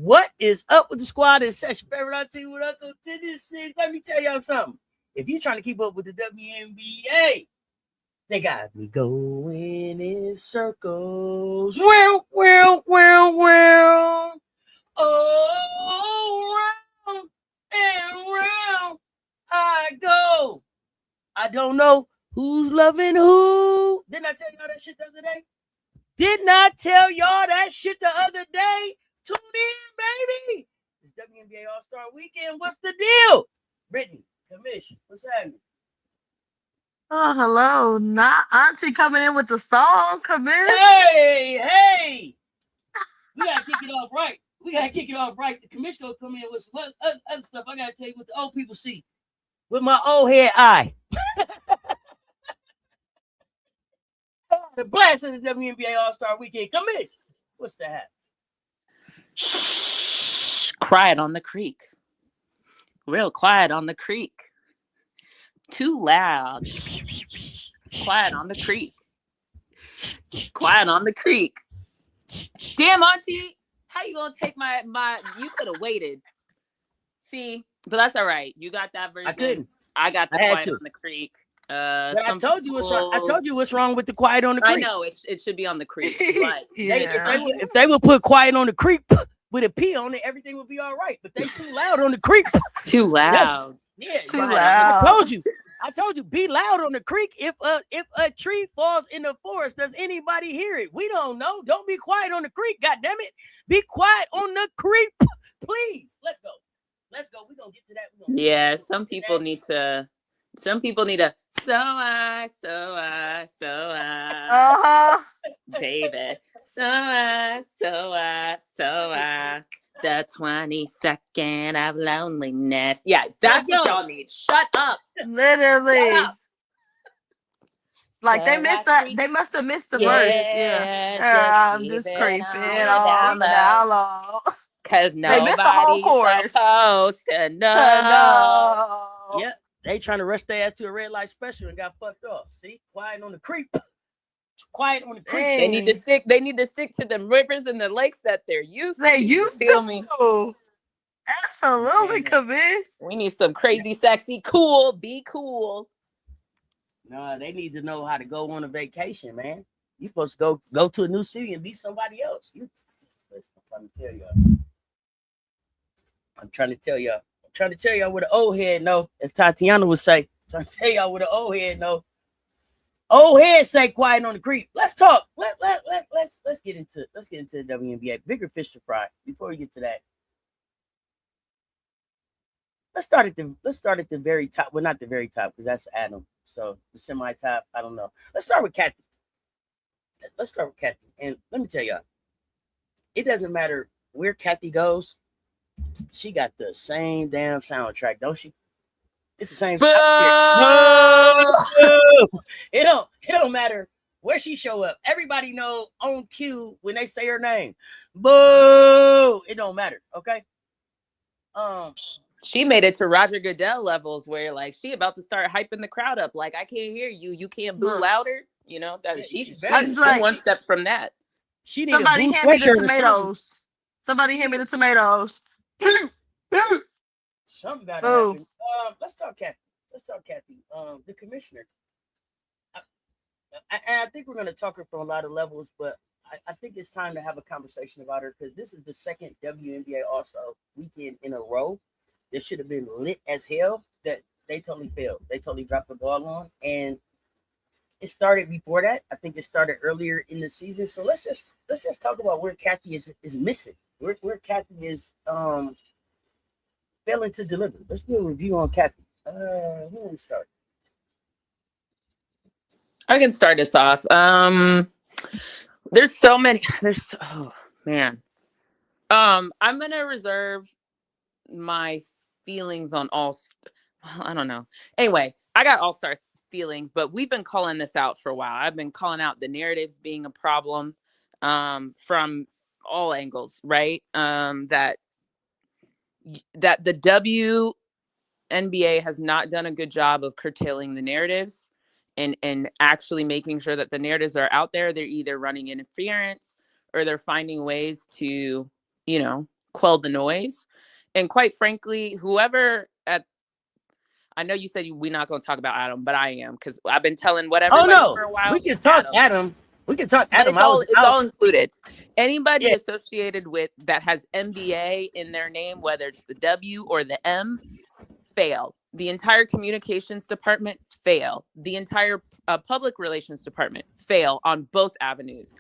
What is up with the squad? It's Cess, your favorite auntie with Uncle Tendencies. Let me tell y'all something. If you're trying to keep up with the WNBA, they got me going in circles. Well. Oh, round and round I go. I don't know who's loving who. Didn't I tell y'all that shit the other day? Tune in, baby. It's WNBA All-Star Weekend. What's the deal? Brittany, Commish, what's happening? Oh, hello. Not Auntie coming in with the song, Commish. Hey. We got to kick it off right. The Commish gonna come in with some other stuff. I got to tell you what the old people see with my old head eye. The blast of the WNBA All-Star Weekend. Commish, what's the hat? Quiet on the creek. Real quiet on the creek. Too loud. Quiet on the creek. Quiet on the creek. Damn, Auntie, how you gonna take my you could have waited. See, but that's all right. You got that version. I couldn't. I got the quiet on the creek. But I told you what's wrong with the quiet on the creek. I know it should be on the creek. But if they would put quiet on the creek with a P on it, everything would be all right. But they too loud on the creek. Too loud. Yes. Too loud. I told you, be loud on the creek. If a tree falls in the forest, does anybody hear it? We don't know. Don't be quiet on the creek. God damn it. Be quiet on the creek, please. Let's go. We're gonna get to that. Yeah, some people need to baby. The 22nd of loneliness. Yeah, that's what y'all need. Shut up. Literally. Shut up. Like they must have missed the verse. Yeah. I'm just creeping on down low. Cause nobody's supposed to know. Yeah, they trying to rush their ass to a red light special and got fucked off. See, quiet on the creek. Quiet on the creek. Dang. They need to stick to the rivers and the lakes that they're used to. You feel me? Absolutely, Commish. We need some crazy, sexy, cool. Be cool. No, they need to know how to go on a vacation, man. You supposed to go to a new city and be somebody else. I'm trying to tell y'all what an old head know, as Tatiana would say. I'm trying to tell y'all what an old head know. Old head say quiet on the creek. Let's talk. Let's get into the WNBA. Bigger fish to fry. Before we get to that, let's start at the very top. Well, not the very top, because that's Adam. So the semi-top, I don't know. Let's start with Cathy. And let me tell y'all, it doesn't matter where Cathy goes. She got the same damn soundtrack, don't she? It's the same. No! It don't matter where she show up. Everybody know on cue when they say her name. Boo! It don't matter. Okay. She made it to Roger Goodell levels where like she about to start hyping the crowd up. Like, I can't hear you. You can't boo louder. You know that she's one step from that. She need somebody hand me the tomatoes. Somebody hand me the tomatoes. Something gotta happen. Let's talk Cathy. The commissioner. I think we're gonna talk her from a lot of levels, but I think it's time to have a conversation about her because this is the second WNBA All-Star Weekend in a row that should have been lit as hell that they totally failed. They totally dropped the ball on, and it started before that. I think it started earlier in the season. So let's just talk about where Cathy is missing. Where Cathy is failing to deliver. Let's do a review on Cathy. Who want to start? I can start us off. There's so many. Oh man. I'm gonna reserve my feelings on I don't know. Anyway, I got All-Star feelings, but we've been calling this out for a while. I've been calling out the narratives being a problem from all angles, right? That the WNBA has not done a good job of curtailing the narratives and actually making sure that the narratives are out there. They're either running interference or they're finding ways to, quell the noise. And quite frankly, whoever I know you said we're not going to talk about Adam, but I am, because I've been telling whatever for a while. We can talk Adam. We can talk Adam. But it's all included. Anybody associated with that has NBA in their name, whether it's the W or the M, fail. The entire communications department, fail. The entire public relations department, fail on both avenues.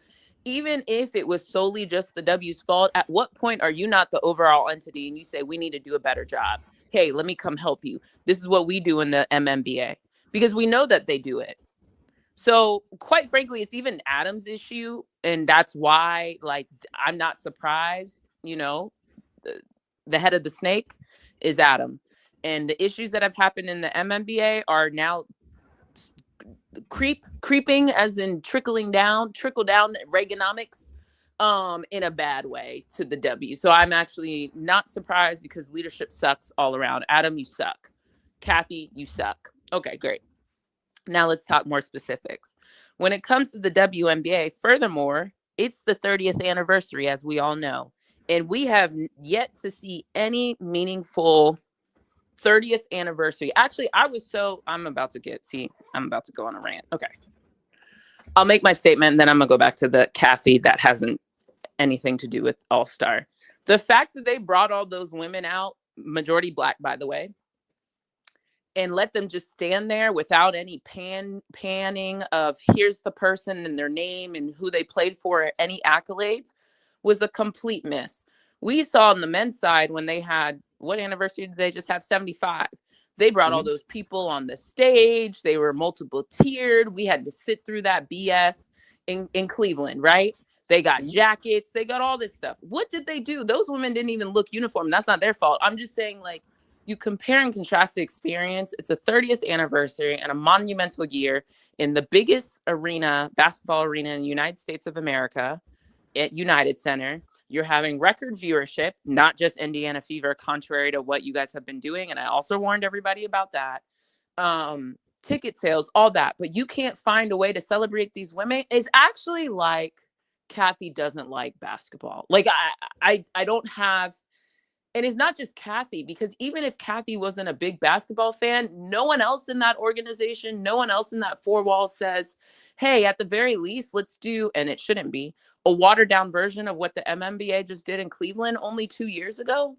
Even if it was solely just the W's fault, at what point are you not the overall entity and you say, we need to do a better job? Hey, let me come help you. This is what we do in the MNBA, because we know that they do it. So quite frankly, it's even Adam's issue. And that's why, like, I'm not surprised, the head of the snake is Adam. And the issues that have happened in the MNBA are now creeping, as in trickle down Reaganomics in a bad way to the W. So I'm actually not surprised, because leadership sucks all around. Adam, you suck. Cathy, you suck. Okay, great. Now let's talk more specifics. When it comes to the WNBA, furthermore, it's the 30th anniversary, as we all know. And we have yet to see any meaningful 30th anniversary. Actually, I'm about to go on a rant. Okay. I'll make my statement, and then I'm going to go back to the Cathy that hasn't anything to do with All-Star. The fact that they brought all those women out, majority Black, by the way, and let them just stand there without any panning of here's the person and their name and who they played for, any accolades, was a complete miss. We saw on the men's side when they had, what anniversary did they just have? 75. They brought all those people on the stage. They were multiple tiered. We had to sit through that BS in Cleveland, right? They got jackets. They got all this stuff. What did they do? Those women didn't even look uniform. That's not their fault. I'm just saying, like, you compare and contrast the experience. It's a 30th anniversary and a monumental year in the biggest basketball arena in the United States of America, at United Center. You're having record viewership, not just Indiana Fever, contrary to what you guys have been doing. And I also warned everybody about that. Ticket sales, all that. But you can't find a way to celebrate these women. It's actually like Cathy doesn't like basketball. Like I don't have, and it's not just Cathy, because even if Cathy wasn't a big basketball fan, no one else in that organization, no one else in that four walls says, hey, at the very least, let's do, and it shouldn't be, a watered down version of what the MNBA just did in Cleveland only 3 years ago.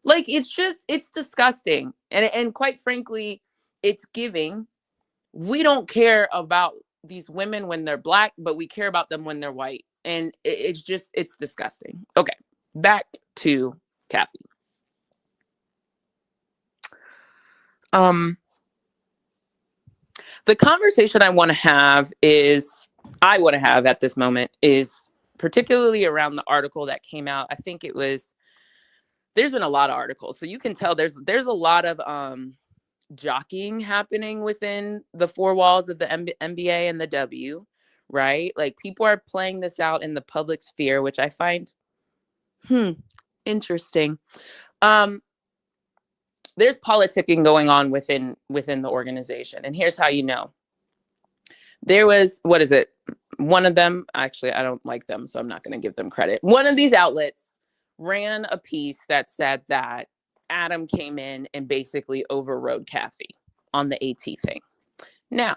Like, it's disgusting. And quite frankly, it's giving. We don't care about these women when they're Black, but we care about them when they're white. And it's disgusting. Okay, back to Cathy. The conversation I want to have at this moment is particularly around the article that came out. I think there's been a lot of articles. So you can tell there's a lot of jockeying happening within the four walls of the NBA and the W, right? Like, people are playing this out in the public sphere, which I find interesting. There's politicking going on within the organization. And here's how you know. There was, one of them, actually, I don't like them, so I'm not going to give them credit. One of these outlets ran a piece that said that Adam came in and basically overrode Cathy on the AT thing. Now,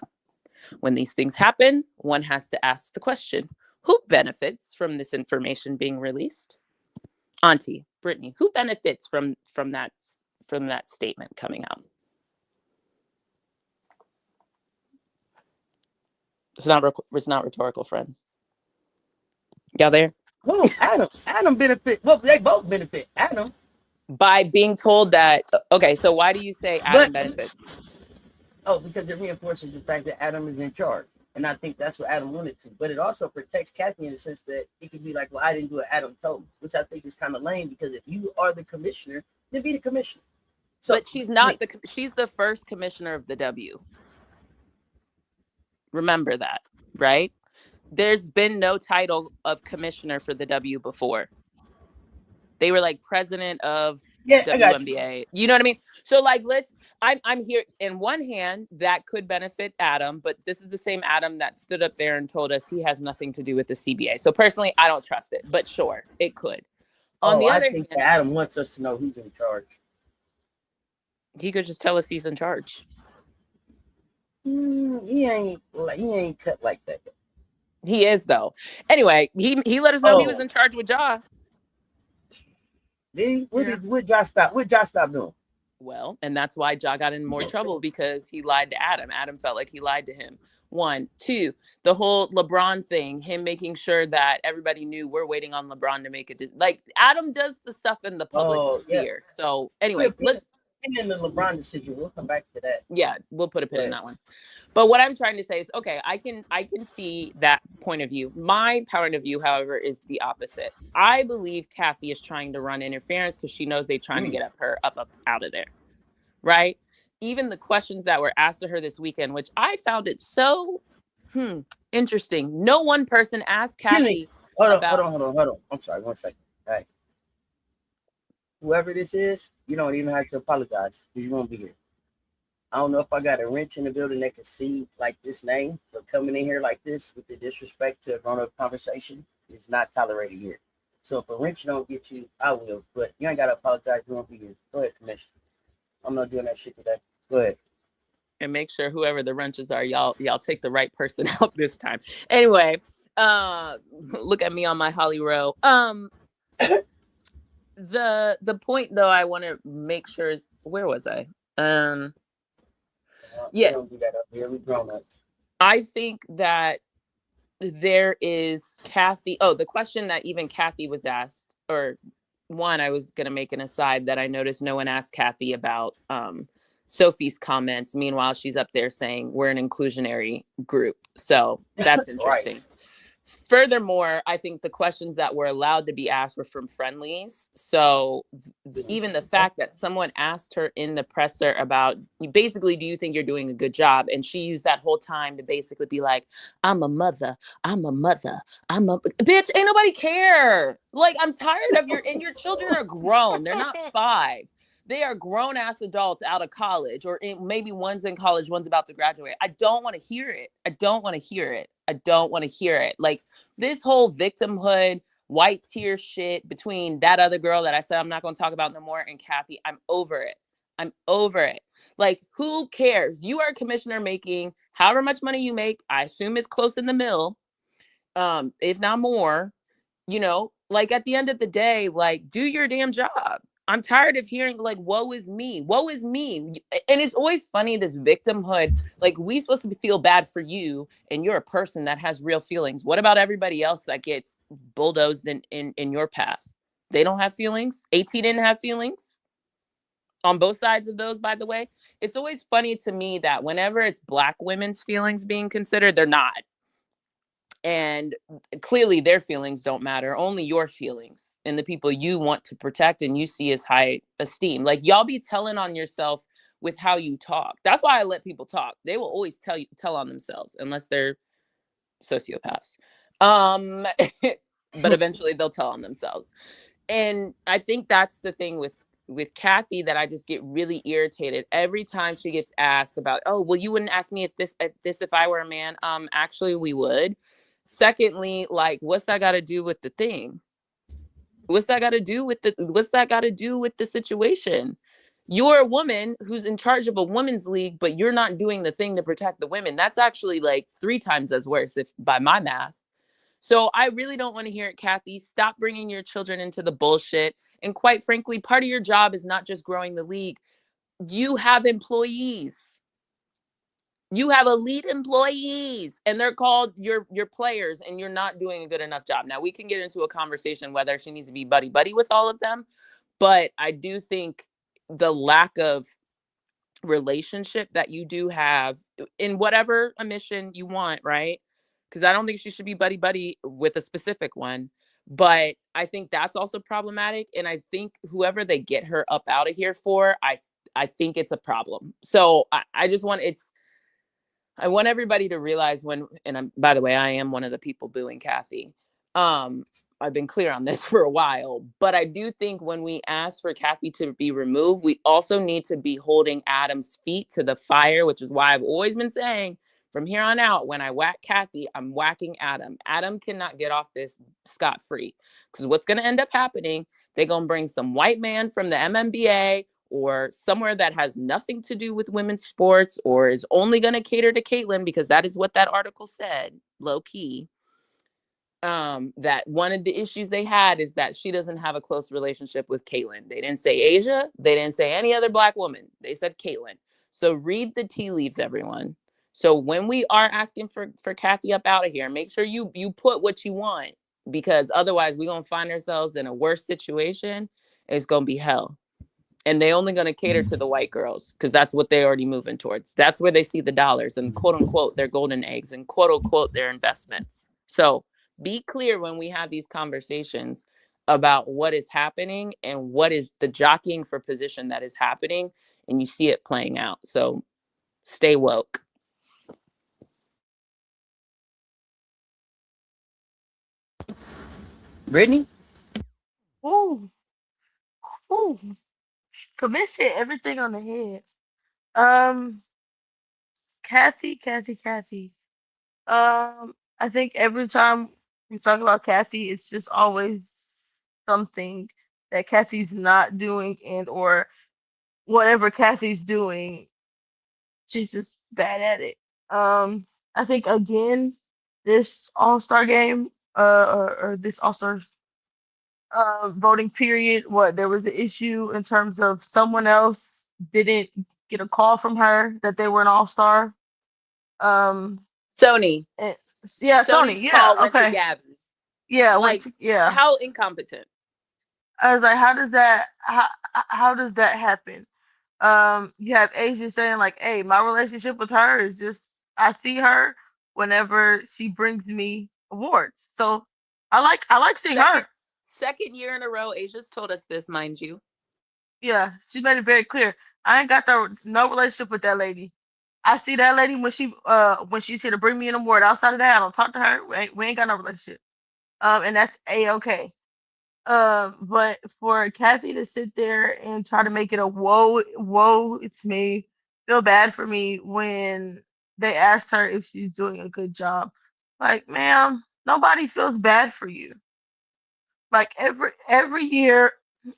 when these things happen, one has to ask the question, who benefits from this information being released? Auntie, Brittany, who benefits from that statement coming out? It's not rhetorical, friends. Y'all there? Whoa, Adam benefit. Well, they both benefit. Adam, by being told that. Okay, so why do you say Adam benefits? Oh, because it reinforces the fact that Adam is in charge. And I think that's what Adam wanted to. But it also protects Cathy in the sense that it could be like, well, I didn't do what Adam told me, which I think is kind of lame, because if you are the commissioner, then be the commissioner. So, but she's not she's the first commissioner of the W. Remember that, right? There's been no title of commissioner for the W before. They were like president of WNBA. You know what I mean? So like, I'm here. In one hand, that could benefit Adam, but this is the same Adam that stood up there and told us he has nothing to do with the CBA. So personally, I don't trust it, but sure, it could. On the other I think hand, Adam wants us to know who's in charge. he could just tell us he's in charge. He ain't cut like that. He is though. Anyway, he let us know he was in charge with Ja. What Josh stop doing? Well, and that's why Ja got in more trouble, because he lied to Adam. Adam felt like he lied to him. 1, 2, the whole LeBron thing, him making sure that everybody knew we're waiting on LeBron to make it. Like Adam does the stuff in the public sphere. Yeah. So anyway, let's in the LeBron decision. We'll come back to that. Yeah, we'll put a pin in that one. But what I'm trying to say is, okay, I can see that point of view. My point of view, however, is the opposite. I believe Cathy is trying to run interference because she knows they're trying to get her up out of there, right? Even the questions that were asked to her this weekend, which I found it so interesting. No one person asked Cathy. Hold on. I'm sorry, 1 second. All right. Whoever this is, you don't even have to apologize because you won't be here. I don't know if I got a wrench in the building that can see like this name, but coming in here like this with the disrespect to a grown-up conversation is not tolerated here. So if a wrench don't get you, I will. But you ain't got to apologize. You won't be here. Go ahead, Commish. I'm not doing that shit today. Go ahead. And make sure whoever the wrenches are, y'all take the right person out this time. Anyway, look at me on my Holly Row. The point though I want to make sure is, where was I? Yeah. Don't do that up here. We grown up. I think that there is Cathy. Oh, the question that even Cathy was asked, or one, I was going to make an aside that I noticed no one asked Cathy about Sophie's comments. Meanwhile, she's up there saying we're an inclusionary group. So that's interesting. Right. Furthermore, I think the questions that were allowed to be asked were from friendlies. So even the fact that someone asked her in the presser about, basically, do you think you're doing a good job? And she used that whole time to basically be like, I'm a mother. Bitch, ain't nobody care. Like, I'm tired of your children are grown. They're not 5. They are grown ass adults out of college, or maybe one's in college, one's about to graduate. I don't want to hear it. I don't want to hear it. Like this whole victimhood, white tear shit between that other girl that I said I'm not going to talk about no more and Cathy. I'm over it. Like, who cares? You are a commissioner making however much money you make. I assume it's close in the mill, if not more. You know, like at the end of the day, like, do your damn job. I'm tired of hearing like, woe is me. And it's always funny, this victimhood, like we supposed to feel bad for you and you're a person that has real feelings. What about everybody else that gets bulldozed in your path? They don't have feelings. AT didn't have feelings on both sides of those, by the way. It's always funny to me that whenever it's Black women's feelings being considered, they're not. And clearly their feelings don't matter, only your feelings and the people you want to protect and you see as high esteem. Like, y'all be telling on yourself with how you talk. That's why I let people talk. They will always tell on themselves unless they're sociopaths. But eventually they'll tell on themselves. And I think that's the thing with Cathy that I just get really irritated every time she gets asked about, oh, well, you wouldn't ask me if I were a man. Actually, we would. Secondly, like, what's that got to do with the thing? What's that got to do with the situation? You're a woman who's in charge of a women's league, but you're not doing the thing to protect the women. That's actually like 3 times as worse, if by my math. So I really don't want to hear it, Cathy. Stop bringing your children into the bullshit. And quite frankly, part of your job is not just growing the league. You have employees. You have elite employees, and they're called your players, and you're not doing a good enough job. Now, we can get into a conversation whether she needs to be buddy-buddy with all of them, but I do think the lack of relationship that you do have in whatever mission you want, right? Because I don't think she should be buddy-buddy with a specific one, but I think that's also problematic, and I think whoever they get her up out of here for, I think it's a problem. So I want everybody to realize by the way, I am one of the people booing Cathy. I've been clear on this for a while, but I do think when we ask for Cathy to be removed, we also need to be holding Adam's feet to the fire, which is why I've always been saying From here on out, when I whack Cathy, I'm whacking Adam. Adam cannot get off this scot-free. Because what's going to end up happening, they're going to bring some white man from the MMBA or somewhere that has nothing to do with women's sports or is only going to cater to Caitlyn, because that is what that article said, low key. That one of the issues they had is that she doesn't have a close relationship with Caitlyn. They didn't say Asia. They didn't say any other Black woman. They said Caitlyn. So read the tea leaves, everyone. So when we are asking for Cathy up out of here, make sure you put what you want, because otherwise we're going to find ourselves in a worse situation. It's going to be hell. And they only going to cater to the white girls, because that's what they're already moving towards. That's where they see the dollars and quote unquote their golden eggs and quote unquote their investments. So be clear when we have these conversations about what is happening and what is the jockeying for position that is happening, and you see it playing out. So stay woke. Brittany? Ooh. Commish hit everything on the head. Cathy. I think every time we talk about Cathy, it's just always something that Cathy's not doing, and or whatever Cathy's doing, she's just bad at it. I think again, this All-Star game, or this All-Star voting period, there was an issue in terms of someone else didn't get a call from her that they were an All-Star. Sony. Yeah, Sony's Sony. call Yeah, went to okay. Gabby. Yeah, like, yeah. How incompetent. I was like, how does that happen? You have Asia saying like, "Hey, my relationship with her is just I see her whenever she brings me awards." So I like seeing her. Second year in a row, Asia's told us this, mind you. Yeah, she made it very clear. I ain't got no relationship with that lady. I see that lady when she's here to bring me an award. Outside of that, I don't talk to her. We ain't got no relationship. And that's A-okay. But for Cathy to sit there and try to make it a whoa, it's me, feel bad for me when they asked her if she's doing a good job. Like, ma'am, nobody feels bad for you. Like every year,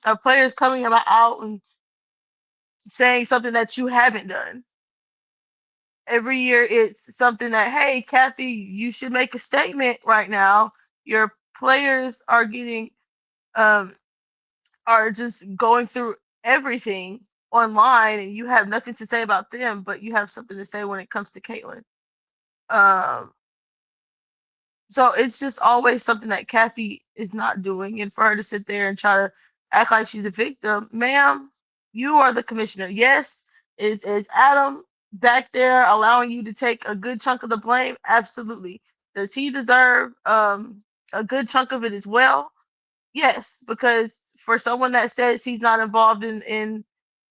a player is coming out and saying something that you haven't done. Every year, it's something that, hey, Cathy, you should make a statement right now. Your players are getting are just going through everything online, and you have nothing to say about them, but you have something to say when it comes to Caitlyn. So it's just always something that Cathy is not doing, and for her to sit there and try to act like she's a victim, ma'am, you are the commissioner. Yes, is Adam back there allowing you to take a good chunk of the blame? Absolutely. Does he deserve a good chunk of it as well? Yes, because for someone that says he's not involved in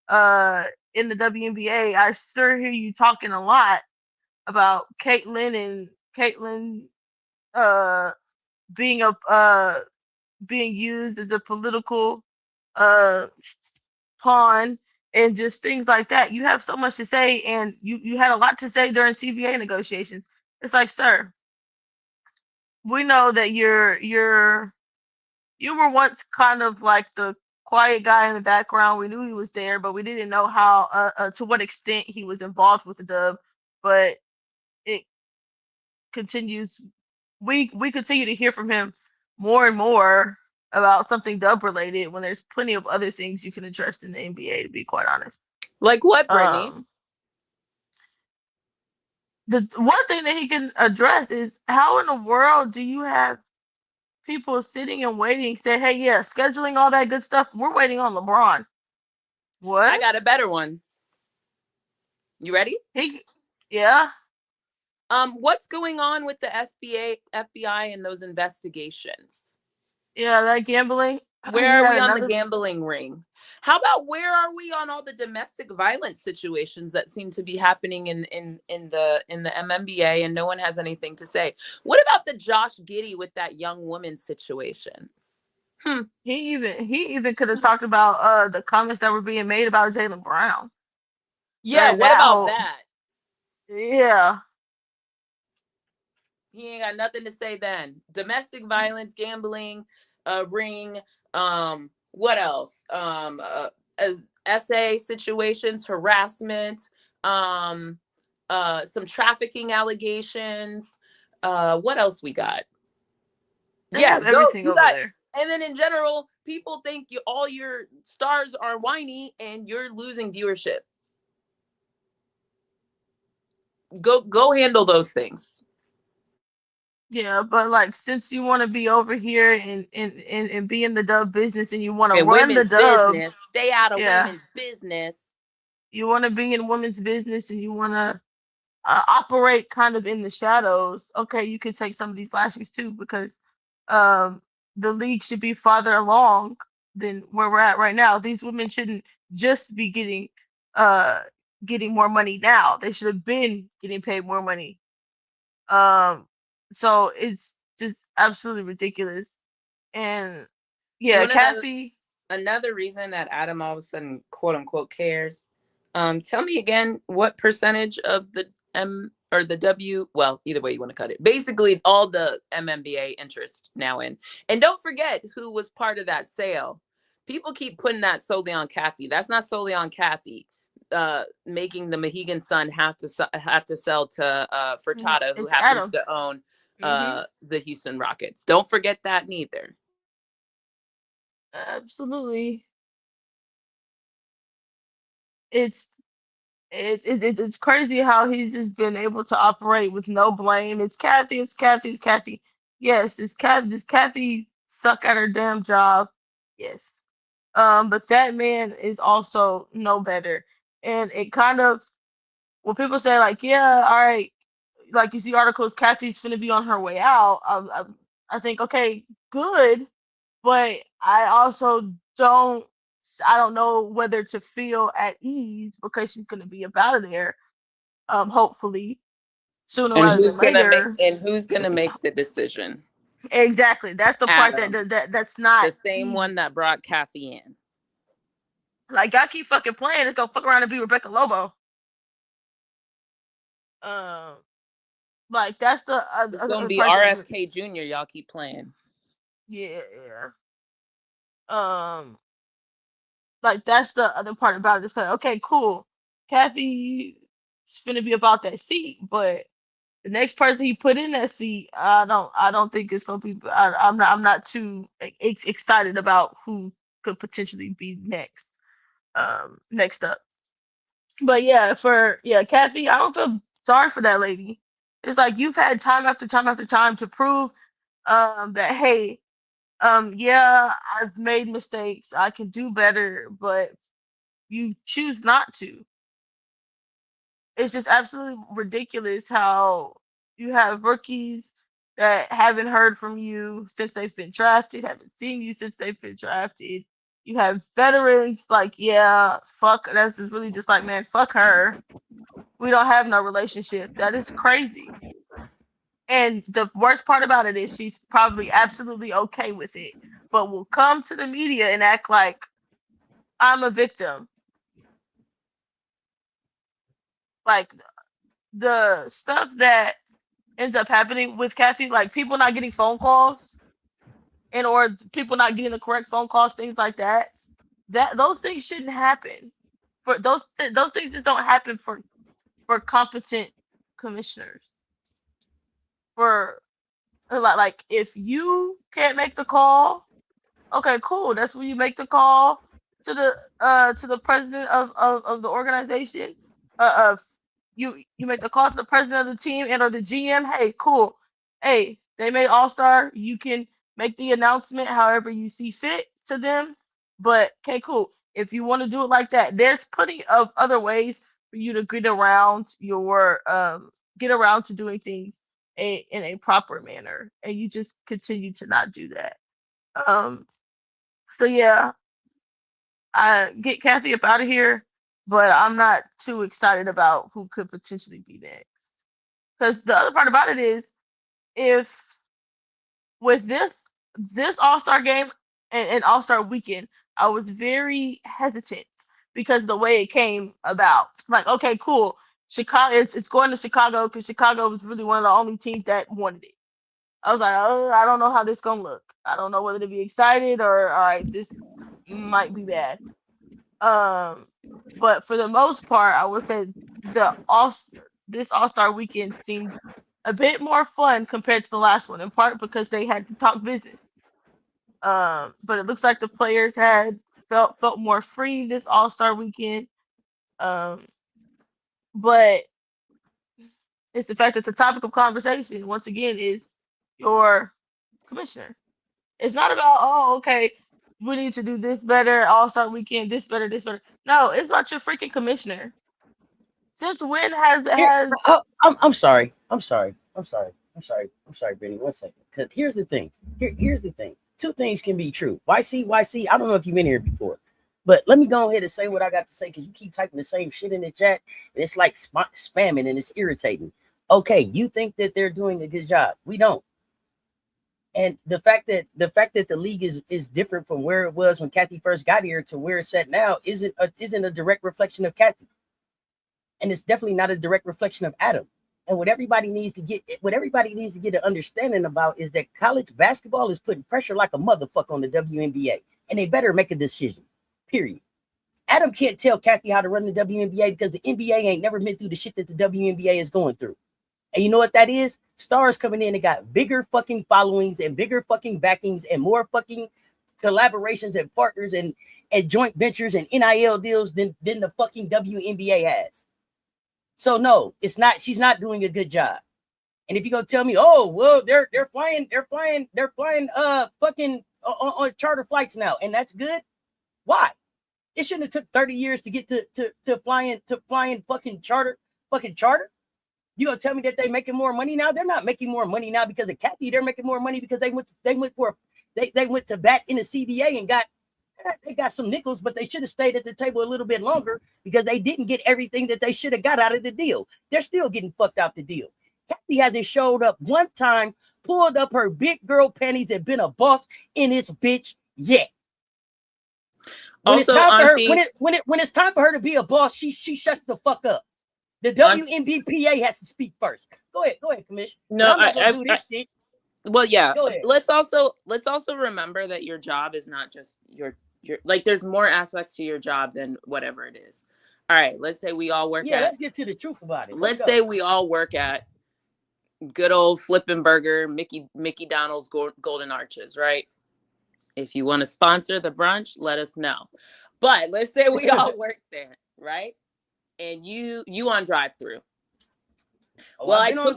the WNBA, I sure hear you talking a lot about Caitlyn being being used as a political uh pawn and just things like that. You have so much to say, and you had a lot to say during CBA negotiations. It's like, sir, we know that you were once kind of like the quiet guy in the background. We knew he was there, but we didn't know how to what extent he was involved with the dub. But it continues. We continue to hear from him more and more about something dub related when there's plenty of other things you can address in the NBA, to be quite honest. Like what, Brittany? The one thing that he can address is how in the world do you have people sitting and waiting, say, hey, yeah, scheduling all that good stuff. We're waiting on LeBron. What? I got a better one. You ready? Yeah. What's going on with the FBI and those investigations? Yeah, that gambling. Where are we on the gambling ring? How about where are we on all the domestic violence situations that seem to be happening in the MMBA, and no one has anything to say? What about the Josh Giddey with that young woman situation? He even could have talked about the comments that were being made about Jaylen Brown. Yeah, what about that? Yeah. He ain't got nothing to say then. Domestic violence, gambling, ring, what else? As SA situations, harassment, some trafficking allegations. What else we got? They Yeah, have everything you over got, there. and then in general, people think all your stars are whiny and you're losing viewership. Go handle those things. Yeah, but like since you want to be over here and be in the dub business and you want to And run the women's dub, business, stay out of yeah, women's business. you want to be in women's business and you want to operate kind of in the shadows. Okay, you can take some of these lashings too because um the league should be farther along than where we're at right now. These women shouldn't just be uh getting more money now. They should have been getting paid more money. Um, so it's just absolutely ridiculous. And You yeah, want to know Cathy, another reason that Adam all of a sudden, quote unquote, cares? Tell me again what percentage of the M or the W, well, either way you want to cut it. Basically, all the MMBA interest now in. And don't forget who was part of that sale. People keep putting that solely on Cathy. That's not solely on Cathy. Making the Mohegan Sun have to sell to Furtado, who it's happens Adam. to own Mm-hmm. the Houston Rockets. Don't forget that neither. Absolutely. It's it's crazy how he's just been able to operate with no blame. It's Cathy, it's Cathy, it's Cathy. Yes, it's Cathy. Does Cathy suck at her damn job? Yes. But that man is also no better. And it kind of when people say like, yeah, all right, like you see articles, Cathy's gonna be on her way out. I think okay, good, but I also don't. I don't know whether to feel at ease because she's gonna be up out of there. Hopefully sooner And rather than later. who's gonna make the decision? Exactly. That's the part Adam, that's not the same one easy. that brought Cathy in. Like y'all keep fucking playing, it's gonna fuck around and be Rebecca Lobo. Um, like that's the It's gonna other be part that RFK Jr. Y'all keep playing. yeah, yeah. Um, like that's the other part about it. It's like, okay, cool. Cathy's finna be about that seat, but the next person he put in that seat, I don't think it's gonna be. I'm not too excited about who could potentially be next. Next up. But yeah, Cathy, I don't feel sorry for that lady. It's like you've had time after time after time to prove that hey, yeah, I've made mistakes. I can do better, but you choose not to. It's just absolutely ridiculous how you have rookies that haven't heard from you since they've been drafted, haven't seen you since they've been drafted. You have veterans like, yeah, fuck, that's just really just like, man, fuck her. We don't have no relationship. That is crazy. And the worst part about it is she's probably absolutely okay with it, but will come to the media and act like I'm a victim. Like the stuff that ends up happening with Cathy, like people not getting phone calls and or people not getting the correct phone calls, things like that. That those things shouldn't happen. For those things just don't happen for competent commissioners. For like if you can't make the call, okay, cool. That's when you make the call to the president of the organization. Of you make the call to the president of the team and or the GM. Hey, cool. Hey, they made All-Star. You can make the announcement however you see fit to them. But okay, cool. If you want to do it like that, there's plenty of other ways for you to get around to doing things in a proper manner, and you just continue to not do that. Um, so yeah, I get Cathy up out of here, but I'm not too excited about who could potentially be next. Because the other part about it is, if with this All Star game and All Star weekend, I was very hesitant because of the way it came about. Like, okay, cool. Chicago, it's going to Chicago because Chicago was really one of the only teams that wanted it. I was like, oh, I don't know how this gonna look. I don't know whether to be excited or all right, this might be bad. But for the most part, I would say this All-Star Weekend seemed a bit more fun compared to the last one, in part because they had to talk business. But it looks like the players had felt more free this All-Star Weekend. But it's the fact that the topic of conversation, once again, is your commissioner. It's not about, oh, okay, we need to do this better, All-Star Weekend, this better, this better. No, it's about your freaking commissioner. Since when I'm sorry, Brittany. 1 second. Because here's the thing. Here's the thing. Two things can be true. YC, I don't know if you've been here before, but let me go ahead and say what I got to say because you keep typing the same shit in the chat and it's like spamming and it's irritating. Okay, you think that they're doing a good job. We don't. And the fact that the league is different from where it was when Cathy first got here to where it's at now isn't a direct reflection of Cathy. And it's definitely not a direct reflection of Adam. And what everybody needs to get an understanding about is that college basketball is putting pressure like a motherfucker on the WNBA. And they better make a decision. Period. Adam can't tell Cathy how to run the WNBA because the NBA ain't never been through the shit that the WNBA is going through. And you know what that is? Stars coming in and got bigger fucking followings and bigger fucking backings and more fucking collaborations and partners and joint ventures and NIL deals than the fucking WNBA has. So no, it's not. She's not doing a good job. And if you're gonna tell me, oh well, they're flying fucking on charter flights now, and that's good. Why? It shouldn't have took 30 years to get to flying fucking charter. You gonna tell me that they making more money now? They're not making more money now because of Cathy. They're making more money because they went to bat in the CBA and got some nickels, but they should have stayed at the table a little bit longer because they didn't get everything that they should have got out of the deal. They're still getting fucked out the deal. Cathy hasn't showed up one time, pulled up her big girl panties, and been a boss in this bitch yet. When it's time for her to be a boss, she shuts the fuck up. The WNBPA has to speak first. Go ahead, Commish. No, I'm not gonna do this shit. Well, yeah. Let's also remember that your job is not just your like. There's more aspects to your job than whatever it is. All right. Let's say we all work. Let's get to the truth about it. Let's say we all work at good old Flippin' Burger, Mickey Donald's Golden Arches, right? If you want to sponsor the brunch, let us know. But let's say we all work there, right? And you on drive-through. Well, I took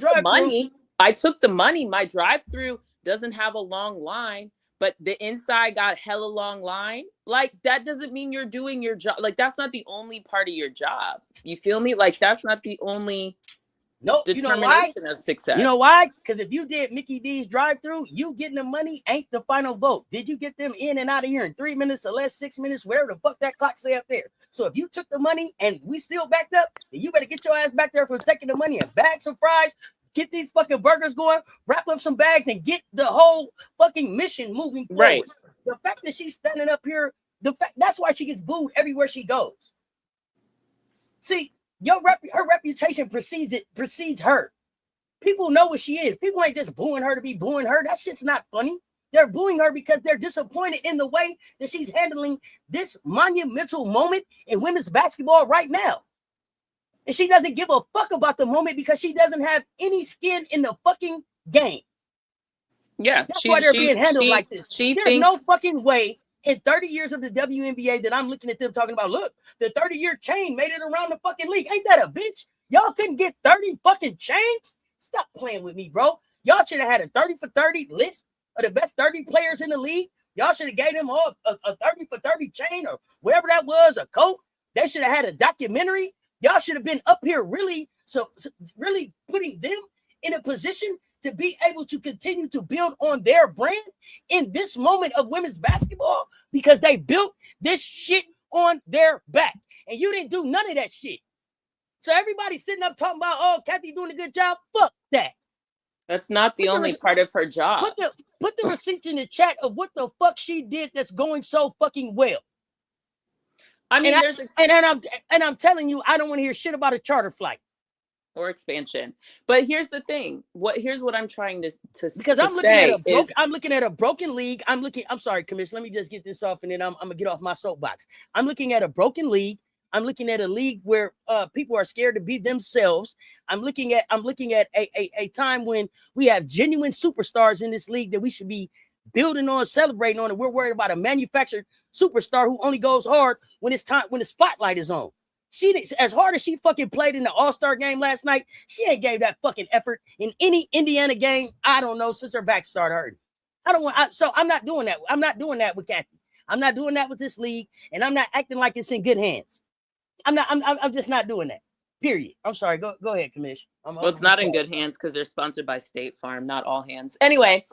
the money. My drive-through doesn't have a long line, but the inside got hella long line. Like, that doesn't mean you're doing your job. Like, that's not the only part of your job. You feel me? Like, that's not the only determination of success. You know why? Because if you did Mickey D's drive-through, you getting the money ain't the final vote. Did you get them in and out of here in 3 minutes or less, 6 minutes, whatever the fuck that clock say up there? So if you took the money and we still backed up, then you better get your ass back there for taking the money and bag some fries, get these fucking burgers going, wrap up some bags, and get the whole fucking mission moving forward. Right. The fact that she's standing up here, that's why she gets booed everywhere she goes. See, her reputation precedes her. People know what she is. People ain't just booing her to be booing her. That shit's not funny. They're booing her because they're disappointed in the way that she's handling this monumental moment in women's basketball right now. And she doesn't give a fuck about the moment because she doesn't have any skin in the fucking game. Yeah, that's why they're being handled like this. There's no fucking way in 30 years of the WNBA that I'm looking at them talking about, look, the 30-year chain made it around the fucking league. Ain't that a bitch? Y'all couldn't get 30 fucking chains? Stop playing with me, bro. Y'all should have had a 30 for 30 list of the best 30 players in the league. Y'all should have gave them all a 30 for 30 chain or whatever that was, a coat. They should have had a documentary. Y'all should have been up here really putting them in a position to be able to continue to build on their brand in this moment of women's basketball because they built this shit on their back. And you didn't do none of that shit. So everybody sitting up talking about, oh, Cathy doing a good job. Fuck that. That's not the only part of her job. Put the receipts in the chat of what the fuck she did that's going so fucking well. I mean, I'm telling you, I don't want to hear shit about a charter flight. or expansion. But here's the thing. Here's what I'm trying to because to I'm looking at say I'm looking at a broken league. I'm sorry, Commish. Let me just get this off, and then I'm gonna get off my soapbox. I'm looking at a broken league. I'm looking at a league where people are scared to be themselves. I'm looking at a time when we have genuine superstars in this league that we should be building on, celebrating on, and we're worried about a manufactured superstar who only goes hard when it's time, when the spotlight is on. She, as hard as she fucking played in the All-Star game last night, she ain't gave that fucking effort in any Indiana game, I don't know, since her back started hurting. So I'm not doing that. I'm not doing that with Cathy. I'm not doing that with this league, and I'm not acting like it's in good hands. I'm just not doing that. Period. I'm sorry. Go ahead, Commish. Well, it's not in good hands because they're sponsored by State Farm, not all hands. Anyway,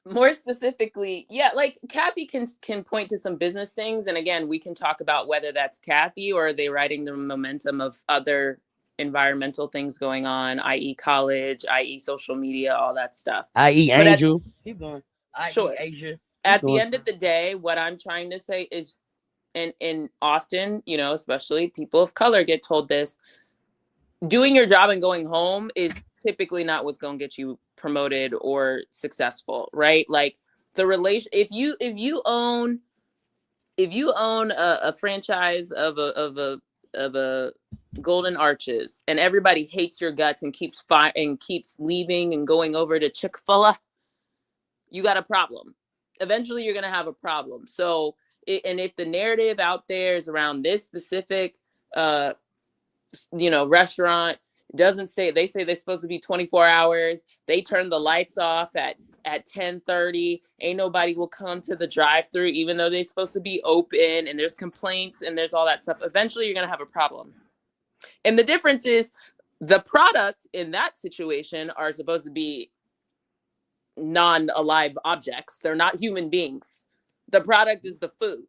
more specifically, yeah, like Cathy can point to some business things, and again, we can talk about whether that's Cathy or are they riding the momentum of other environmental things going on, i.e. college, i.e. social media, all that stuff. I.e. Angel. Keep going. Sure. Asia. At the end of the day, what I'm trying to say is, and often, you know, especially people of color get told this, doing your job and going home is typically not what's going to get you promoted or successful, right? Like the relation, if you own a franchise of a Golden Arches and everybody hates your guts and keeps leaving and going over to Chick-fil-A, you got a problem. Eventually you're going to have a problem. So, and if the narrative out there is around this specific restaurant, doesn't say, they say they're supposed to be 24 hours. They turn the lights off at 10:30. Ain't nobody will come to the drive-through, even though they're supposed to be open, and there's complaints and there's all that stuff. Eventually you're going to have a problem. And the difference is the product in that situation are supposed to be non-alive objects. They're not human beings. The product is the food.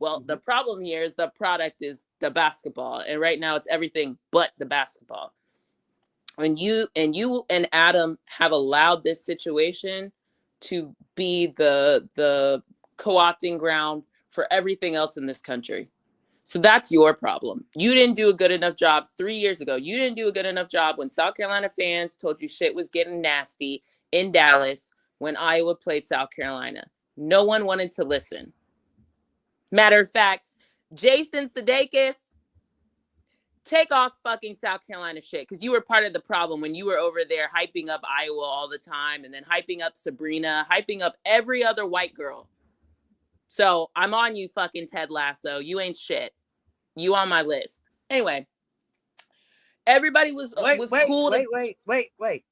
Well, the problem here is the product is the basketball. And right now it's everything but the basketball. When you and Adam have allowed this situation to be the co-opting ground for everything else in this country. So that's your problem. You didn't do a good enough job 3 years ago. You didn't do a good enough job when South Carolina fans told you shit was getting nasty in Dallas when Iowa played South Carolina. No one wanted to listen. Matter of fact, Jason Sudeikis, take off fucking South Carolina shit, because you were part of the problem when you were over there hyping up Iowa all the time and then hyping up Sabrina, hyping up every other white girl. So I'm on you, fucking Ted Lasso. You ain't shit. You on my list. Anyway, everybody was cool. Wait.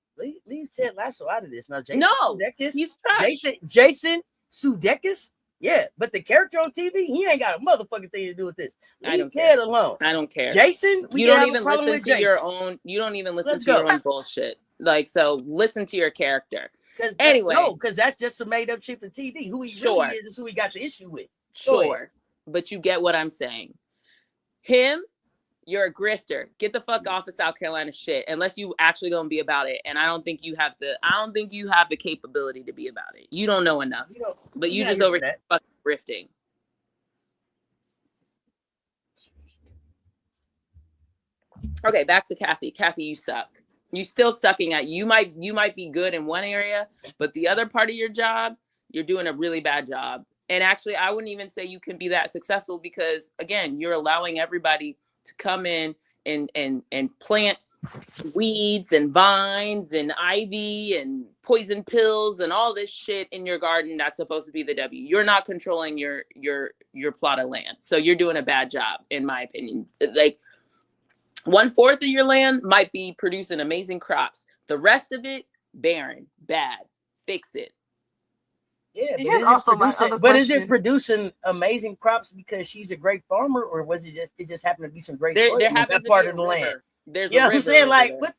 Leave Ted Lasso out of this now. Jason Sudeikis, he's trash. Jason Sudeikis. Yeah, but the character on TV, he ain't got a motherfucking thing to do with this. Leave Ted alone. I don't care. Jason, you don't even listen to your own. You don't even listen to your own bullshit. Like, so listen to your character. Anyway, because that's just a made up shit for TV. Who he really is who he got the issue with. Sure, but you get what I'm saying. Him, you're a grifter. Get the fuck off of South Carolina shit, unless you actually gonna be about it. And I don't think you have the capability to be about it. You don't know enough. But you just over there fucking grifting. Okay, back to Cathy. Cathy, you suck. You still sucking at. You might be good in one area, but the other part of your job, you're doing a really bad job. And actually, I wouldn't even say you can be that successful because, again, you're allowing everybody to come in and plant weeds and vines and ivy and poison pills and all this shit in your garden. That's supposed to be the W. You're not controlling your plot of land. So you're doing a bad job, in my opinion. Like 1/4 of your land might be producing amazing crops. The rest of it, barren, bad. Fix it. Yeah, but is it producing amazing crops because she's a great farmer, or was it just happened to be some great soil in that part of the land? Yeah, I'm saying like, what,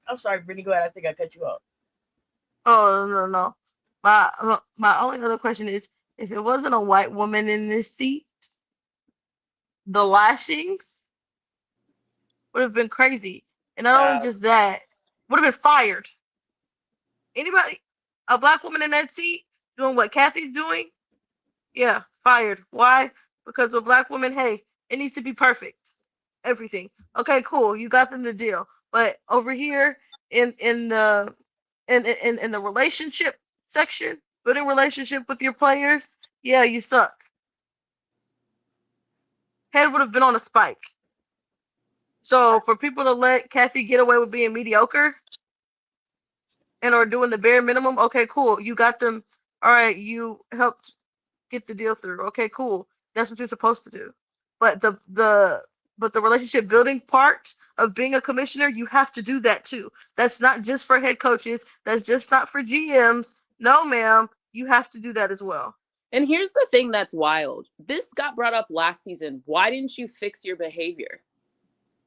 I'm sorry, Brittany, go ahead. I think I cut you off. Oh, no. My only other question is, if it wasn't a white woman in this seat, the lashings would have been crazy. And not only just that, would have been fired. Anybody, a black woman in that seat doing what Cathy's doing, yeah, fired. Why? Because with black women, hey, it needs to be perfect. everything. Okay, cool. You got them the deal. But over here in the in the relationship section, building relationship with your players, yeah, you suck. Head would have been on a spike. So for people to let Cathy get away with being mediocre and or doing the bare minimum, okay, cool. You got them. All right, you helped get the deal through. Okay, cool. That's what you're supposed to do. But the relationship building part of being a commissioner, you have to do that too. That's not just for head coaches. That's just not for GMs. No, ma'am. You have to do that as well. And here's the thing that's wild. This got brought up last season. Why didn't you fix your behavior?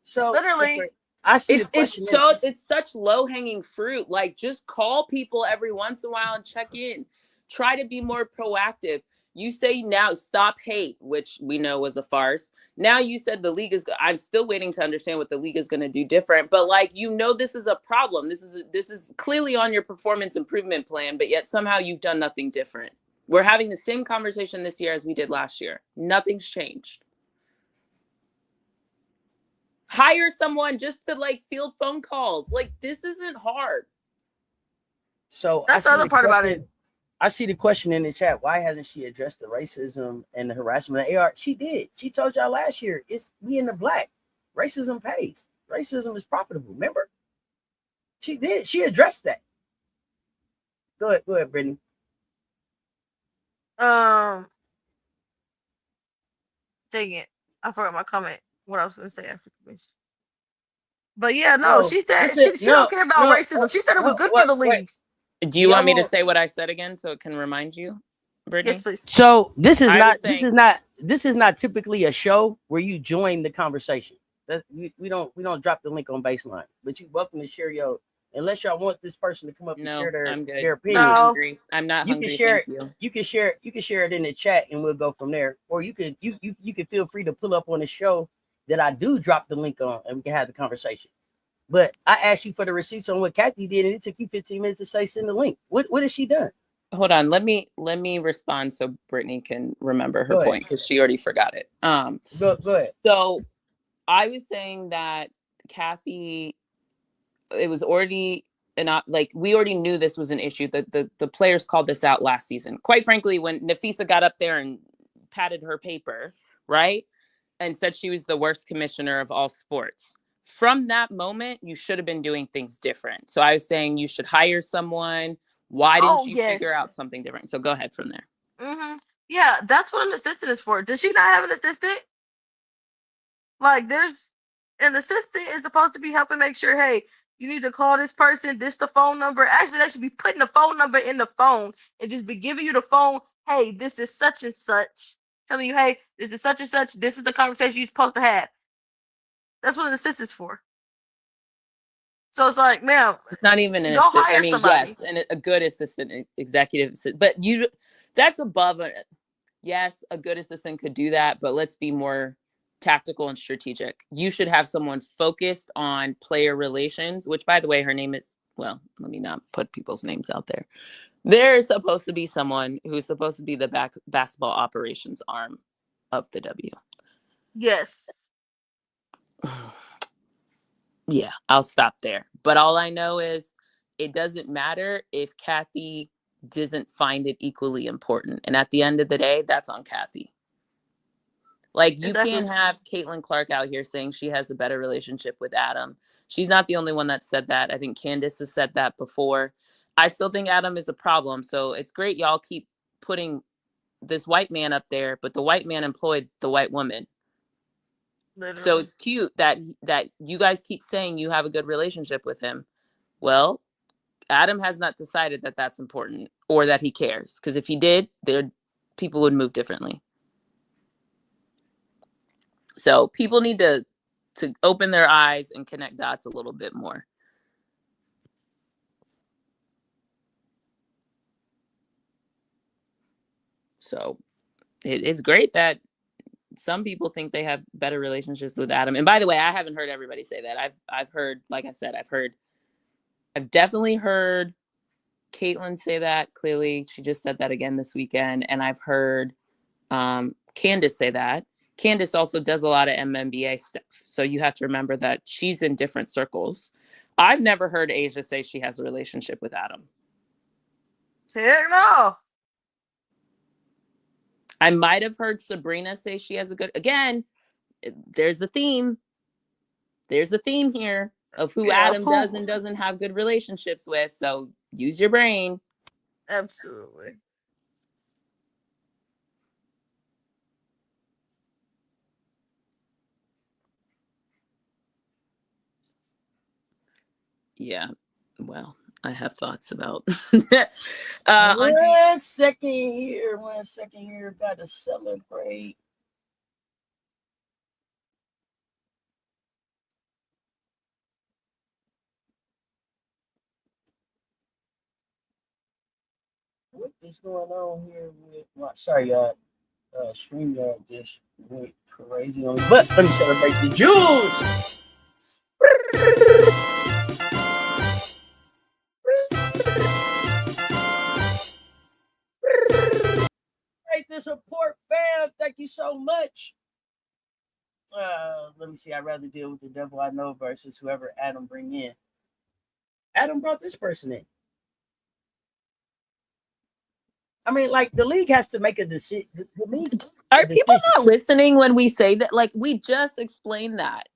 So Literally, I see the question. It's such low-hanging fruit. Like, just call people every once in a while and check in. Try to be more proactive. You say now stop hate, which we know was a farce. Now you said the league is, I'm still waiting to understand what the league is going to do different, but like, this is a problem. This is clearly on your performance improvement plan, but yet somehow you've done nothing different. We're having the same conversation this year as we did last year. Nothing's changed. Hire someone just to like field phone calls. Like, this isn't hard. So that's the other part about it. I see the question in the chat. Why hasn't she addressed the racism and the harassment of AR? She did. She told y'all last year, it's we in the black. Racism pays. Racism is profitable. Remember? She did. She addressed that. Go ahead, Brittany. Dang it. I forgot my comment. What I was gonna say after Commish. But yeah, no, she said she don't care about racism. She said it was good for the league. Do you want me to say what I said again so it can remind you, Brittany? Yes, please. So this is not typically a show where you join the conversation. We don't drop the link on Baseline, but you're welcome to share your. Unless y'all want this person to come up and share their opinion. No, I'm not hungry. You can share it in the chat and we'll go from there. Or you can feel free to pull up on the show that I do drop the link on and we can have the conversation. But I asked you for the receipts on what Cathy did, and it took you 15 minutes to say send the link. What has she done? Hold on, let me respond so Brittany can remember her point because she already forgot it. Go ahead. So I was saying that Cathy, it was already we already knew this was an issue. The players called this out last season. Quite frankly, when Nafisa got up there and patted her paper, right, and said she was the worst commissioner of all sports. From that moment, you should have been doing things different. So I was saying you should hire someone. Why didn't you figure out something different? So go ahead from there. Mm-hmm. Yeah, that's what an assistant is for. Does she not have an assistant? Like, there's an assistant is supposed to be helping make sure, hey, you need to call this person, this the phone number. Actually, they should be putting the phone number in the phone and just be giving you the phone. Hey, this is such and such. Telling you, hey, this is such and such. This is the conversation you're supposed to have. That's what an assistant's for. So it's like, man, it's not even an assistant. I mean, somebody. Yes, and a good assistant, executive assistant, but that's above it. Yes, a good assistant could do that, but let's be more tactical and strategic. You should have someone focused on player relations, which, by the way, her name is, well, let me not put people's names out there. There's supposed to be someone who's supposed to be the basketball operations arm of the W. Yes. Yeah, I'll stop there. But all I know is it doesn't matter if Cathy doesn't find it equally important. And at the end of the day, that's on Cathy. Like, you can't have Caitlin Clark out here saying she has a better relationship with Adam. She's not the only one that said that. I think Candace has said that before. I still think Adam is a problem. So it's great y'all keep putting this white man up there, but the white man employed the white woman. Literally. So it's cute that you guys keep saying you have a good relationship with him. Well, Adam has not decided that that's important or that he cares. Because if he did, people would move differently. So people need to open their eyes and connect dots a little bit more. So it is great that some people think they have better relationships with Adam. And by the way, I haven't heard everybody say that. I've heard, like I said, I've definitely heard Caitlin say that. Clearly, she just said that again this weekend. And I've heard Candace say that. Candace also does a lot of MNBA stuff. So you have to remember that she's in different circles. I've never heard Asia say she has a relationship with Adam. Heck no. I might have heard Sabrina say she has a good, again, there's a theme. There's a theme here of who Adam does and doesn't have good relationships with. So use your brain. Absolutely. Yeah. Well, I have thoughts about. 1 second here. 1 second here. Got to celebrate. What is going on here with sorry, y'all. StreamYard just went crazy on me. But let me celebrate the Jews. Great to support, fam. Thank you so much. Let me see. I'd rather deal with the devil I know versus whoever Adam bring in. Adam brought this person in. I mean, like, the league has to make a decision. Are people not listening when we say that? Like, we just explained that.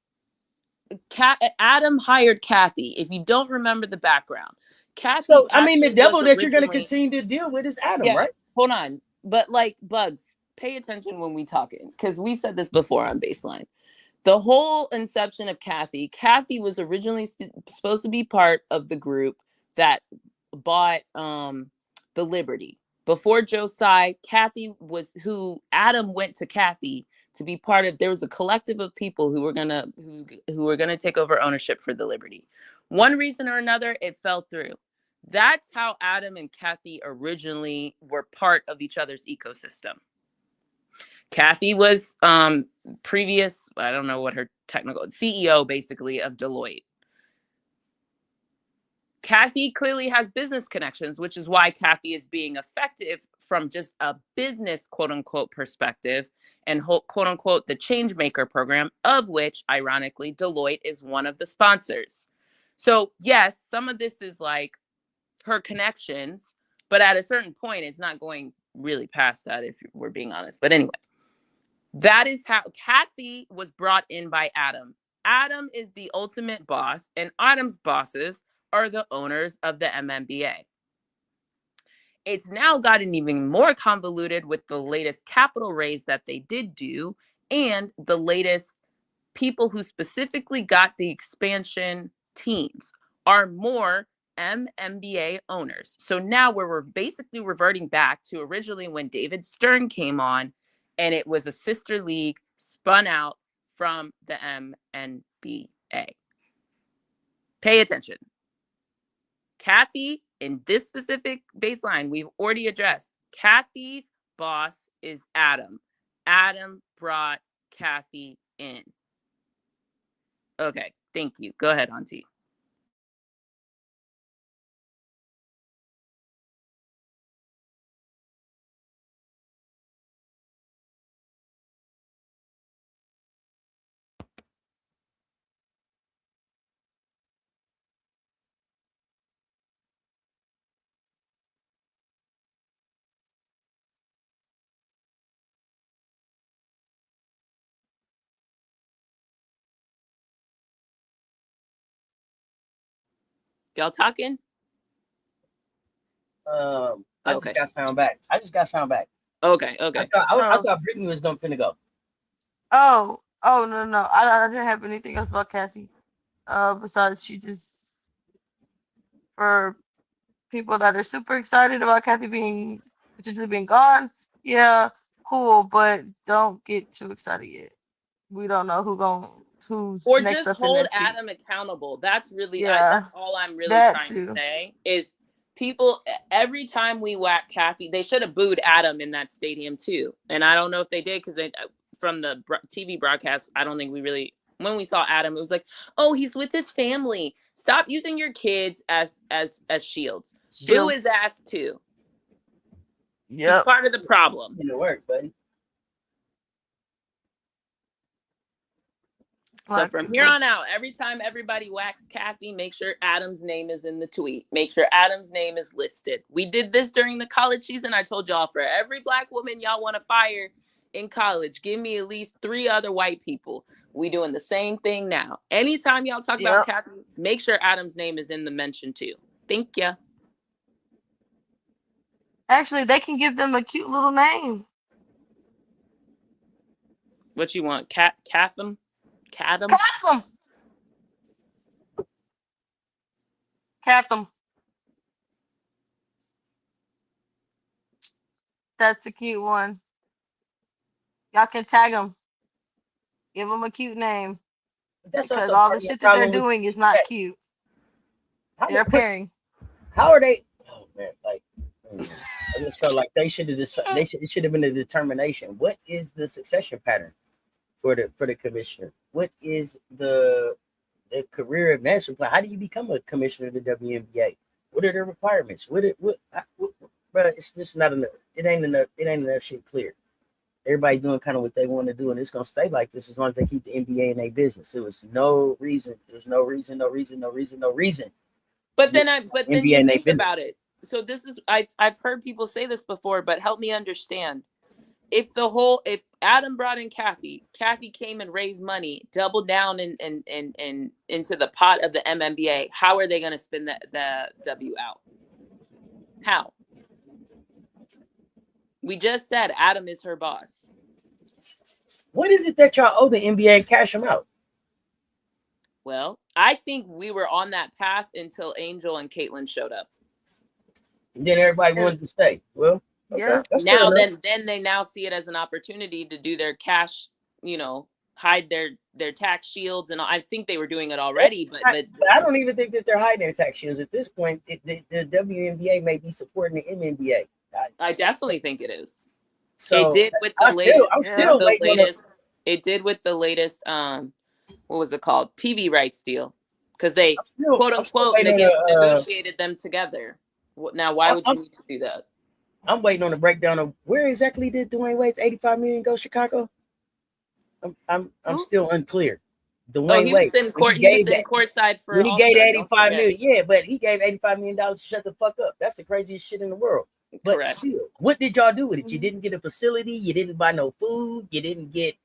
Adam hired Cathy. If you don't remember the background, Cathy. So, I mean, the devil that you're going to continue to deal with is Adam, right? Hold on. But, like, Bugs, pay attention when we talking, because we've said this before on Baseline. The whole inception of Cathy was originally supposed to be part of the group that bought the Liberty. Before Josiah, Cathy was who Adam went to Cathy to be part of. There was a collective of people who were gonna take over ownership for the Liberty. One reason or another, it fell through. That's how Adam and Cathy originally were part of each other's ecosystem. Cathy was previous, I don't know what her technical, CEO basically of Deloitte. Cathy clearly has business connections, which is why Cathy is being effective from just a business, quote unquote, perspective and quote unquote, the change maker program, of which ironically, Deloitte is one of the sponsors. So yes, some of this is like her connections, but at a certain point, it's not going really past that if we're being honest. But anyway, that is how Cathy was brought in by Adam. Adam is the ultimate boss, and Adam's bosses are the owners of the MNBA. It's now gotten even more convoluted with the latest capital raise that they did do and the latest people who specifically got the expansion teams are more MNBA owners. So now we're basically reverting back to originally when David Stern came on and it was a sister league spun out from the MNBA. Pay attention. Cathy, in this specific Baseline, we've already addressed. Cathy's boss is Adam. Adam brought Cathy in. Okay, thank you. Go ahead, Auntie. Y'all talking? I just got sound back. Okay. I thought Brittany was finna go. Oh, no. I didn't have anything else about Cathy. Besides she just, for people that are super excited about Cathy potentially being gone, yeah, cool, but don't get too excited yet. We don't know who's or next just up hold in that Adam accountable. That's really Yeah, that's all I'm really that trying too. to say is people every time we whack Cathy, they should have booed Adam in that stadium too. And I don't know if they did because from the TV broadcast, I don't think we really, when we saw Adam, it was like, oh, he's with his family. Stop using your kids as shields. Boo his ass too. He's part of the problem. It'll work, buddy. So from here on out, every time everybody whacks Cathy, make sure Adam's name is in the tweet. Make sure Adam's name is listed. We did this during the college season. I told y'all, for every black woman y'all want to fire in college, give me at least 3 other white people. We doing the same thing now. Anytime y'all talk about Cathy, make sure Adam's name is in the mention too. Thank you. Actually, they can give them a cute little name. What you want? Catham? Catham? That's a cute one. Y'all can tag them. Give them a cute name. That's because all the shit that they're doing is not cute. They're pairing. How are they? Oh man, like I just felt like they should have decided. It should have been a determination. What is the succession pattern for the commissioner? What is the career advancement plan? How do you become a commissioner of the WNBA? What are the requirements? Bro, it's just not enough. It ain't enough shit clear. Everybody doing kind of what they want to do, and it's gonna stay like this as long as they keep the NBA in their business. There was no reason. There's no reason. But then you think about it. So this is I've heard people say this before, but help me understand. If Adam brought in Cathy came and raised money, doubled down and into the pot of the MNBA, how are they going to spin the W out? How? We just said Adam is her boss. What is it that y'all owe the NBA and cash them out? Well, I think we were on that path until Angel and Caitlin showed up. And then everybody wanted to stay. Well, okay. Yeah. Now then they now see it as an opportunity to do their cash, hide their tax shields, and I think they were doing it already. But I don't even think that they're hiding their tax shields at this point. The WNBA may be supporting the MNBA. I definitely think it is. So it did with the latest. It did with the latest. What was it called? TV rights deal, because they quote unquote negotiated them together. Now, why would you need to do that? I'm waiting on the breakdown of where exactly did Dwayne Wade's $85 million go? Chicago. I'm still unclear. Dwayne Wade. He was in courtside for when he gave $85 million. Yeah, but he gave $85 million to shut the fuck up. That's the craziest shit in the world. But correct. Still, what did y'all do with it? You didn't get a facility. You didn't buy no food. You didn't get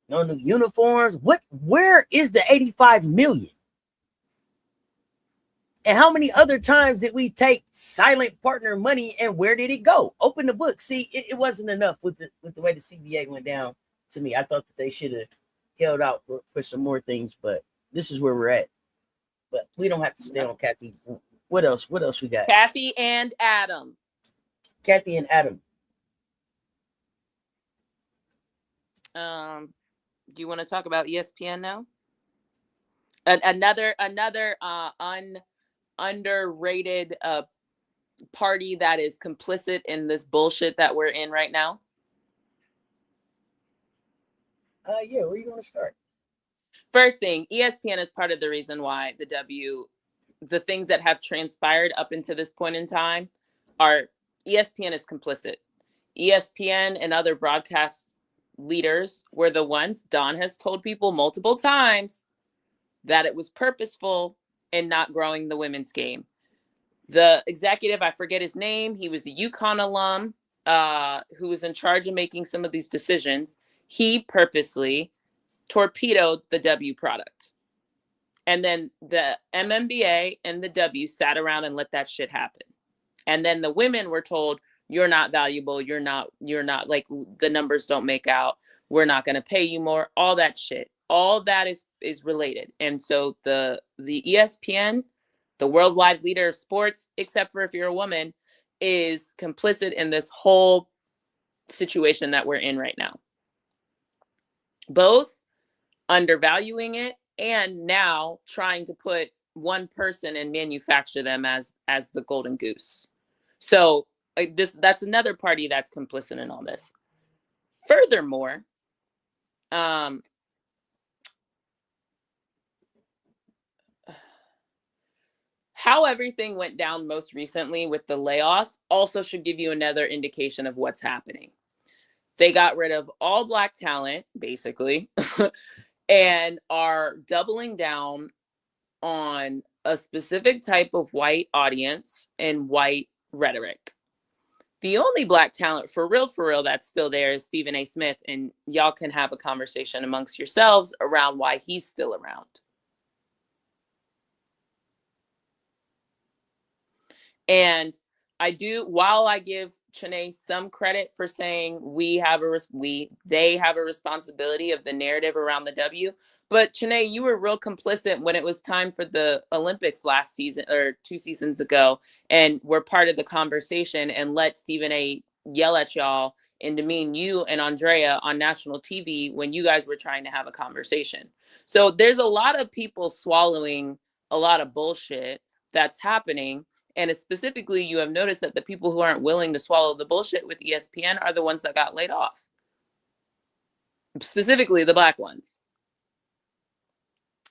no new uniforms. Where is the $85 million? And how many other times did we take silent partner money, and where did it go? Open the book. See, it wasn't enough with the way the CBA went down. To me, I thought that they should have held out for some more things, but this is where we're at. But we don't have to stay on Cathy. What else we got? Cathy and Adam. Do you want to talk about ESPN now? Another underrated party that is complicit in this bullshit that we're in right now. Yeah, where are you going to start? First thing, ESPN is part of the reason why the things that have transpired up until this point in time are ESPN is complicit. ESPN and other broadcast leaders were the ones, Don has told people multiple times, that it was purposeful in not growing the women's game. The executive, I forget his name, he was a UConn alum who was in charge of making some of these decisions. He purposely torpedoed the W product. And then the MNBA and the W sat around and let that shit happen. And then the women were told, you're not valuable. You're not like the numbers don't make out. We're not going to pay you more. All that shit. All that is related. And so the ESPN, the worldwide leader of sports, except for if you're a woman, is complicit in this whole situation that we're in right now. Both undervaluing it and now trying to put one person and manufacture them as the golden goose. So that's another party that's complicit in all this. Furthermore, how everything went down most recently with the layoffs also should give you another indication of what's happening. They got rid of all Black talent, basically, and are doubling down on a specific type of white audience and white rhetoric. The only Black talent for real that's still there is Stephen A. Smith, and y'all can have a conversation amongst yourselves around why he's still around. And I do, while I give Chanae some credit for saying they have a responsibility of the narrative around the W, but Chanae, you were real complicit when it was time for the Olympics last season or 2 seasons ago, and were part of the conversation and let Stephen A. yell at y'all and demean you and Andrea on national TV when you guys were trying to have a conversation. So there's a lot of people swallowing a lot of bullshit that's happening. And specifically, you have noticed that the people who aren't willing to swallow the bullshit with ESPN are the ones that got laid off. Specifically, the Black ones.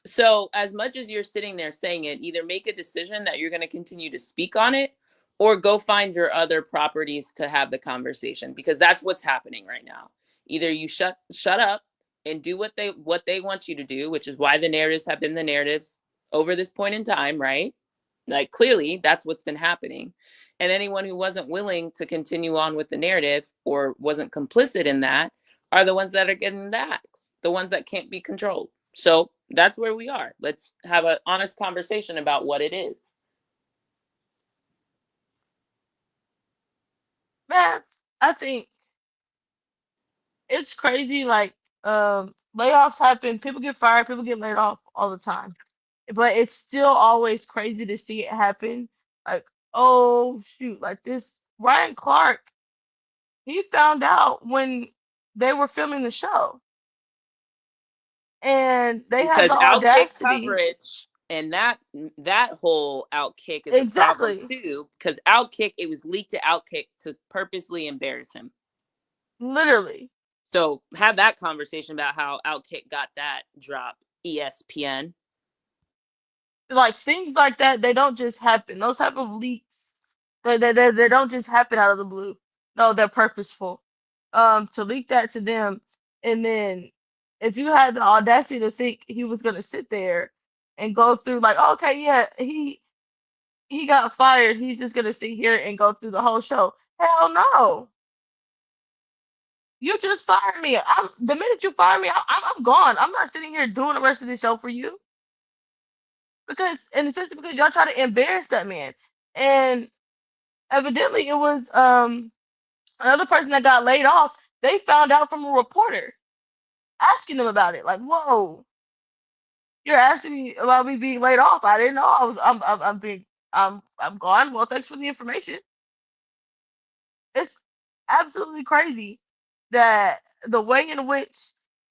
So as much as you're sitting there saying it, either make a decision that you're going to continue to speak on it, or go find your other properties to have the conversation, because that's what's happening right now. Either you shut up and do what they want you to do, which is why the narratives have been the narratives over this point in time, right? Like, clearly, that's what's been happening. And anyone who wasn't willing to continue on with the narrative or wasn't complicit in that are the ones that are getting the axe, the ones that can't be controlled. So that's where we are. Let's have an honest conversation about what it is. Man, I think it's crazy. Like, layoffs happen, people get fired, people get laid off all the time. But it's still always crazy to see it happen. Like, oh shoot, like this Ryan Clark, he found out when they were filming the show. And they had Because the outkick audacity. coverage and that whole Outkick is Exactly. a problem too. Because Outkick, it was leaked to Outkick to purposely embarrass him. Literally. So have that conversation about how Outkick got that drop, ESPN. Like, things like that, they don't just happen. Those type of leaks, they don't just happen out of the blue. No, they're purposeful. To leak that to them, and then if you had the audacity to think he was gonna sit there and go through like, okay, yeah, he got fired, he's just gonna sit here and go through the whole show. Hell no. You just fired me. The minute you fire me, I'm gone. I'm not sitting here doing the rest of the show for you. And especially because y'all try to embarrass that man. And evidently it was another person that got laid off. They found out from a reporter asking them about it. Like, whoa, you're asking me about me being laid off. I didn't know I'm gone. Well, thanks for the information. It's absolutely crazy that the way in which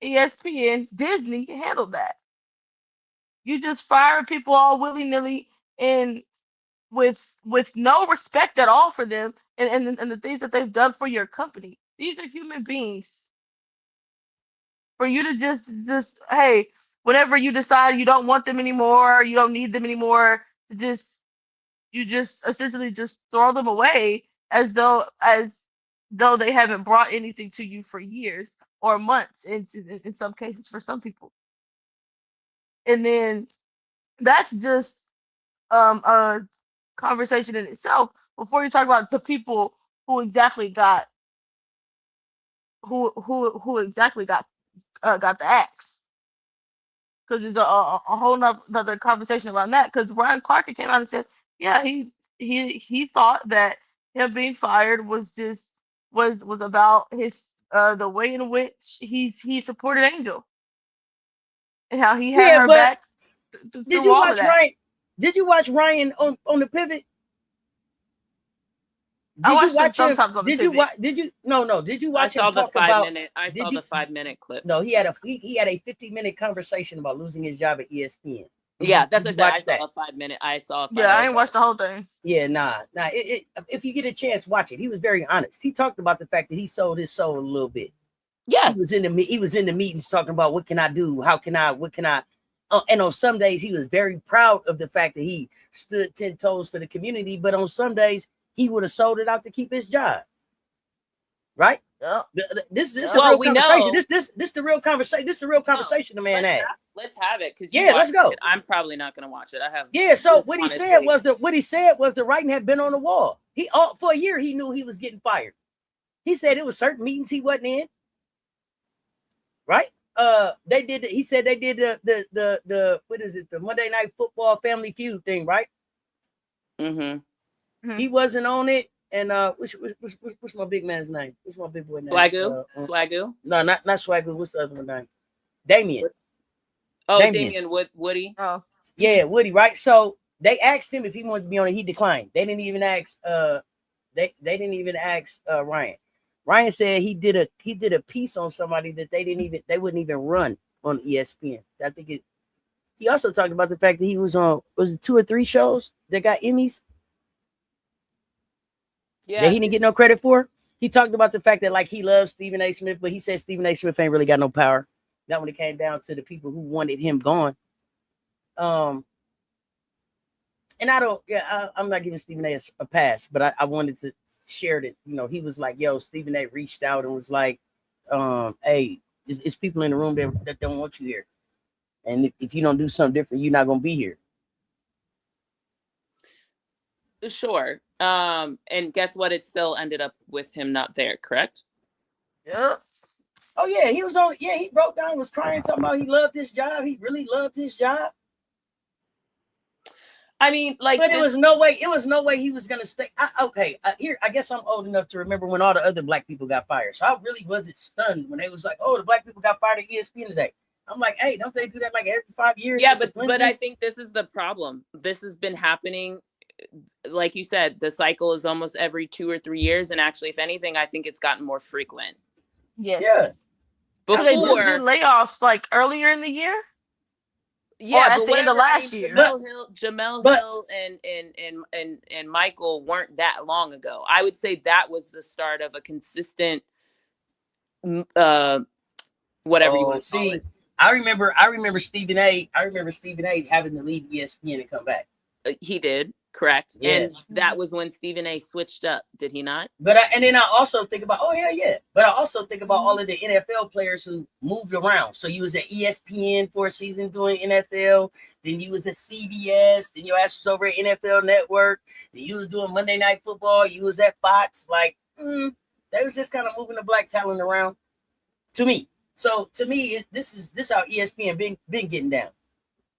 ESPN, Disney handled that. You just fire people all willy-nilly and with no respect at all for them and the things that they've done for your company. These are human beings. For you to just hey, whenever you decide you don't want them anymore, you don't need them anymore, you just essentially just throw them away as though they haven't brought anything to you for years or months in some cases for some people. And then that's just a conversation in itself before you talk about the people who exactly got got the axe, because there's a whole nother conversation around that, because Ryan Clark came out and said, yeah, he thought that him being fired was about his the way in which he supported Angel and how he had her back through all of that. Ryan? Did you watch Ryan on the pivot? I watched him sometimes on the pivot. Did you watch him talk about? I saw the 5-minute clip. No, he had a 50-minute conversation about losing his job at ESPN. Yeah, that's what I said. I saw a 5-minute. Yeah, I didn't watch the whole thing. Yeah, nah. If you get a chance, watch it. He was very honest. He talked about the fact that he sold his soul a little bit. Yeah, he was in the meetings talking about what can I do, what can I. And on some days he was very proud of the fact that he stood 10 toes for the community. But on some days he would have sold it out to keep his job. Right? Yep. This Well, a real we conversation. know. This the real conversation. This the real conversation the man had. Let's have it, because Yeah, let's go. I'm probably not gonna watch it. I have. Yeah, so what he said honestly. was the writing had been on the wall. For a year he knew he was getting fired. He said it was certain meetings he wasn't in. Right? He said they did the what is it, the Monday Night Football Family Feud thing, right? Mm-hmm. He wasn't on it. And what's my big man's name? What's my big boy name? Swagoo? No, not Swagoo. What's the other one name? Damien. Oh, Damien Woody. Oh. Yeah, Woody, right? So they asked him if he wanted to be on it. He declined. They didn't even ask they didn't even ask Ryan. Ryan said he did a piece on somebody that they wouldn't even run on ESPN. I think he also talked about the fact that he was on, was it 2 or 3 shows that got Emmys? Yeah, that he didn't get no credit for. He talked about the fact that like he loves Stephen A. Smith, but he said Stephen A. Smith ain't really got no power. Not when it came down to the people who wanted him gone. And I'm not giving Stephen A. a pass, but I wanted to share that, you know, he was like, yo, Stephen A. reached out and was like, hey, it's people in the room that don't want you here. And if you don't do something different, you're not going to be here. Sure. And guess what? It still ended up with him not there, correct? Yes. Oh, yeah, he was on. Yeah, he broke down, was crying, talking about he loved his job. He really loved his job. I mean, like, but it was no way he was gonna stay. I guess I'm old enough to remember when all the other black people got fired. So I really wasn't stunned when they was like, "Oh, the black people got fired at ESPN today." I'm like, "Hey, don't they do that like every 5 years?" Yeah, but I think this is the problem. This has been happening, like you said. The cycle is almost every 2 or 3 years, and actually, if anything, I think it's gotten more frequent. Yes. Yeah. Before they just did layoffs like earlier in the year. Yeah, at the end of last year. Jamel Hill and Michael weren't that long ago. I would say that was the start of a consistent whatever you want to call it. I remember Stephen A. having to leave ESPN and come back. He did, correct. Yeah. And that was when Stephen A. switched up, did he not? But then I also think about, but I also think about all of the NFL players who moved around. So you was at ESPN for a season doing NFL, then you was at CBS, then your ass was over at NFL Network, then you was doing Monday Night Football, you was at Fox. Like, they was just kind of moving the black talent around to me. So to me, this how ESPN been getting down.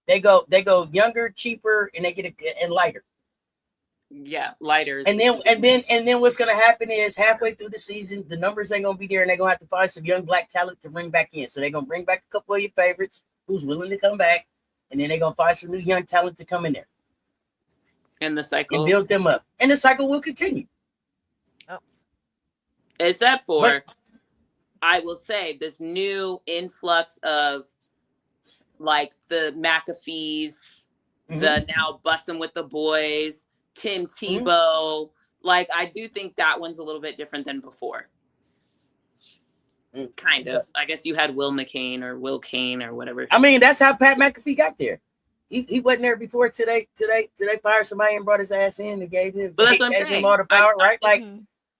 They go younger, cheaper, and they get and lighter. Yeah, lighter. And then what's gonna happen is halfway through the season, the numbers ain't gonna be there, and they're gonna have to find some young black talent to bring back in. So they're gonna bring back a couple of your favorites who's willing to come back, and then they're gonna find some new young talent to come in there. And the cycle and build them up. And the cycle will continue. Oh. Except for I will say this new influx of like the McAfees, the now Bussin' with the Boys, Tim Tebow. Like, I do think that one's a little bit different than before. Kind of. I guess you had Will McCain or Will Kane or whatever. I mean, that's how Pat McAfee got there. He wasn't there before today fired somebody and brought his ass in and gave him, but that's what I'm saying. Him all the power, right? Like,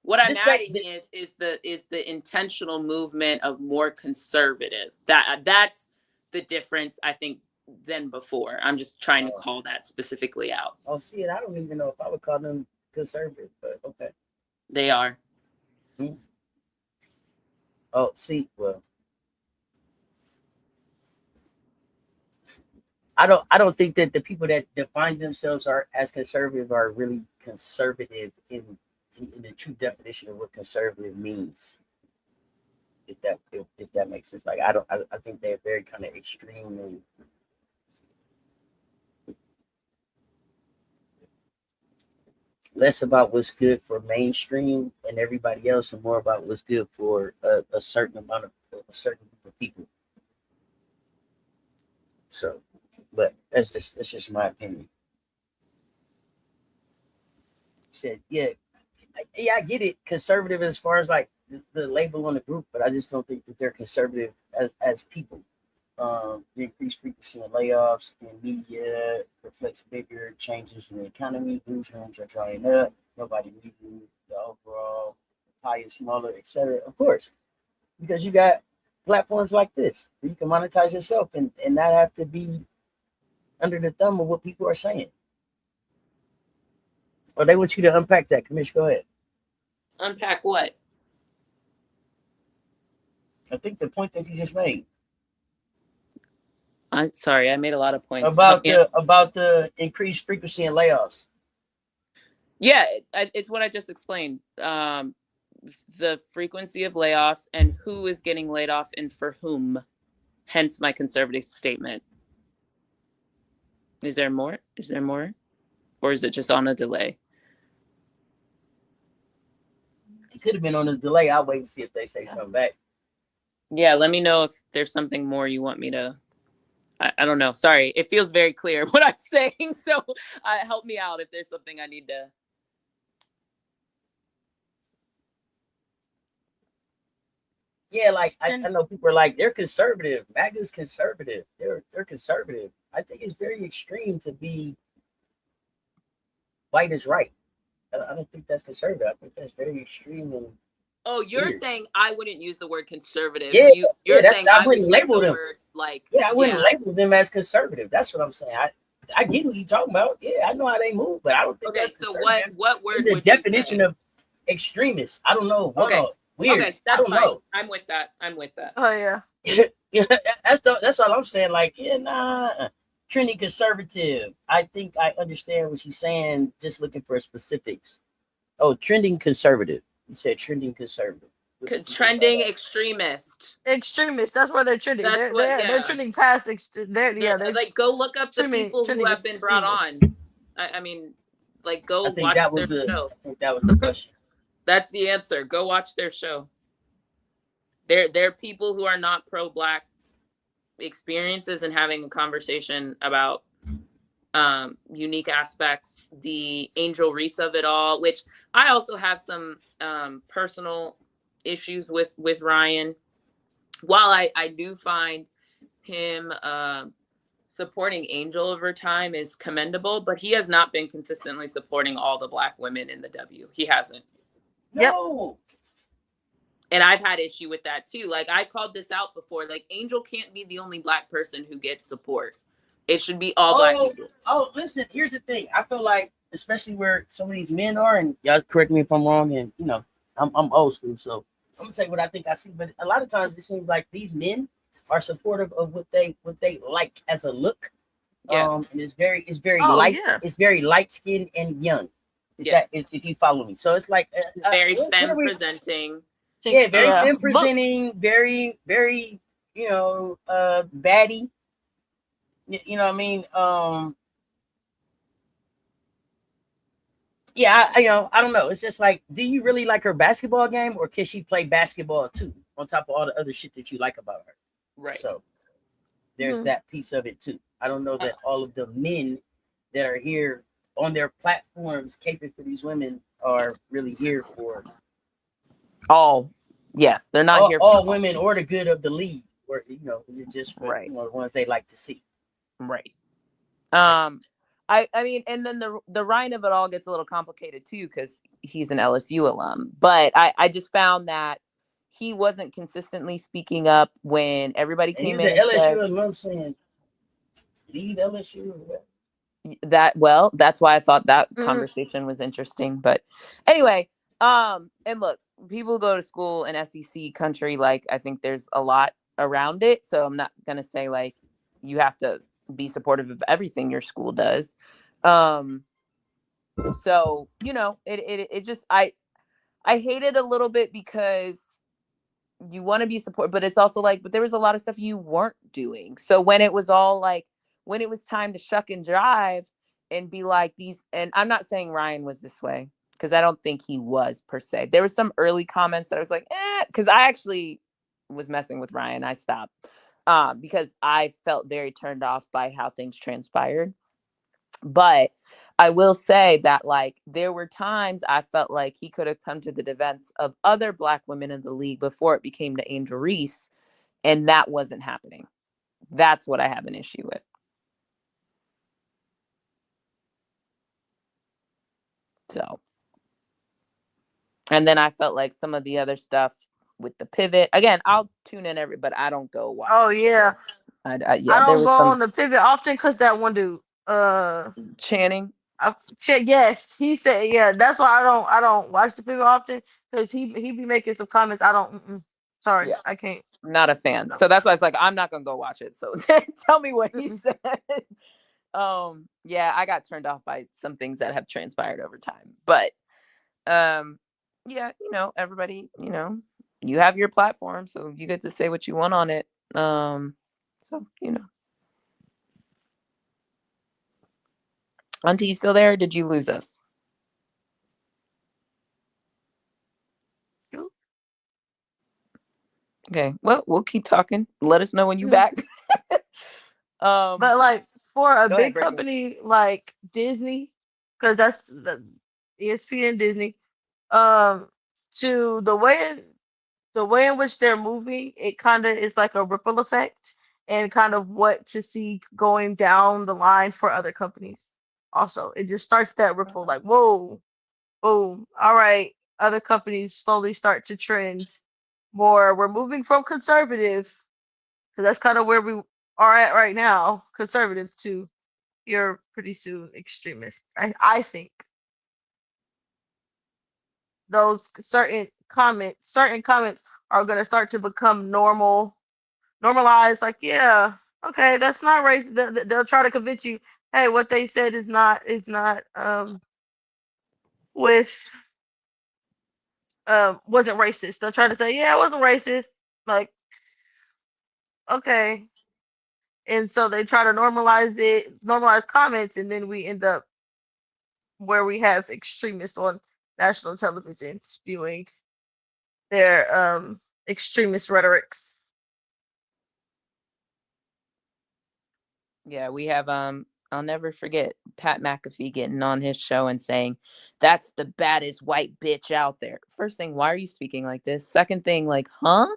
what I'm adding is the intentional movement of more conservative. That's the difference, I think, than before. I'm just trying to call that specifically out. Oh, see, I don't even know if I would call them conservative, but okay. They are. Oh, see, well, I don't think that the people that define themselves as conservative are really conservative in the true definition of what conservative means. If that makes sense. Like, I think they're very kind of extreme and less about what's good for mainstream and everybody else, and more about what's good for a certain group of people. So, but that's just my opinion. Said, I get it, conservative as far as like the label on the group, but I just don't think that they're conservative as people. The increased frequency in layoffs in media reflects bigger changes in the economy. Newsrooms are drying up. Nobody reading the overall higher, smaller, etc. Of course, because you got platforms like this where you can monetize yourself and not have to be under the thumb of what people are saying. Or they want you to unpack that. Commish, go ahead. Unpack what? I think the point that you just made. I'm sorry, I made a lot of points. About the increased frequency in layoffs. Yeah, it's what I just explained. The frequency of layoffs and who is getting laid off and for whom. Hence my conservative statement. Is there more? Is there more? Or is it just on a delay? It could have been on a delay. I'll wait and see if they say something back. Yeah, let me know if there's something more you want me to. I don't know. Sorry. It feels very clear what I'm saying. So help me out if there's something I need to. Yeah, like I know people are like, they're conservative. MAGA's conservative. They're conservative. I think it's very extreme to be white is right. I don't think that's conservative. I think that's very extreme. And oh, you're weird. Saying I wouldn't use the word conservative. Yeah, you're saying I wouldn't label them. Word, like, I wouldn't label them as conservative. That's what I'm saying. I get what you're talking about. Yeah, I know how they move, but I don't think that's so what word the would definition you say? Of extremist? I don't know. Weird. Okay, that's fine. Know. I'm with that. Oh yeah. Yeah, that's all I'm saying. Like, trending conservative. I think I understand what she's saying. Just looking for specifics. Oh, trending conservative. You said trending conservative. Trending extremist. Extremist. That's where they're trending. They're trending past. They're like go look up the people who have been brought on. I mean, like go watch their show. I think that was the question. That's the answer. Go watch their show. They're people who are not pro-Black experiences and having a conversation about unique aspects, the Angel Reese of it all, which I also have some personal issues with Ryan. While I do find him supporting Angel over time is commendable, but he has not been consistently supporting all the Black women in the W. He hasn't. No. And I've had issue with that too. Like I called this out before. Like Angel can't be the only Black person who gets support. It should be all Black people. Oh, listen. Here's the thing. I feel like, especially where some of these men are, and y'all correct me if I'm wrong. And I'm old school, so I'm gonna tell you what I think I see. But a lot of times it seems like these men are supportive of what they like as a look. Yes. And it's very light. Yeah. It's very light skinned and young. If you follow me, so it's like it's very femme presenting. Yeah, very femme presenting, very baddie. You know what I mean? Yeah, I don't know. It's just like, do you really like her basketball game, or can she play basketball too, on top of all the other shit that you like about her? Right. So there's that piece of it too. I don't know that all of the men that are here on their platforms caping for these women are really here for yes, they're not here for all women or the good of the league, or is it just for the ones they like to see? Right. I mean, and then the Ryan of it all gets a little complicated too, because he's an LSU alum. But I just found that he wasn't consistently speaking up when everybody came in. He's an LSU alum saying, leave LSU. That's why I thought that conversation was interesting. But anyway, and look, people go to school in SEC country. Like, I think there's a lot around it. So I'm not gonna say like you have to be supportive of everything your school does. So it just I hate it a little bit because you want to be supportive, but it's also like, but there was a lot of stuff you weren't doing. So when it was time to shuck and drive and be like these, and I'm not saying Ryan was this way, because I don't think he was per se. There were some early comments that I was like, because I actually was messing with Ryan. I stopped because I felt very turned off by how things transpired. But I will say that like there were times I felt like he could have come to the defense of other Black women in the league before it became the Angel Reese, and that wasn't happening. That's what I have an issue with. So And then I felt like some of the other stuff with the pivot. Again, I'll tune in but I don't go watch. Oh yeah. I I there don't was go some on the pivot often because that one dude, Channing. yes, he said, yeah. That's why I don't watch the pivot often because he be making some comments. I don't. Sorry, Yeah. I can't. Not a fan. No. So that's why I was like, I'm not gonna go watch it. So tell me what he Mm-mm. said. Yeah, I got turned off by some things that have transpired over time. But yeah, everybody, you have your platform, so you get to say what you want on it. So Auntie, you still there? Or did you lose us? Okay, well, we'll keep talking. Let us know when you back. But like for a Go ahead, big Brittany. company like Disney, because that's the ESPN Disney, um, to the way in which they're moving, it kind of is like a ripple effect and kind of what to see going down the line for other companies. Also, it just starts that ripple like, whoa, boom, all right, other companies slowly start to trend more. We're moving from conservative, because that's kind of where we are at right now, conservative to you're pretty soon extremist. I think those certain comments are going to start to become normalized. Like, yeah, okay, that's not racist. They'll try to convince you, hey, what they said is not with wasn't racist. They'll try to say, yeah, it wasn't racist. Like, okay, and so they try to normalize comments, and then we end up where we have extremists on national television spewing their extremist rhetorics. Yeah, we have I'll never forget Pat McAfee getting on his show and saying, "That's the baddest white bitch out there." First thing, why are you speaking like this? Second thing, like, huh?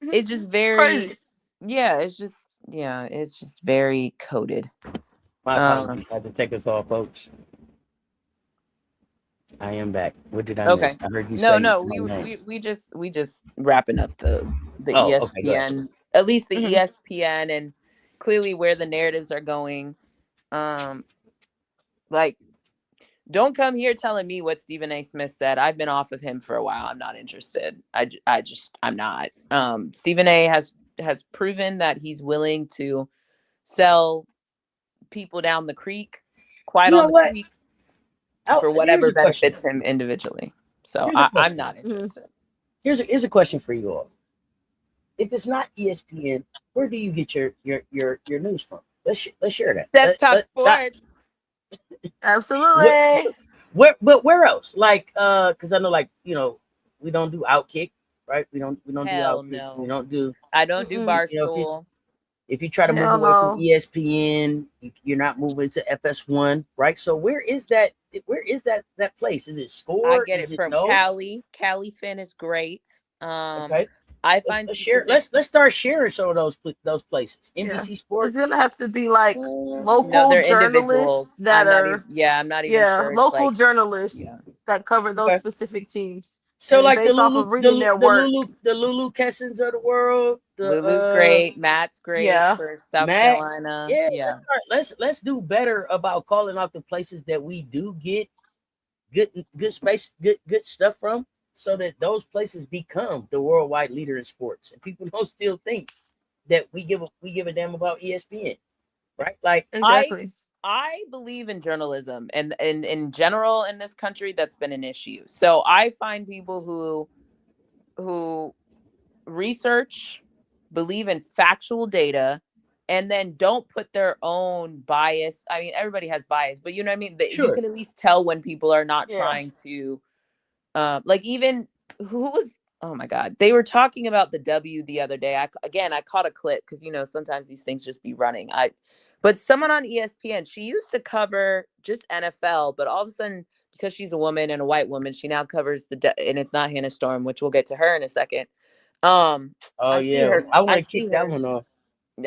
It's just very Crazy. it's just very coded. My apologies. I had to take us off, folks. I am back. What did I Okay. miss? I heard you No, say no, my name. we just wrapping up the Oh, okay, go ahead. ESPN, at least the Mhm. ESPN, and clearly where the narratives are going. Like, don't come here telling me what Stephen A. Smith said. I've been off of him for a while. I'm not interested. I'm not. Stephen A. has proven that he's willing to sell people down the creek, You quiet know on the what? creek, Oh, for here's whatever a question. benefits him individually. So Here's a I'm question. not interested. Here's a question for you all. If it's not ESPN, where do you get your news from? Let's share that. Let's talk Not sports. where, Absolutely. but where else? Like because I know like we don't do Outkick, right? We don't do Hell Outkick. We no. don't do I don't do Mm-mm. Barstool. if you try to move Hell away from no. ESPN, you're not moving to FS1, right? So where is that? Where is that place? Is it I Score? get Is it it from No? Cali. Cali Finn is great. Okay, I let's, find let's share. specific. Let's start sharing some of those places. Yeah. NBC It's Sports. gonna have to be like No, local they're journalists individuals. that are I'm not even yeah, sure. It's local like, yeah. journalists that cover those Okay. specific teams. So And then like the based off Lulu, of the reading Lu- their work, the Lulu Kessins of the world, Lulu's great. Matt's great yeah. for South Matt. Carolina. Yeah, Yeah. let's do better about calling out the places that we do get good space, good stuff from, so that those places become the worldwide leader in sports, and people don't still think that we give a damn about ESPN, right? Like, Exactly. I believe in journalism, and in general in this country that's been an issue. So I find people who research, believe in factual data, and then don't put their own bias. I mean, everybody has bias, but you know what I mean? You sure. can at least tell when people are not Yeah. trying to, like, even who was, oh my God, they were talking about the W the other day. I caught a clip because, sometimes these things just be running. But someone on ESPN, she used to cover just NFL, but all of a sudden, because she's a woman and a white woman, she now covers and it's not Hannah Storm, which we'll get to her in a second. Oh I see yeah, her. I I want to see kick that her. one off.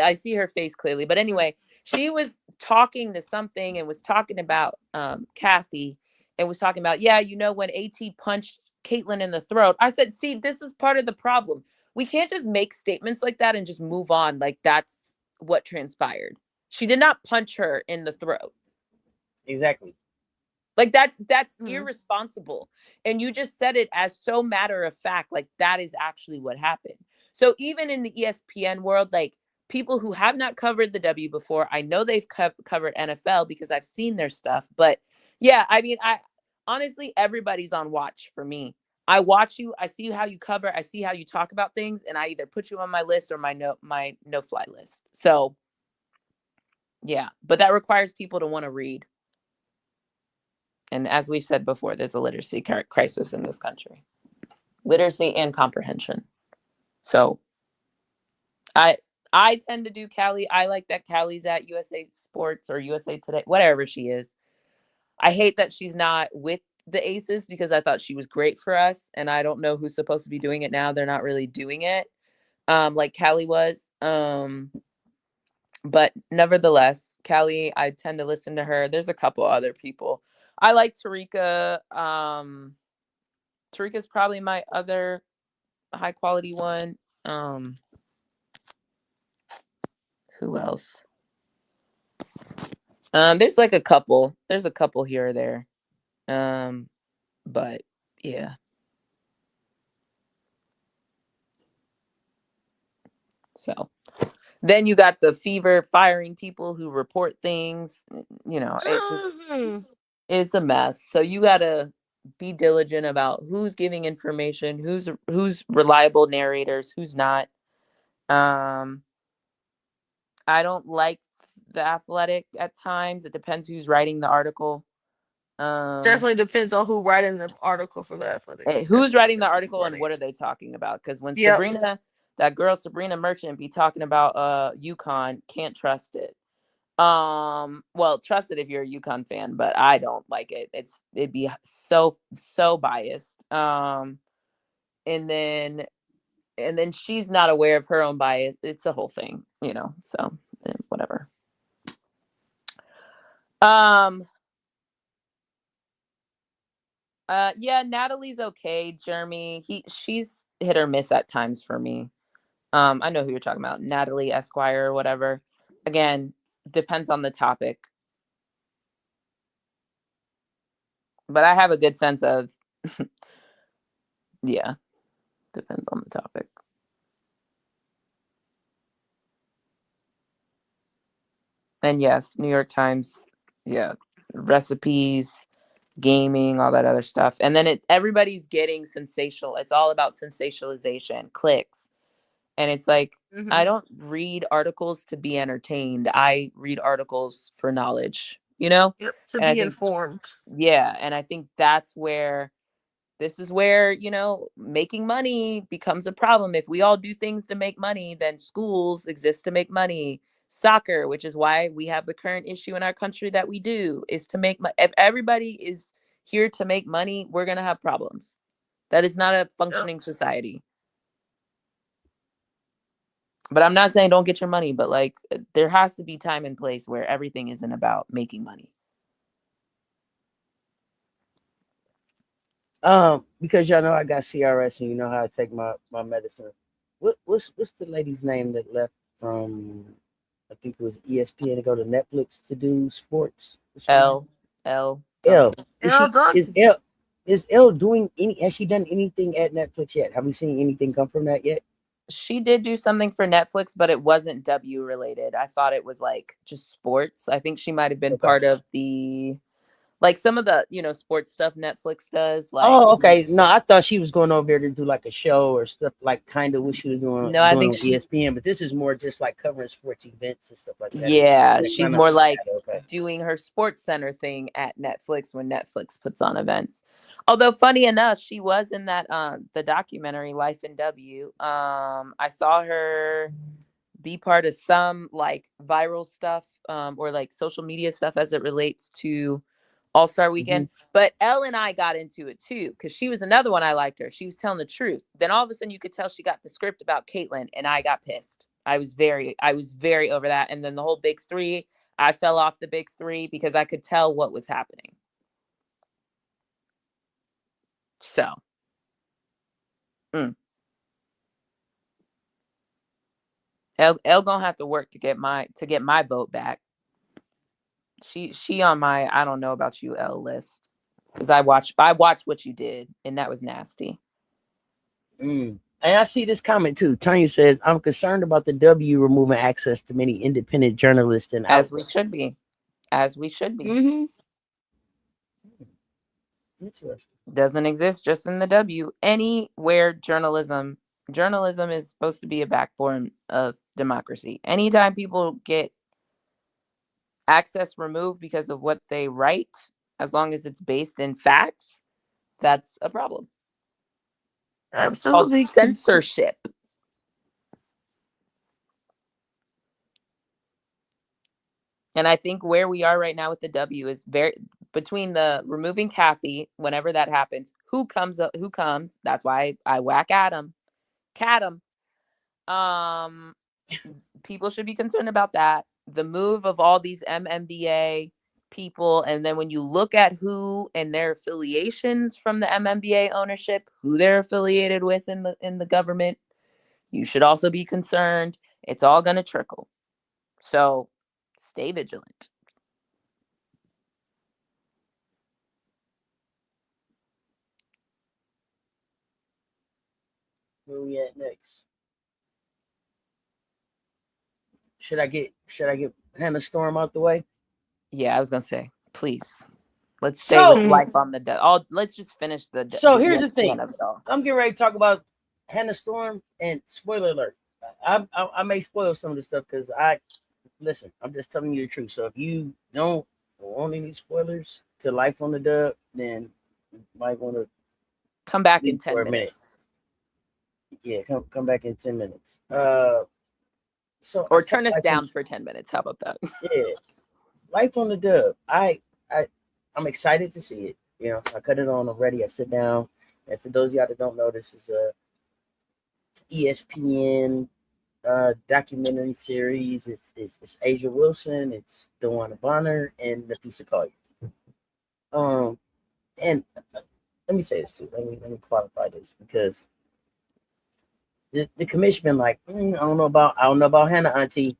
I see her face clearly. But anyway, she was talking to something and was talking about Cathy, and was talking about, yeah, when AT punched Caitlyn in the throat. I said, see, this is part of the problem. We can't just make statements like that and just move on like that's what transpired. She did not punch her in the throat. Exactly. Like that's irresponsible. And you just said it as so matter of fact, like that is actually what happened. So even in the ESPN world, like people who have not covered the W before, I know they've covered NFL because I've seen their stuff. But yeah, I mean, I honestly, everybody's on watch for me. I watch you, I see how you cover, I see how you talk about things, and I either put you on my list or my no fly list. So yeah, but that requires people to want to read. And as we've said before, there's a literacy crisis in this country. Literacy and comprehension. So I tend to do Callie. I like that Callie's at USA Sports or USA Today, whatever she is. I hate that she's not with the Aces because I thought she was great for us. And I don't know who's supposed to be doing it now. They're not really doing it like Callie was. But nevertheless, Callie, I tend to listen to her. There's a couple other people. I like Tarika. Tarika's probably my other high quality one. Who else? There's like a couple. There's a couple here or there. But yeah. So then you got the Fever firing people who report things. It's a mess. So you gotta be diligent about who's giving information, who's reliable narrators, who's not. I don't like The Athletic at times. It depends who's writing the article. Definitely depends on who writing the article for The Athletic. Who's writing the article and what are they talking about? Because when Sabrina, that girl Sabrina Merchant, be talking about UConn, can't trust it. Well, trust it if you're a UConn fan, but I don't like it. It'd be so biased. And then she's not aware of her own bias. It's a whole thing, so whatever. Yeah, Natalie's okay. Jeremy, she's hit or miss at times for me. I know who you're talking about, Natalie Esquire or whatever. Again, depends on the topic. But I have a good sense of, yeah, depends on the topic. And yes, New York Times, yeah, recipes, gaming, all that other stuff. And then everybody's getting sensational. It's all about sensationalization, clicks. And it's like, I don't read articles to be entertained. I read articles for knowledge, Yep, to be informed. Yeah. And I think this is where, making money becomes a problem. If we all do things to make money, then schools exist to make money. Soccer, which is why we have the current issue in our country that we do, is to make money. If everybody is here to make money, we're going to have problems. That is not a functioning society. But I'm not saying don't get your money, but like there has to be time and place where everything isn't about making money. Because y'all know I got CRS and you know how I take my medicine. What's the lady's name that left from, I think it was ESPN to go to Netflix to do sports? L. Is Elle doing has she done anything at Netflix yet? Have we seen anything come from that yet? She did do something for Netflix, but it wasn't W related. I thought it was like just sports. I think she might have been part of the, like some of the, sports stuff Netflix does. Like, okay. No, I thought she was going over there to do like a show or stuff, like kind of what she was doing. No, I think on ESPN, but this is more just like covering sports events and stuff like that. Yeah, she's more like doing her Sports Center thing at Netflix when Netflix puts on events. Although funny enough, she was in that the documentary Life in W. I saw her be part of some like viral stuff or like social media stuff as it relates to All-Star Weekend. But Elle and I got into it too because she was another one. I liked her. She was telling the truth. Then all of a sudden you could tell she got the script about Caitlyn and I got pissed. I was very over that. And then the whole big three, I fell off the big three because I could tell what was happening. So, Elle gonna have to work to get my vote back. She on my I don't know about you Elle list because I watched what you did and that was nasty. And I see this comment too. Tanya says, "I'm concerned about the W removing access to many independent journalists and as we should be." Mm-hmm. Interesting. Doesn't exist just in the W. Anywhere journalism is supposed to be a backbone of democracy. Anytime people get access removed because of what they write, as long as it's based in facts, that's a problem. Absolutely. Called censorship. And I think where we are right now with the W is very between the removing Cathy, whenever that happens, who comes. That's why I whack Adam. People should be concerned about that. The move of all these MMBA people, and then when you look at who and their affiliations from the MMBA ownership, who they're affiliated with in the government, you should also be concerned. It's all going to trickle. So stay vigilant. Where we at next? Should I get Hannah Storm out the way? Yeah, I was gonna say, please. Let's stay with life on the let's just finish the. So here's the thing. I'm getting ready to talk about Hannah Storm, and spoiler alert. I may spoil some of the stuff because listen. I'm just telling you the truth. So if you don't want any spoilers to life on the dub, then you might want to come back in 10 minutes. Yeah, come back in 10 minutes. So or turn us down for 10 minutes. How about that? Yeah, life on the dub. I'm excited to see it. You know, I cut it on already. I sit down, and for those of y'all that don't know, this is a ESPN documentary series. It's Asia Wilson, it's DeWanna Bonner, and Nafisa Collier. And let me say this too. Let me qualify this because the Commish been like, I don't know about Hannah Auntie.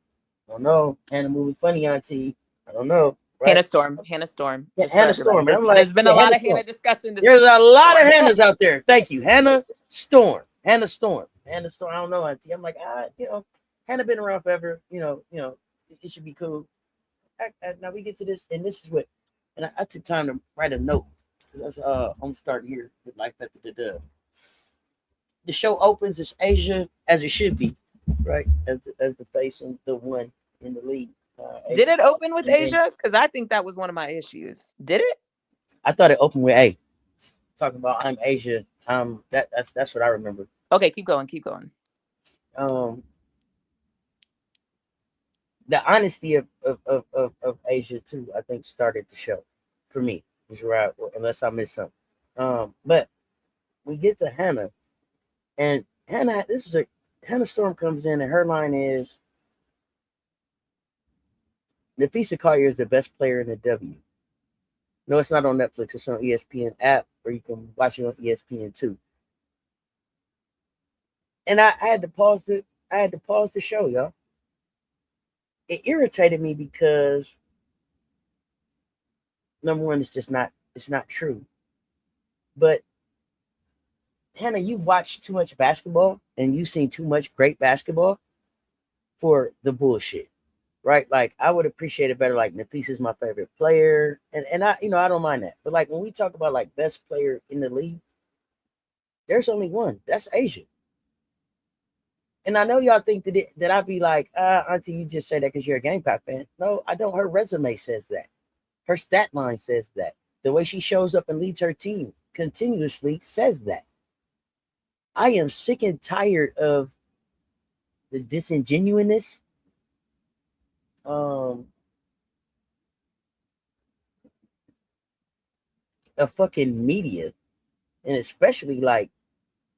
I don't know. Hannah Movie Funny Auntie. I don't know. Right? Hannah Storm. Yeah, Hannah Storm. There's been a lot of Hannah discussion. There's a lot of Hannahs out there. Thank you. Hannah Storm. I don't know, Auntie. I'm like, Hannah been around forever. It should be cool. Now we get to this, and this is what, and I took time to write a note. Because I'm starting here with Life After the Dub. The show opens as Asia, as it should be, right? As the face and the one in the lead. Did it open with Asia? Because I think that was one of my issues. Did it? I thought it opened with A. Talking about I'm Asia. That's what I remember. Okay, keep going. The honesty of Asia too, I think, started the show for me. Is right, unless I missed something. But we get to Hannah, and Hannah Storm comes in, and her line is, Nafisa Collier is the best player in the W. No, it's not on Netflix. It's on ESPN app, or you can watch it on ESPN too. And I had to pause the show, y'all. It irritated me because number one, it's not true. But Hannah, you've watched too much basketball and you've seen too much great basketball for the bullshit. Right? Like, I would appreciate it better. Like, Nafisa's my favorite player. And I don't mind that. But like when we talk about like best player in the league, there's only one. That's Asia. And I know y'all think that I'd be like, Auntie, you just say that because you're a Gamecock fan. No, I don't. Her resume says that. Her stat line says that. The way she shows up and leads her team continuously says that. I am sick and tired of the disingenuousness. Of fucking media. And especially, like,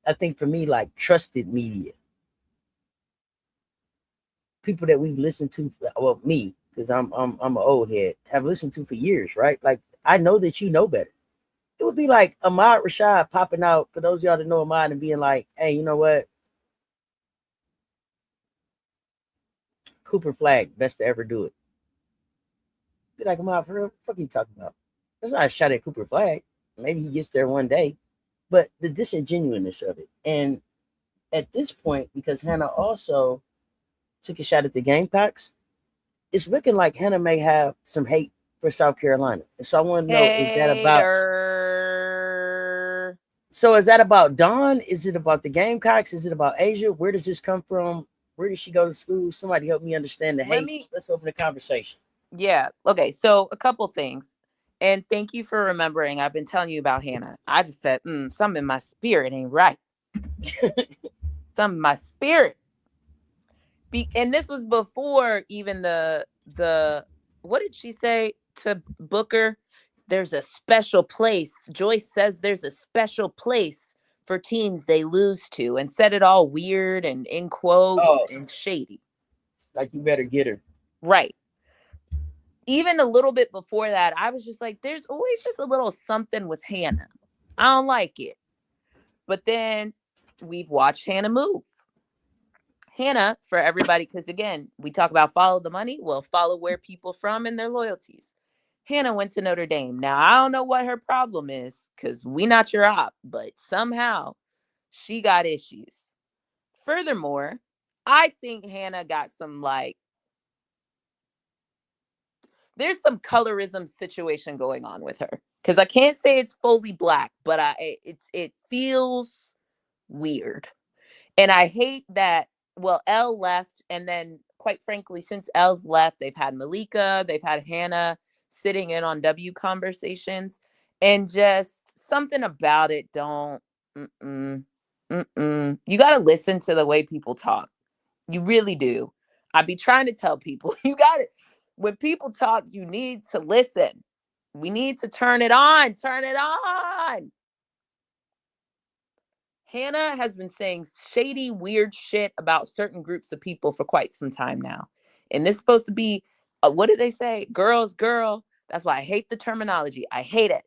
I think for me, like, trusted media. People that we've listened to, well, me, because I'm an old head, have listened to for years, right? Like, I know that you know better. it would be like Ahmad Rashad popping out, for those of y'all that know Ahmad, and being like, hey, you know what? Cooper Flag, best to ever do it. Be like, Ahmad, for real, what the fuck are you talking about? That's not a shot at Cooper Flag. Maybe he gets there one day. But the disingenuousness of it. And at this point, because Hannah also took a shot at the Gamecocks, it's looking like Hannah may have some hate for South Carolina. And so I want to know, is that about... So is that about Dawn? Is it about the Gamecocks? Is it about Asia? Where does this come from? Where did she go to school? Somebody help me understand the hate. Let's open the conversation. Yeah. Okay. So a couple things. And thank you for remembering. I've been telling you about Hannah. I just said, something in my spirit ain't right. Something in my spirit. And this was before even the what did she say to Booker? There's a special place. Joyce says there's a special place for teams they lose to, and said it all weird and in quotes and shady. Like, you better get her. Right. Even a little bit before that, I was just like, there's always just a little something with Hannah. I don't like it. But then we've watched Hannah move. Hannah, for everybody, because again, we talk about follow the money. Well, follow where people from and their loyalties. Hannah went to Notre Dame. Now, I don't know what her problem is, because we not your op, but somehow she got issues. Furthermore, I think Hannah got some, there's some colorism situation going on with her, because I can't say it's fully black, but it feels weird. And I hate that, well, Elle left, and then quite frankly, since Elle's left, they've had Malika, they've had Hannah sitting in on W conversations, and just something about it you got to listen to the way people talk. You really do. I be trying to tell people, you got it. When people talk, you need to listen. We need to turn it on. Turn it on. Hannah has been saying shady, weird shit about certain groups of people for quite some time now. And this is supposed to be, what do they say? Girls, girl. That's why I hate the terminology. I hate it.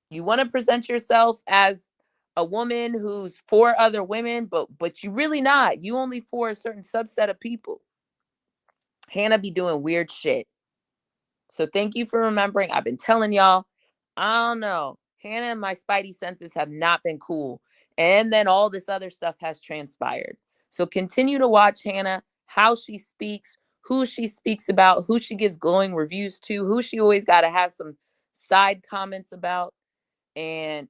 You want to present yourself as a woman who's for other women, but you really not. You only for a certain subset of people. Hannah be doing weird shit. So thank you for remembering. I've been telling y'all, I don't know. Hannah and my spidey senses have not been cool. And then all this other stuff has transpired. So continue to watch Hannah, how she speaks, who she speaks about, who she gives glowing reviews to, who she always got to have some side comments about. And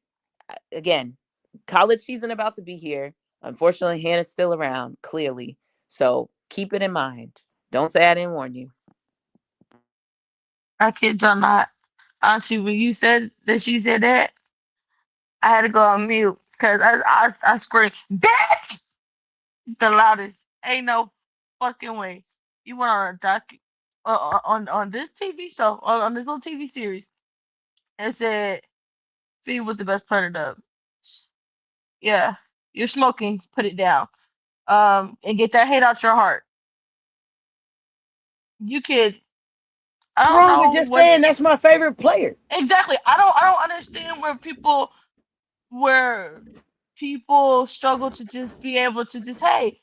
again, college season about to be here. Unfortunately, Hannah's still around, clearly. So keep it in mind. Don't say I didn't warn you. I kid y'all not. Auntie, when you said that she said that, I had to go on mute because I screamed, bitch! The loudest. Ain't no fucking way. You went on a on this TV show, on this little TV series, and said Fee was the best part of the. Yeah, you're smoking. Put it down. And get that hate out your heart. You could. I What's don't wrong with know just what. saying that's my favorite player? Exactly. I don't understand where people struggle to just be able to just hey,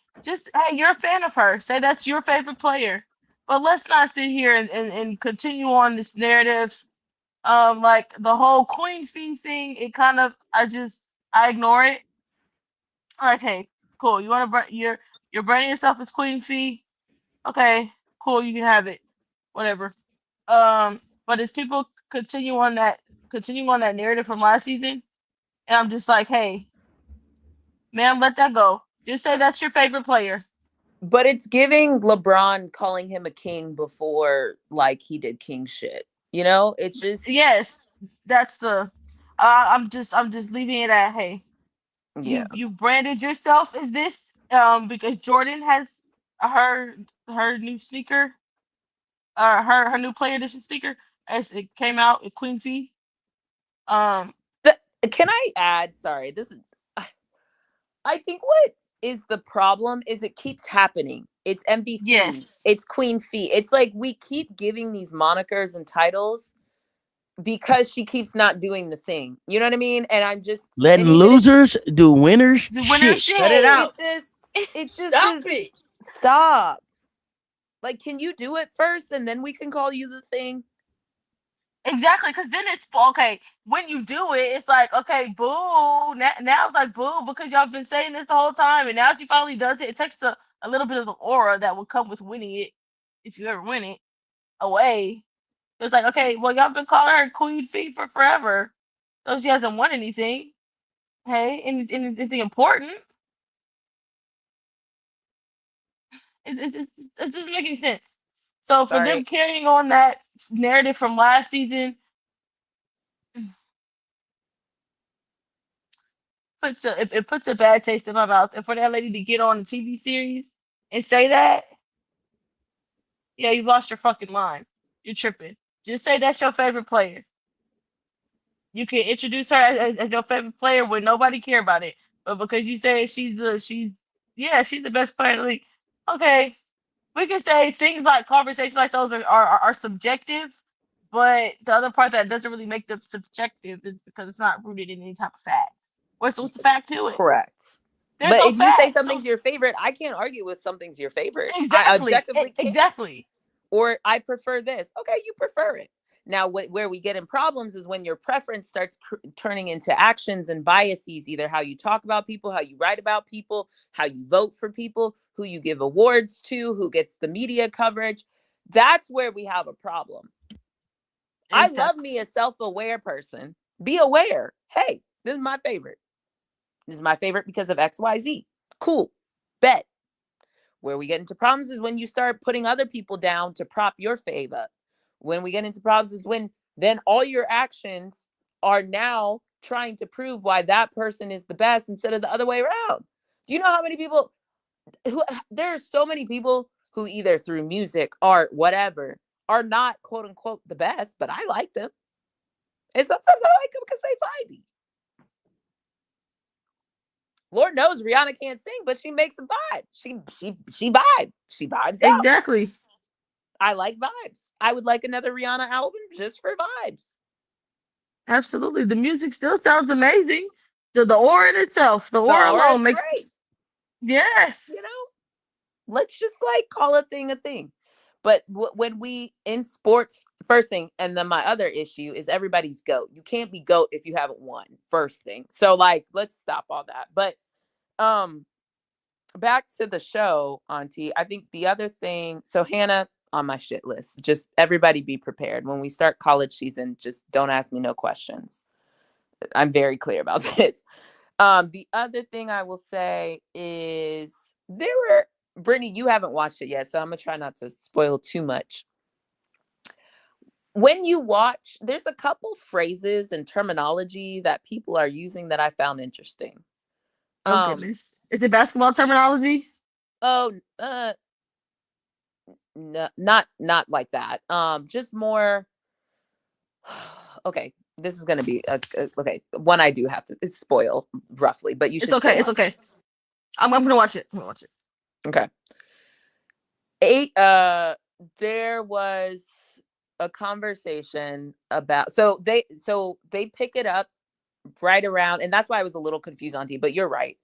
you're a fan of her. Say that's your favorite player. But let's not sit here and continue on this narrative. Like the whole Queen Fee thing, it kind of I ignore it. Like, hey, cool. You wanna you're branding yourself as Queen Fee? Okay, cool, you can have it. Whatever. But as people continue on that narrative from last season, and I'm just like, hey, man, let that go. Just say that's your favorite player. But it's giving LeBron calling him a king before he did king shit. You know, it's just Yes, that's the. I'm just leaving it at hey. yeah. You've branded yourself as this because Jordan has her new sneaker her new player edition sneaker as it came out at Queen Fee. Um, Can I add? Sorry, this is. I think what is the problem is it keeps happening. It's MVP. yes. It's Queen Fee. It's like we keep giving these monikers and titles because she keeps not doing the thing. You know what I mean? And I'm just letting and even losers do winners. The winner Shit. Let it shit. out. it just Stop is it. stop. Like, can you do it first and then we can call you the thing? Exactly, because then it's okay. When you do it, it's like, okay, boo. Now it's like, boo, because y'all been saying this the whole time. And now she finally does it. It takes a little bit of the aura that will come with winning it, if you ever win it, away. It's like, okay, well, y'all been calling her Queen Fee for forever. So she hasn't won anything. Hey, anything important. It's just making sense. So for them Sorry. carrying on that narrative from last season, it puts a bad taste in my mouth. And for that lady to get on a TV series and say that, yeah, you lost your fucking mind. You're tripping. Just say that's your favorite player. You can introduce her as your favorite player when nobody care about it. But because you say she's the best player in the league. Okay, we can say things like conversations like those are subjective, but the other part that doesn't really make them subjective is because it's not rooted in any type of fact. What's the fact to it? Correct. There's But no if you say fact. So something's your favorite, I can't argue with something's your favorite. I exactly, objectively can't. exactly. Or I prefer this. Okay, you prefer it. Now, where we get in problems is when your preference starts turning into actions and biases, either how you talk about people, how you write about people, how you vote for people, who you give awards to, who gets the media coverage. That's where we have a problem. I love Exactly. me a self-aware person. Be aware. Hey, this is my favorite. This is my favorite because of XYZ. Cool. Bet. Where we get into problems is when you start putting other people down to prop your fave up. When we get into problems is when then all your actions are now trying to prove why that person is the best instead of the other way around. Do you know how many people there are so many people who either through music, art, whatever, are not quote unquote the best, but I like them. And sometimes I like them because they vibey. Lord knows Rihanna can't sing, but she makes a vibe. She vibe. She vibes out. Exactly. I like vibes. I would like another Rihanna album just for vibes. Absolutely. The music still sounds amazing. The aura in itself, the The aura aura is alone makes great. yes. You know, let's just like call a thing a thing. But when we in sports, first thing, and then my other issue is everybody's GOAT. You can't be GOAT if you haven't won. First thing. So like, let's stop all that. But back to the show, Auntie. I think the other thing. So Hannah on my shit list. Just everybody be prepared when we start college season. Just don't ask me no questions. I'm very clear about this. The other thing I will say is Brittany, you haven't watched it yet, so I'm gonna try not to spoil too much. When you watch, there's a couple phrases and terminology that people are using that I found interesting. Oh goodness. Is it basketball terminology? Oh, no, not like that. Just more. Okay, this is gonna be okay. One I do have to spoil roughly, but you It's should still okay. It's watch it. okay. I'm gonna watch it. I'm gonna watch it. Okay. There was a conversation about they pick it up right around, and that's why I was a little confused, Auntie, but you're right.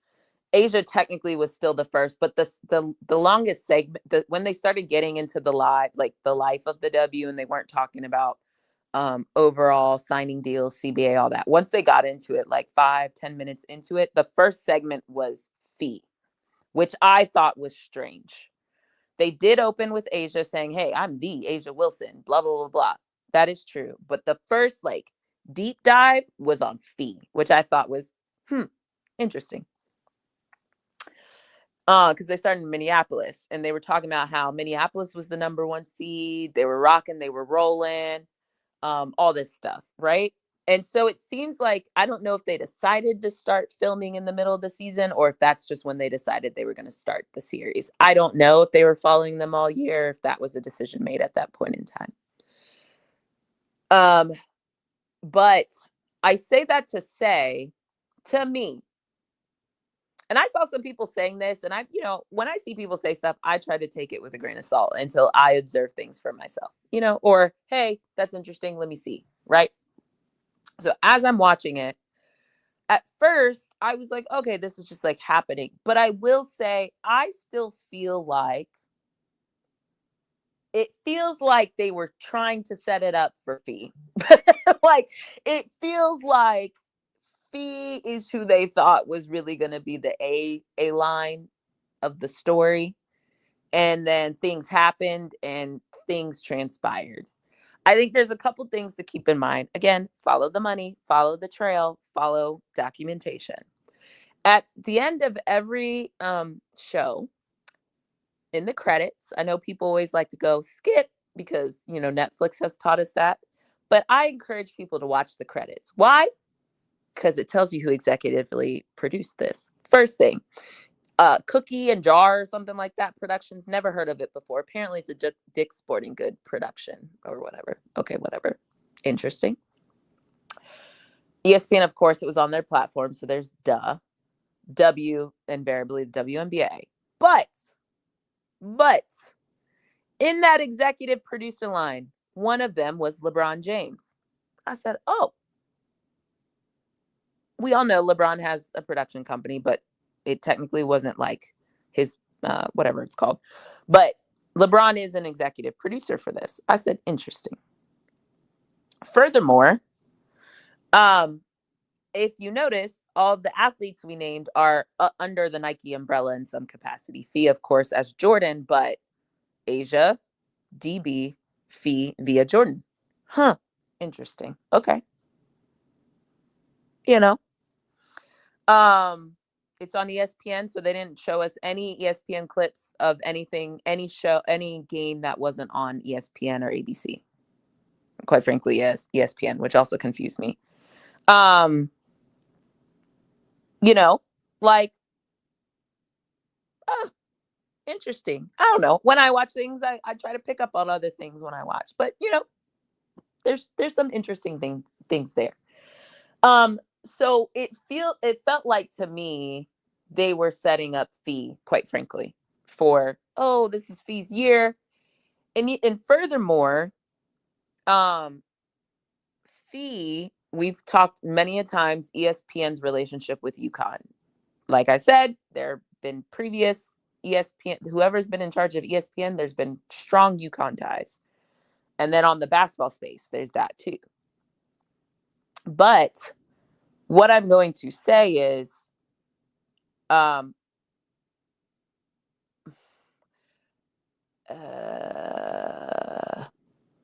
Asia technically was still the first, but the longest segment, when they started getting into the life of the W, and they weren't talking about overall signing deals, CBA, all that. Once they got into it, like 5-10 minutes into it, the first segment was fee, which I thought was strange. They did open with Asia saying, "Hey, I'm the Asia Wilson, blah, blah, blah, blah." That is true. But the first like deep dive was on fee, which I thought was interesting. Because they started in Minneapolis and they were talking about how Minneapolis was the number 1 seed. They were rocking, they were rolling, all this stuff, right? And so it seems like, I don't know if they decided to start filming in the middle of the season or if that's just when they decided they were going to start the series. I don't know if they were following them all year, if that was a decision made at that point in time. But I say that to say, to me, and I saw some people saying this, and when I see people say stuff, I try to take it with a grain of salt until I observe things for myself, or, hey, that's interesting. Let me see. Right. So as I'm watching it, at first I was like, okay, this is just like happening. But I will say, I still feel like it feels like they were trying to set it up for Fee. Like, it feels like Fee is who they thought was really going to be the A line of the story. And then things happened and things transpired. I think there's a couple things to keep in mind. Again, follow the money, follow the trail, follow documentation. At the end of every show, in the credits, I know people always like to go skip because, you know, Netflix has taught us that. But I encourage people to watch the credits. Why? Because it tells you who executively produced this. First thing, Cookie and Jar or something like that productions. Never heard of it before. Apparently it's a Dick's Sporting Good production or whatever. Okay, whatever. Interesting. ESPN, of course, it was on their platform. So there's invariably the WNBA. But in that executive producer line, one of them was LeBron James. I said, oh, we all know LeBron has a production company, but it technically wasn't like his, whatever it's called. But LeBron is an executive producer for this. I said, interesting. Furthermore, if you notice, all of the athletes we named are under the Nike umbrella in some capacity. Fee, of course, as Jordan, but Asia, DB, Fee via Jordan. Huh. Interesting. Okay. You know, it's on ESPN, so they didn't show us any ESPN clips of anything, any show, any game that wasn't on ESPN or ABC. Quite frankly, yes, ESPN, which also confused me. You know, like, interesting. I don't know. When I watch things, I try to pick up on other things when I watch, but you know, there's some interesting things there. So it felt like to me they were setting up Fee, quite frankly, for, oh, this is Fee's year. And furthermore, Fee, we've talked many a times, ESPN's relationship with UConn. Like I said, there have been previous ESPN, whoever's been in charge of ESPN, there's been strong UConn ties. And then on the basketball space, there's that too. But what I'm going to say is,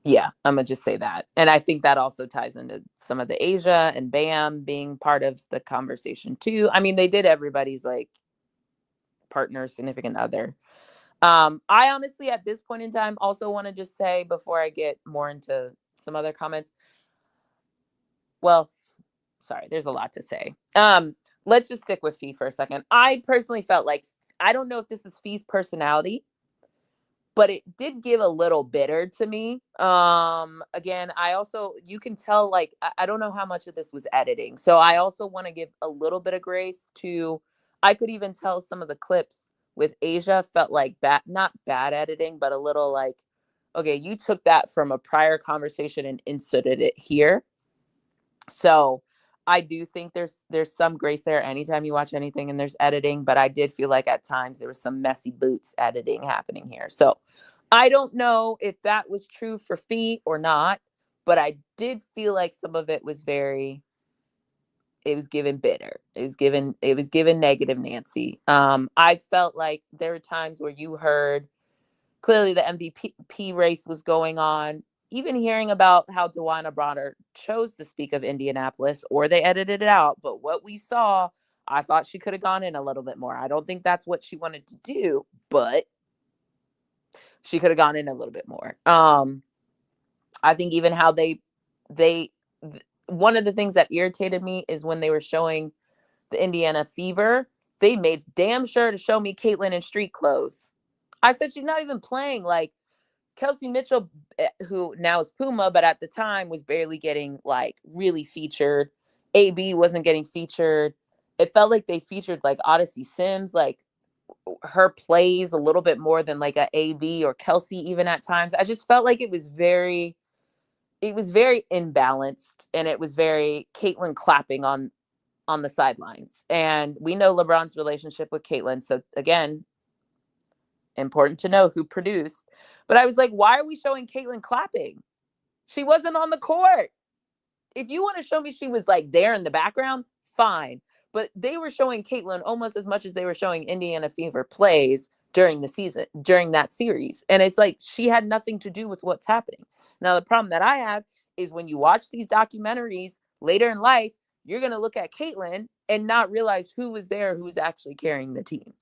yeah, I'm gonna just say that. And I think that also ties into some of the Asia and Bam being part of the conversation too. I mean, they did everybody's like partner, significant other. I honestly, at this point in time, also want to just say, before I get more into some other comments, well, sorry, there's a lot to say. Let's just stick with Fee for a second. I personally felt like, I don't know if this is Fee's personality, but it did give a little bitter to me. Again, I also, you can tell, like, I don't know how much of this was editing. So I also want to give a little bit of grace to, I could even tell some of the clips with Asia felt like not bad editing, but a little like, okay, you took that from a prior conversation and inserted it here. So I do think there's some grace there anytime you watch anything and there's editing, but I did feel like at times there was some messy boots editing happening here. So I don't know if that was true for Fee or not, but I did feel like some of it was it was given bitter. It was given negative Nancy. I felt like there were times where you heard clearly the MVP race was going on. Even hearing about how Dewana Bronner chose to speak of Indianapolis, or they edited it out, but what we saw, I thought she could have gone in a little bit more. I don't think that's what she wanted to do, but she could have gone in a little bit more. I think even how one of the things that irritated me is when they were showing the Indiana Fever, they made damn sure to show me Caitlin in street clothes. I said, she's not even playing. Like, Kelsey Mitchell, who now is Puma, but at the time was barely getting like really featured. AB wasn't getting featured. It felt like they featured like Odyssey Sims, like her plays a little bit more than like a AB or Kelsey even at times. I just felt like it was very it was very imbalanced, and it was very Caitlyn clapping on the sidelines. And we know LeBron's relationship with Caitlyn. So again, important to know who produced. But I was like, why are we showing Caitlyn clapping? She wasn't on the court. If you want to show me she was like there in the background, fine. But they were showing Caitlyn almost as much as they were showing Indiana Fever plays during the season, during that series. And it's like she had nothing to do with what's happening. Now, the problem that I have is when you watch these documentaries later in life, you're going to look at Caitlyn and not realize who was there, who's actually carrying the team.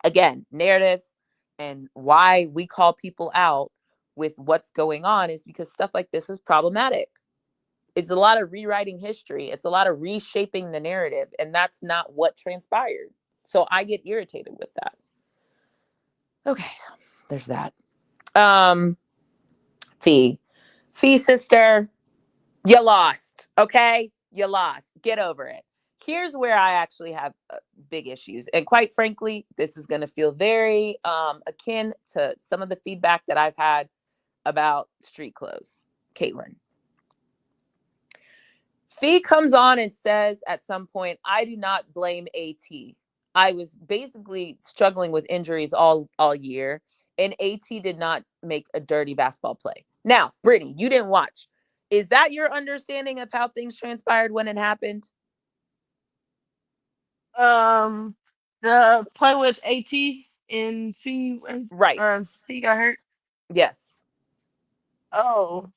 Again, narratives and why we call people out with what's going on is because stuff like this is problematic. It's a lot of rewriting history. It's a lot of reshaping the narrative. And that's not what transpired. So I get irritated with that. Okay, there's that. Fee sister, you lost. Okay, you lost. Get over it. Here's where I actually have big issues. And quite frankly, this is going to feel very akin to some of the feedback that I've had about street clothes. Caitlyn. Fee comes on and says at some point, I do not blame AT. I was basically struggling with injuries all year, and AT did not make a dirty basketball play. Now, Brittany, you didn't watch. Is that your understanding of how things transpired when it happened? The play with AT and Fee, right? Fee got hurt. Yes. Oh,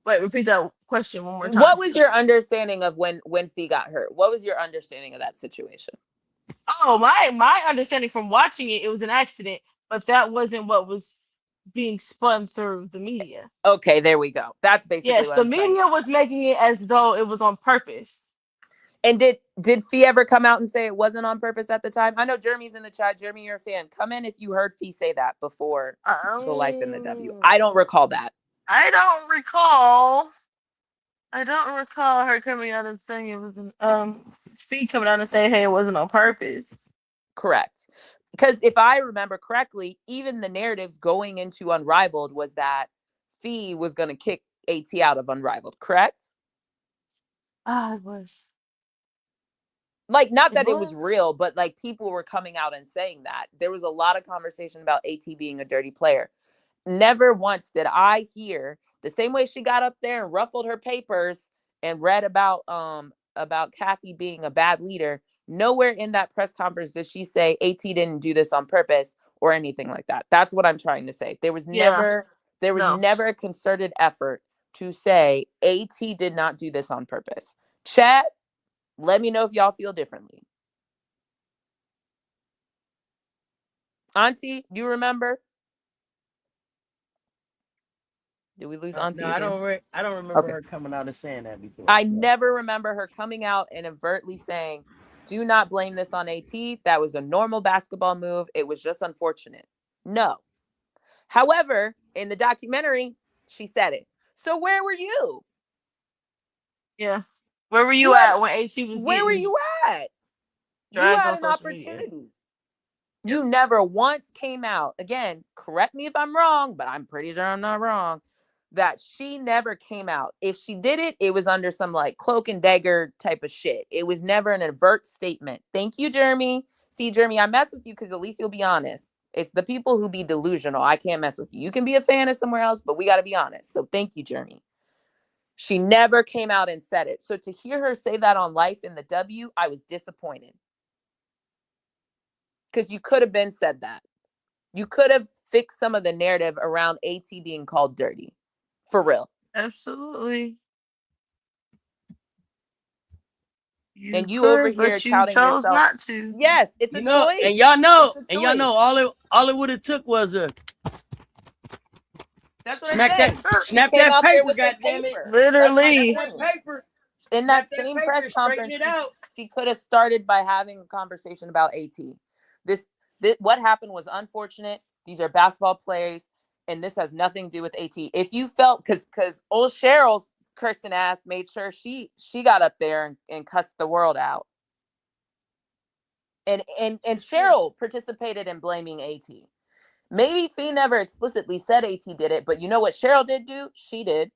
wait, repeat that question one more time. What was your understanding of when Fee got hurt? What was your understanding of that situation? Oh, my understanding from watching it was an accident, but that wasn't what was being spun through the media. Okay, there we go. That's basically yes. What The I'm media was making it as though it was on purpose. And did Fee ever come out and say it wasn't on purpose at the time? I know Jeremy's in the chat. Jeremy, you're a fan. Come in if you heard Fee say that before the Life in the W. I don't recall that. I don't recall her coming out and saying it was Fee coming out and saying, hey, it wasn't on purpose. Correct. Because if I remember correctly, even the narratives going into Unrivaled was that Fee was going to kick AT out of Unrivaled, correct? It was. Like, not that it was real, but like people were coming out and saying that. There was a lot of conversation about AT being a dirty player. Never once did I hear, the same way she got up there and ruffled her papers and read about Cathy being a bad leader. Nowhere in that press conference did she say AT didn't do this on purpose or anything like that. That's what I'm trying to say. There was never a concerted effort to say AT did not do this on purpose. Chat, let me know if y'all feel differently. Auntie, do you remember? Did we lose Auntie? No, I don't remember her coming out and saying that before. I never remember her coming out and overtly saying, do not blame this on AT. That was a normal basketball move. It was just unfortunate. No. However, in the documentary, she said it. So where were you? Yeah. Where were you at when AT was Where were you at? You had an opportunity. Media. You never once came out. Again, correct me if I'm wrong, but I'm pretty sure I'm not wrong. That she never came out. If she did it, it was under some like cloak and dagger type of shit. It was never an overt statement. Thank you, Jeremy. See, Jeremy, I mess with you because at least you'll be honest. It's the people who be delusional. I can't mess with you. You can be a fan of somewhere else, but we got to be honest. So thank you, Jeremy. She never came out and said it. So to hear her say that on Life in the W, I was disappointed. Because you could have been said that. You could have fixed some of the narrative around AT being called dirty. For real. Absolutely. And you over here touting yourself. Not to. Yes, it's a choice. And y'all know, all it would have took was a That's what snap that paper, goddammit. Literally. In that same press conference, she could have started by having a conversation about AT. This what happened was unfortunate. These are basketball players, and this has nothing to do with AT. If you felt, because old Cheryl's cursing ass made sure she got up there and cussed the world out. And Cheryl participated in blaming AT. Maybe Fee never explicitly said AT did it, but you know what Cheryl did do? She did.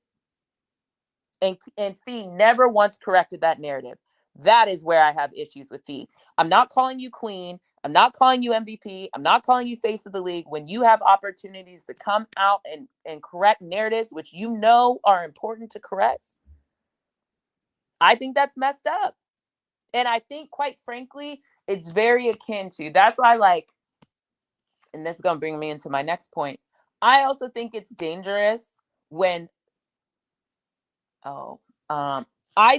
And Fee never once corrected that narrative. That is where I have issues with Fee. I'm not calling you queen. I'm not calling you MVP. I'm not calling you face of the league. When you have opportunities to come out and correct narratives, which you know are important to correct, I think that's messed up. And I think, quite frankly, it's very akin to, that's why, like, and this is going to bring me into my next point. I also think it's dangerous when, I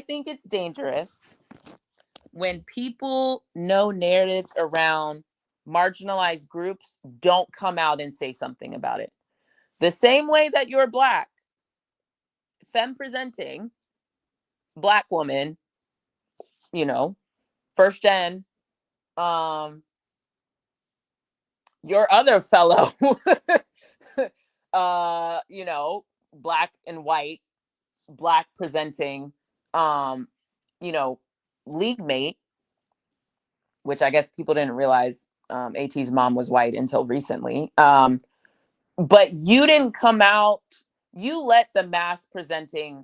think it's dangerous when people know narratives around marginalized groups don't come out and say something about it. The same way that you're Black, femme presenting, Black woman, you know, first gen, your other fellow, you know, Black and white, Black presenting, you know, league mate, which I guess people didn't realize AT's mom was white until recently. But you didn't come out, you let the mass presenting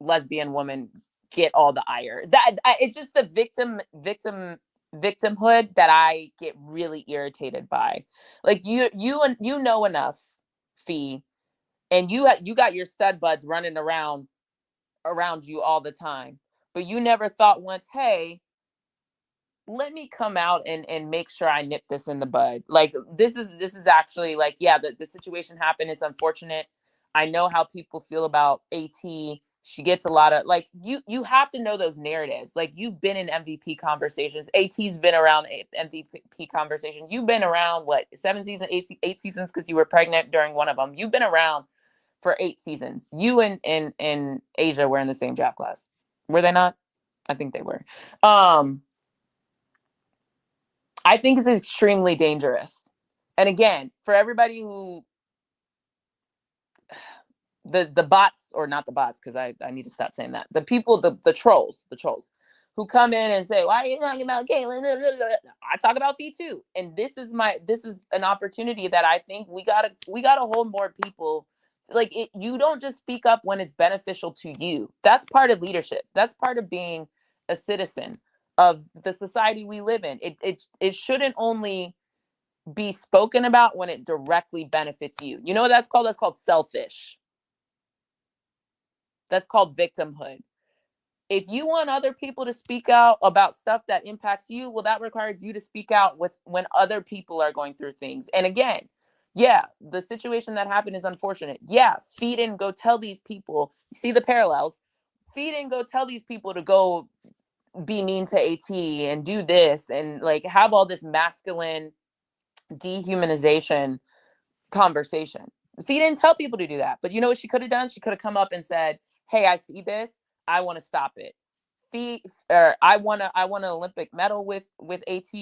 lesbian woman get all the ire. That it's just the victimhood that I get really irritated by. Like you know enough, Fee, and you got your stud buds running around you all the time, but you never thought once, hey, let me come out and make sure I nip this in the bud. Like this is actually, like, yeah, the situation happened. It's unfortunate. I know how people feel about AT. She gets a lot of, like, you have to know those narratives. Like, you've been in MVP conversations. AT's been around MVP conversations. You've been around, what, 7 seasons, 8 seasons, because you were pregnant during one of them. You've been around for 8 seasons. You and Asia were in the same draft class. Were they not? I think they were. I think it's extremely dangerous. And again, for everybody who, the bots, or not the bots, because I need to stop saying that. The people, the trolls who come in and say, why are you talking about Caitlyn? I talk about Fee too. And this is an opportunity that I think we gotta hold more people. Like, you don't just speak up when it's beneficial to you. That's part of leadership. That's part of being a citizen of the society we live in. It shouldn't only be spoken about when it directly benefits you. You know what that's called? That's called selfish. That's called victimhood. If you want other people to speak out about stuff that impacts you, well, that requires you to speak out when other people are going through things. And again, yeah, the situation that happened is unfortunate. Yeah, Fee didn't go tell these people, see the parallels. Fee didn't go tell these people to go be mean to AT and do this and, like, have all this masculine dehumanization conversation. Fee didn't tell people to do that. But you know what she could have done? She could have come up and said, hey, I see this. I want to stop it. I want an Olympic medal with AT.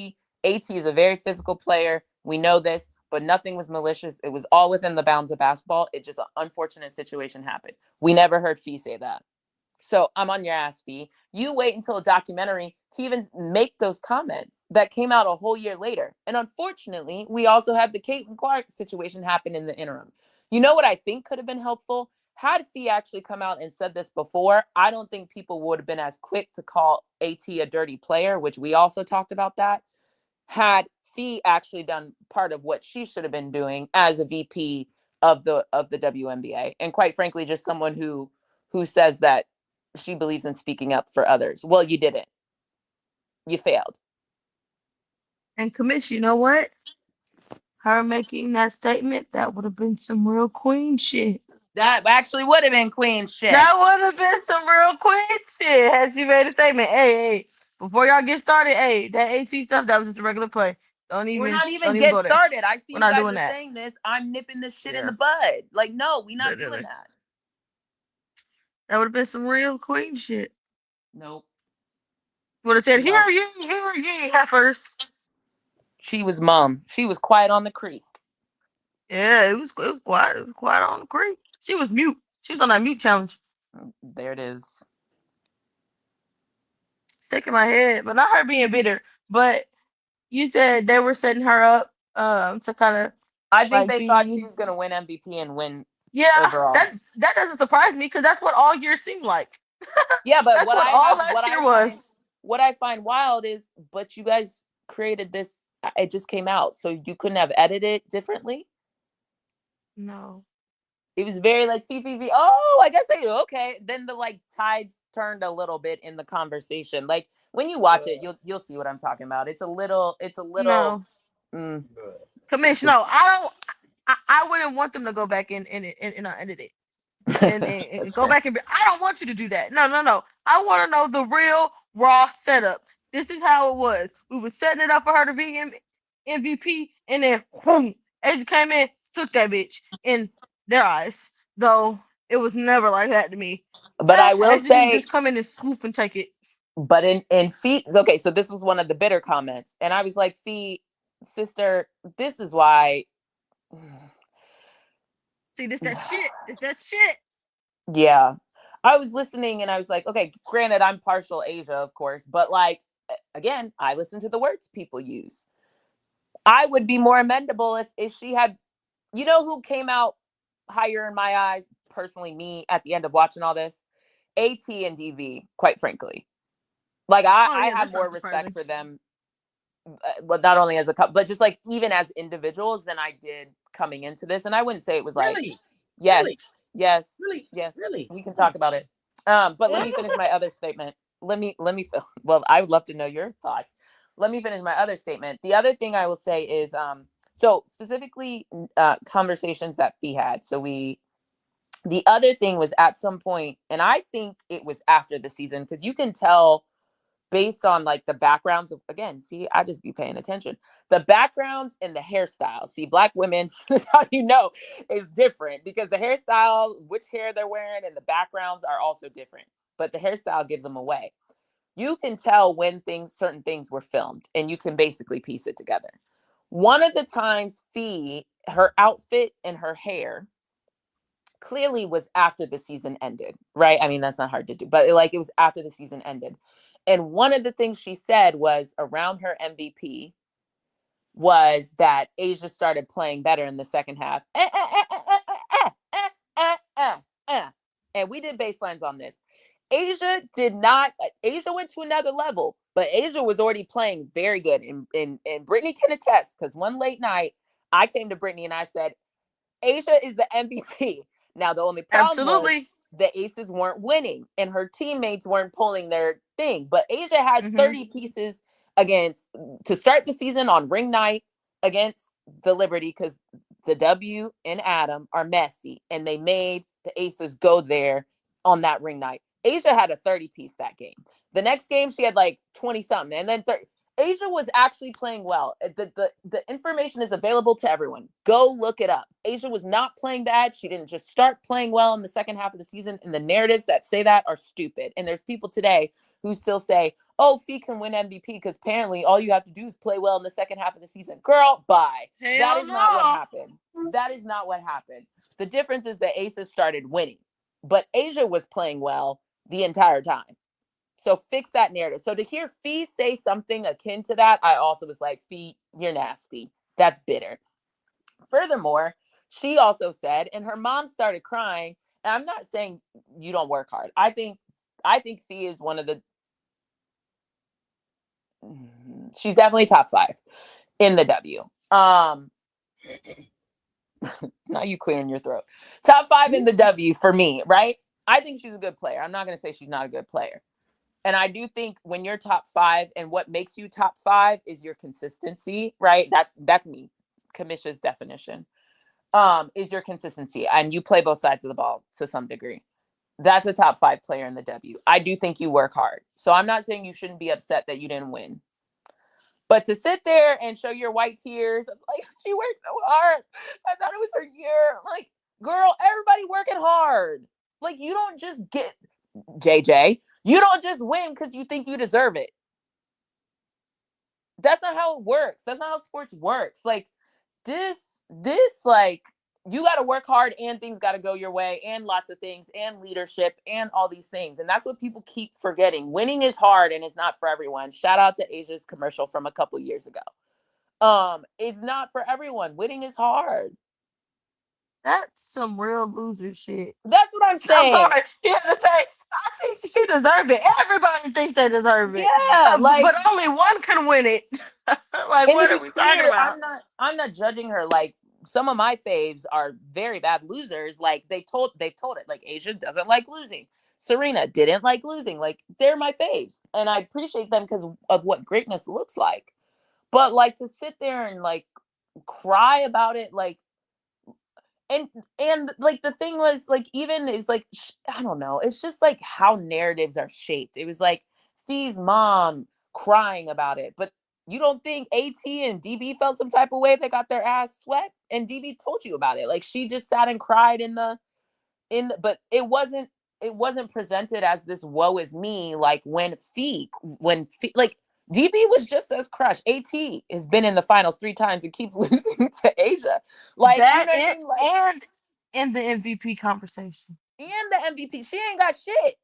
AT is a very physical player. We know this, but nothing was malicious. It was all within the bounds of basketball. It just, an unfortunate situation happened. We never heard Fee say that. So I'm on your ass, Fee. You wait until a documentary to even make those comments that came out a whole year later. And unfortunately, we also had the Caitlin Clark situation happen in the interim. You know what I think could have been helpful? Had Fee actually come out and said this before, I don't think people would have been as quick to call AT a dirty player, which we also talked about that. Had Fee actually done part of what she should have been doing as a VP of the WNBA. And quite frankly, just someone who says that she believes in speaking up for others. Well, you didn't. You failed. And Commish, you know what? Her making that statement, that would have been some real queen shit. That actually would have been queen shit. That would have been some real queen shit had she made a statement. Hey, before y'all get started, hey, that AT stuff, that was just a regular play. We're not even get started. I see you guys are saying this. I'm nipping this shit in the bud. Like, no, we're not doing that. That would have been some real queen shit. Nope. Would have said, here you heifers. She was mum. She was quiet on the creek. Yeah, it was quiet. It was quiet on the creek. She was mute. She was on that mute challenge. There it is. Stick in my head, but not her being bitter. But you said they were setting her up to kind of I think Like they thought she the was going to win MVP and win yeah, overall. that doesn't surprise me because that's what all year seemed like. Yeah, but That's what all last year was. what I find wild is, but you guys created this. It just came out, so you couldn't have edited it differently. No. It was very like fee. Oh, I guess okay. Then the like tides turned a little bit in the conversation. Like when you watch it, you'll see what I'm talking about. It's a little. No. Mm, Commish, no, I don't. I wouldn't want them to go back and edit it and that's go fair. back and I don't want you to do that. No. I want to know the real raw setup. This is how it was. We were setting it up for her to be MVP, and then boom, Asia came in, took that bitch in their eyes. Though it was never like that to me. But I will Asia didn't say, just come in and swoop and take it. but in feet, okay. So this was one of the bitter comments, and I was like, "Fee, sister, this is why." See, this that shit. It's that shit. Yeah. I was listening and I was like, okay, granted, I'm partial Asia, of course, but like, again, I listen to the words people use. I would be more amendable if she had, who came out higher in my eyes, personally, me at the end of watching all this? AT and DV, quite frankly. Like, I have more respect for them, but not only as a couple, but just like even as individuals than I did coming into this. And I wouldn't say it was like, yes, yes, yes, we can talk about it. But let me finish my other statement. Let me well, I would love to know your thoughts. Let me finish my other statement. The other thing I will say is so specifically conversations that Fee had. So the other thing was at some point, and I think it was after the season, because you can tell based on like the backgrounds of, again, see, I just be paying attention. The backgrounds and the hairstyle. See, Black women, that's how you know is different, because the hairstyle, which hair they're wearing, and the backgrounds are also different. But the hairstyle gives them away. You can tell when certain things were filmed, and you can basically piece it together. One of the times Fee, her outfit and her hair clearly was after the season ended, right? I mean, that's not hard to do, but it was after the season ended. And one of the things she said was around her MVP was that Asia started playing better in the second half. And we did baselines on this. Asia went to another level, but Asia was already playing very good. And Brittany can attest, because one late night, I came to Brittany and I said, Asia is the MVP. Now, the only problem was the Aces weren't winning and her teammates weren't pulling their thing. But Asia had 30 pieces to start the season on ring night against the Liberty, because the W and Adam are messy and they made the Aces go there on that ring night. Asia had a 30 piece that game. The next game, she had like 20 something, and then 30. Asia was actually playing well. The information is available to everyone. Go look it up. Asia was not playing bad. She didn't just start playing well in the second half of the season. And the narratives that say that are stupid. And there's people today who still say, oh, Fee can win MVP because apparently all you have to do is play well in the second half of the season. Girl, bye. That is not what happened. That is not what happened. The difference is the Aces started winning. But Asia was playing well the entire time. So fix that narrative. So to hear Fee say something akin to that, I also was like, Fee, you're nasty. That's bitter. Furthermore, she also said, and her mom started crying, and I'm not saying you don't work hard. I think Fee is one of the, she's definitely top 5 in the W. Now you clearing your throat. Top 5 in the W for me, right? I think she's a good player. I'm not going to say she's not a good player. And I do think when you're top 5, and what makes you top 5 is your consistency, right? That's me. Commish's definition is your consistency, and you play both sides of the ball to some degree. That's a top 5 player in the W. I do think you work hard. So I'm not saying you shouldn't be upset that you didn't win. But to sit there and show your white tears, like, she worked so hard. I thought it was her year. Like, girl, everybody working hard. Like, you don't just get, JJ, you don't just win because you think you deserve it. That's not how it works. That's not how sports works. Like, this, like, you got to work hard, and things got to go your way, and lots of things, and leadership, and all these things. And that's what people keep forgetting. Winning is hard, and it's not for everyone. Shout out to Asia's commercial from a couple years ago. It's not for everyone. Winning is hard. That's some real loser shit. That's what I'm I'm saying. sorry. You have to say, I think she deserved it. Everybody thinks they deserve it. Yeah, like, But only one can win it. Like, and to what are be we talking clear, about? I'm not judging her. Like, some of my faves are very bad losers. Like, they've told it. Like, Asia doesn't like losing. Serena didn't like losing. Like, they're my faves, and I appreciate them because of what greatness looks like. But like, to sit there and like cry about it, like, and like, the thing was, like, even it's like, I don't know, it's just like how narratives are shaped. It was like Fee's mom crying about it, but you don't think AT and DB felt some type of way? They got their ass swept, and DB told you about it. Like, she just sat and cried but it wasn't presented as this woe is me. Like, like, DB was just as crushed. AT has been in the finals 3 times and keeps losing to Asia. Like, you That know what I it mean? Like, and in the MVP conversation. and the MVP, she ain't got shit.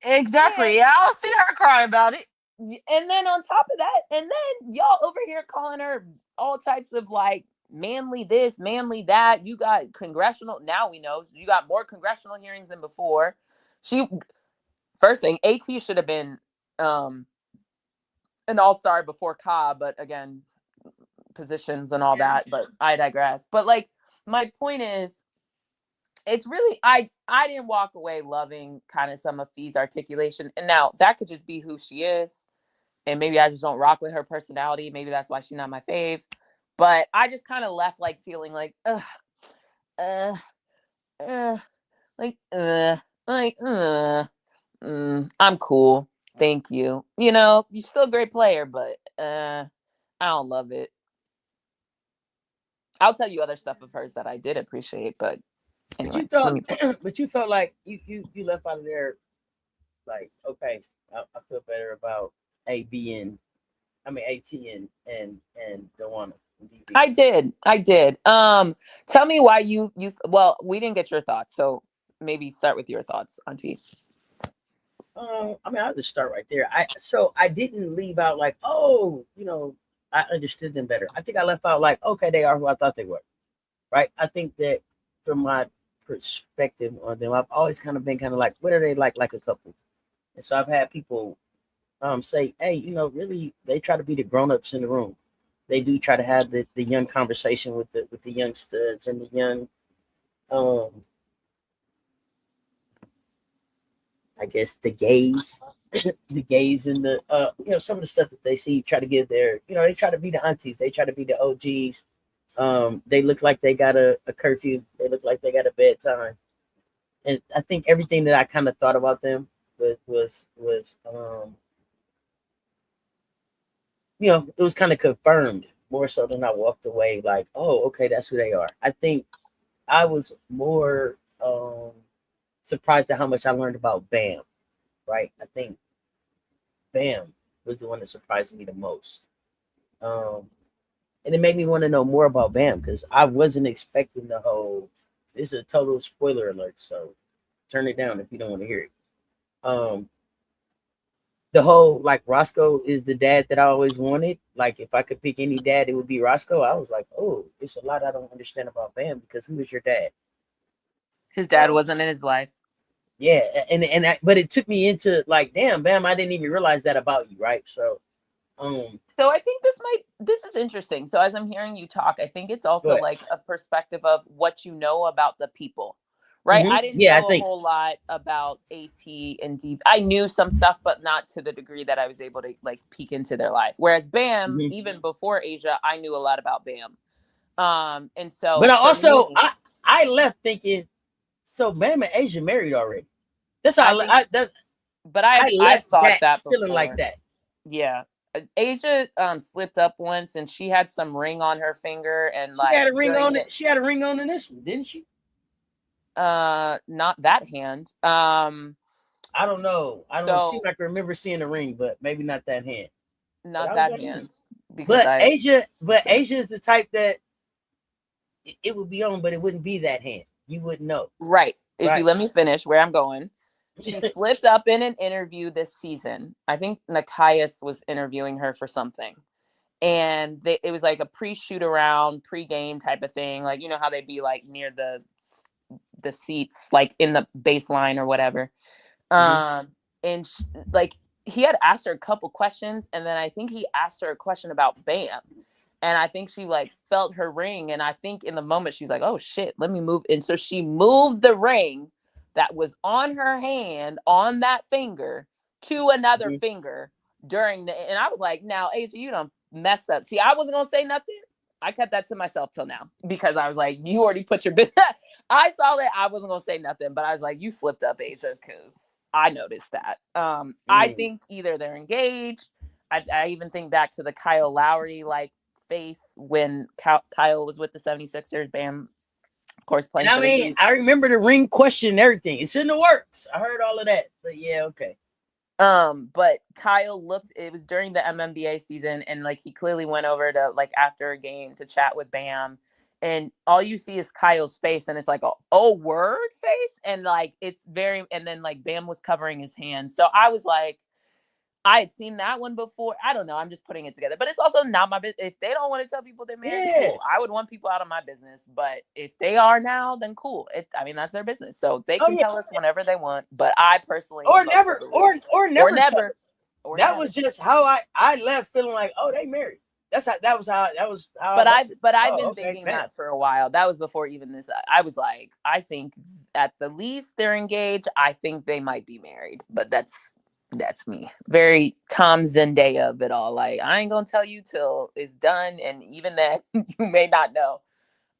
Exactly. And Yeah, I'll see her cry about it. and then on top of that, and then y'all over here calling her all types of like manly this, manly that. You got congressional. Now we know you got more congressional hearings than before. She First thing, AT should have been an all-star before Cobb, but again, positions and all that. But I digress. But like, my point is, it's really, I didn't walk away loving kind of some of Fee's articulation. And now that could just be who she is. And maybe I just don't rock with her personality. Maybe that's why she's not my fave. But I just kind of left like feeling like, ugh, uh, uh, I'm cool. Thank you. You know, you're still a great player, but I don't love it. I'll tell you other stuff of hers that I did appreciate, but anyway. But you felt like you left out of there like, okay, I feel better about AT and Dewana. I did. Tell me why you well, we didn't get your thoughts, so maybe start with your thoughts, Auntie. I'll just start right there. I didn't leave out like, oh, I understood them better. I think I left out like, okay, they are who I thought they were. Right. I think that from my perspective on them, I've always kind of been kind of like, what are they like a couple? And so I've had people say, hey, really, they try to be the grown-ups in the room. They do try to have the young conversation with the young studs and the young I guess the gays, the gays and the some of the stuff that they see, try to give their, they try to be the aunties, they try to be the OGs. They look like they got a curfew, they look like they got a bedtime. And I think everything that I kind of thought about them was it was kind of confirmed more so than I walked away like, oh, okay, that's who they are. I think I was more surprised at how much I learned about Bam, right? I think Bam was the one that surprised me the most. And it made me want to know more about Bam because I wasn't expecting the whole, this is a total spoiler alert, so turn it down if you don't want to hear it. The whole, like, Roscoe is the dad that I always wanted. Like, if I could pick any dad, it would be Roscoe. I was like, oh, it's a lot I don't understand about Bam because who is your dad? His dad wasn't in his life. Yeah, but it took me into like, damn, Bam, I didn't even realize that about you, right? So I think this is interesting. So as I'm hearing you talk, I think it's also like a perspective of what you know about the people, right? Mm-hmm. I didn't know a whole lot about AT and D. I knew some stuff, but not to the degree that I was able to like peek into their life. Whereas Bam, even before Asia, I knew a lot about Bam. And so, but I also I left thinking, so Bam and Asia married already. That's how I thought that feeling before. like that. Yeah. Asia slipped up once and she had some ring on her finger and she had a ring on it. She had a ring on in this one, didn't she? Not that hand. I don't know. I don't seem like I remember seeing a ring, but maybe not that hand. Not that hand. But Asia is the type that it would be on, but it wouldn't be that hand. You wouldn't know. Right. If you let me finish where I'm going. She slipped up in an interview this season. I think Nikias was interviewing her for something. and it was like a pre-shoot around, pre-game type of thing. Like, you know how they'd be like near the seats, like in the baseline or whatever. And like he had asked her a couple questions, and then I think he asked her a question about Bam. And I think she like felt her ring. And I think in the moment she was like, oh shit, let me move. And so she moved the ring that was on her hand, on that finger, to another finger and I was like, now, Asia, you don't mess up. See, I wasn't going to say nothing. I kept that to myself till now because I was like, you already put your business. I saw that. I wasn't going to say nothing, but I was like, you slipped up, Asia, because I noticed that. I think either they're engaged. I even think back to the Kyle Lowry like face when Kyle was with the 76ers. Bam, of course, playing. And I mean, I remember the ring question and everything. It's in the works. I heard all of that, but yeah, okay. But Kyle it was during the MNBA season, and like he clearly went over to like after a game to chat with Bam, and all you see is Kyle's face, and it's like a word face, and like it's very, and then like Bam was covering his hand, so I was like, I had seen that one before. I don't know. I'm just putting it together. But it's also not my business. If they don't want to tell people they're married, cool. I would want people out of my business. But if they are now, then cool. I mean, that's their business. So they can tell us whenever they want. But I personally or never. That was just how I left feeling like, oh, they married. That was how. But I've been thinking that for a while. That was before even this. I was like, I think at the least they're engaged. I think they might be married. But that's me. Very Tom Zendaya of it all. Like, I ain't gonna tell you till it's done, and even then you may not know.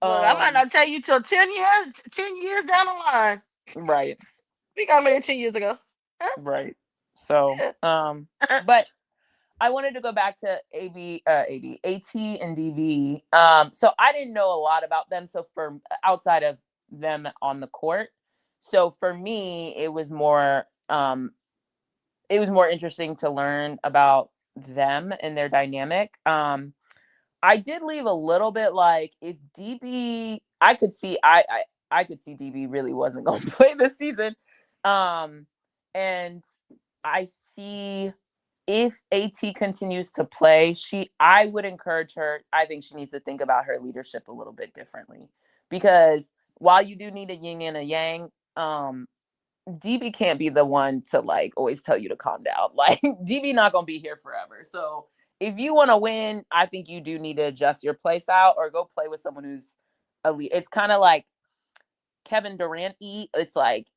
I might not tell you till 10 years down the line. Right. We got married 10 years ago. Right. So but I wanted to go back to AT and DV. So I didn't know a lot about them. So for outside of them on the court. So for me, it was more interesting to learn about them and their dynamic. I did leave a little bit like if DB, I could see DB really wasn't going to play this season. And I see if AT continues to play, I would encourage her. I think she needs to think about her leadership a little bit differently, because while you do need a yin and a yang, DB can't be the one to like always tell you to calm down. Like DB not gonna be here forever. So if you want to win, I think you do need to adjust your play style or go play with someone who's elite. It's kind of like Kevin Durant. It's like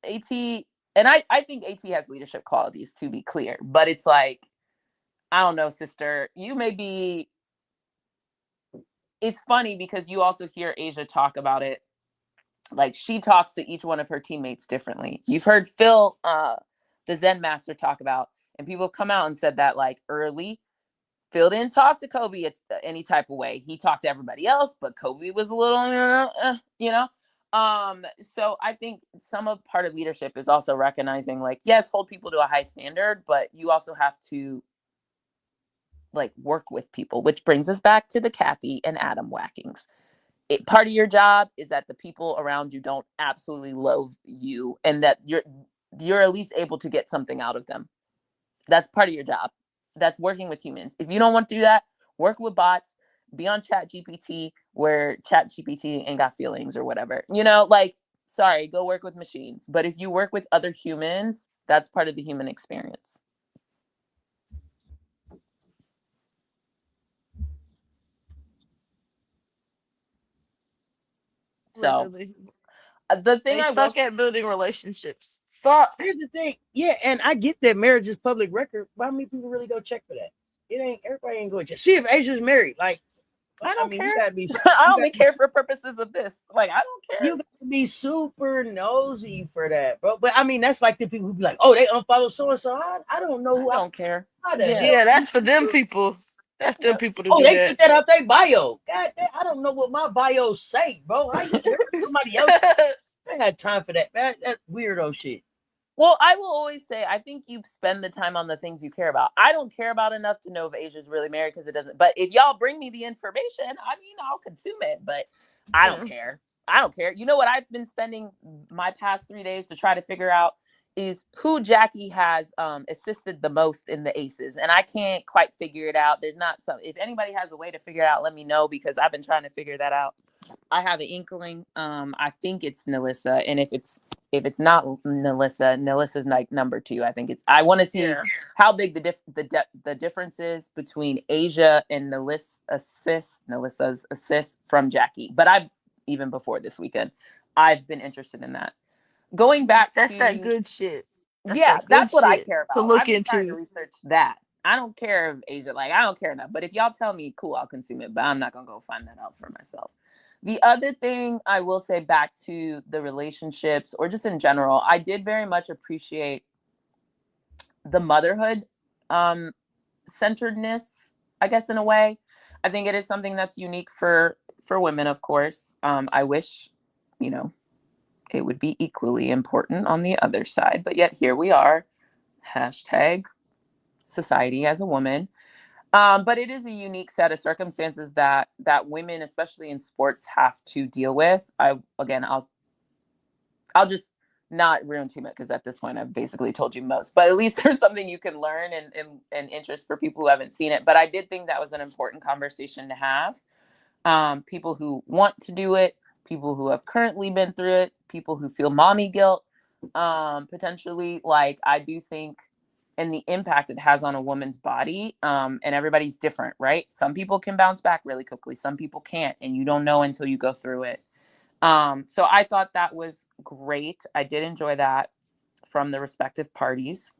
AT, and I think AT has leadership qualities, to be clear. But it's like, I don't know, sister. You may be. It's funny because you also hear Asia talk about it. Like she talks to each one of her teammates differently. You've heard Phil, the Zen master, talk about, and people come out and said that like early, Phil didn't talk to Kobe any type of way. He talked to everybody else, but Kobe was a little, you know. So I think part of leadership is also recognizing like, yes, hold people to a high standard, but you also have to like work with people, which brings us back to the Cathy and Adam whackings. Part of your job is that the people around you don't absolutely loathe you, and that you're at least able to get something out of them. That's part of your job. That's working with humans. If you don't want to do that, work with bots, be on ChatGPT where ChatGPT ain't got feelings or whatever. You know, like, sorry, go work with machines. But if you work with other humans, that's part of the human experience. So the thing they suck at building relationships. So here's the thing. Yeah, and I get that marriage is public record, but how many people really go check for that? Everybody ain't going to check. See if Asia's married. Like, I don't care. You gotta be, I only care for purposes of this. Like, I don't care. You gotta be super nosy for that, bro. But I mean, that's like the people who be like, oh, they unfollow so and so. I don't know who. I don't care. Yeah, that's for them people. That's them people to do they took that out their bio. God damn, I don't know what my bio say, bro. How you somebody else? I had time for that. That's weirdo shit. Well, I will always say, I think you spend the time on the things you care about. I don't care about enough to know if Asia's really married because it doesn't. But if y'all bring me the information, I mean, I'll consume it. But I don't care. I don't care. You know what I've been spending my past 3 days to try to figure out is who Jackie has assisted the most in the Aces. And I can't quite figure it out. There's not some, if anybody has a way to figure it out, let me know, because I've been trying to figure that out. I have an inkling. I think it's Nalissa. And if it's not Nalissa, Nalissa's like number 2. I think I want to see how big the difference is between Asia and Nalissa's assist from Jackie. But even before this weekend, I've been interested in that. Going back That's to that good shit. That's what I care about. To look I've been trying to into. research that. I don't care if Asia, like, I don't care enough. But if y'all tell me, cool, I'll consume it. But I'm not gonna go find that out for myself. The other thing I will say, back to the relationships, or just in general, I did very much appreciate the motherhood centeredness, I guess, in a way. I think it is something that's unique for women, of course. I wish, it would be equally important on the other side, but yet here we are, hashtag society as a woman. But it is a unique set of circumstances that women, especially in sports, have to deal with. I'll just not ruin too much, because at this point I've basically told you most, but at least there's something you can learn and interest for people who haven't seen it. But I did think that was an important conversation to have. People who want to do it, people who have currently been through it, people who feel mommy guilt, potentially. Like, I do think, and the impact it has on a woman's body, and everybody's different, right? Some people can bounce back really quickly, some people can't, and you don't know until you go through it. So I thought that was great. I did enjoy that from the respective parties.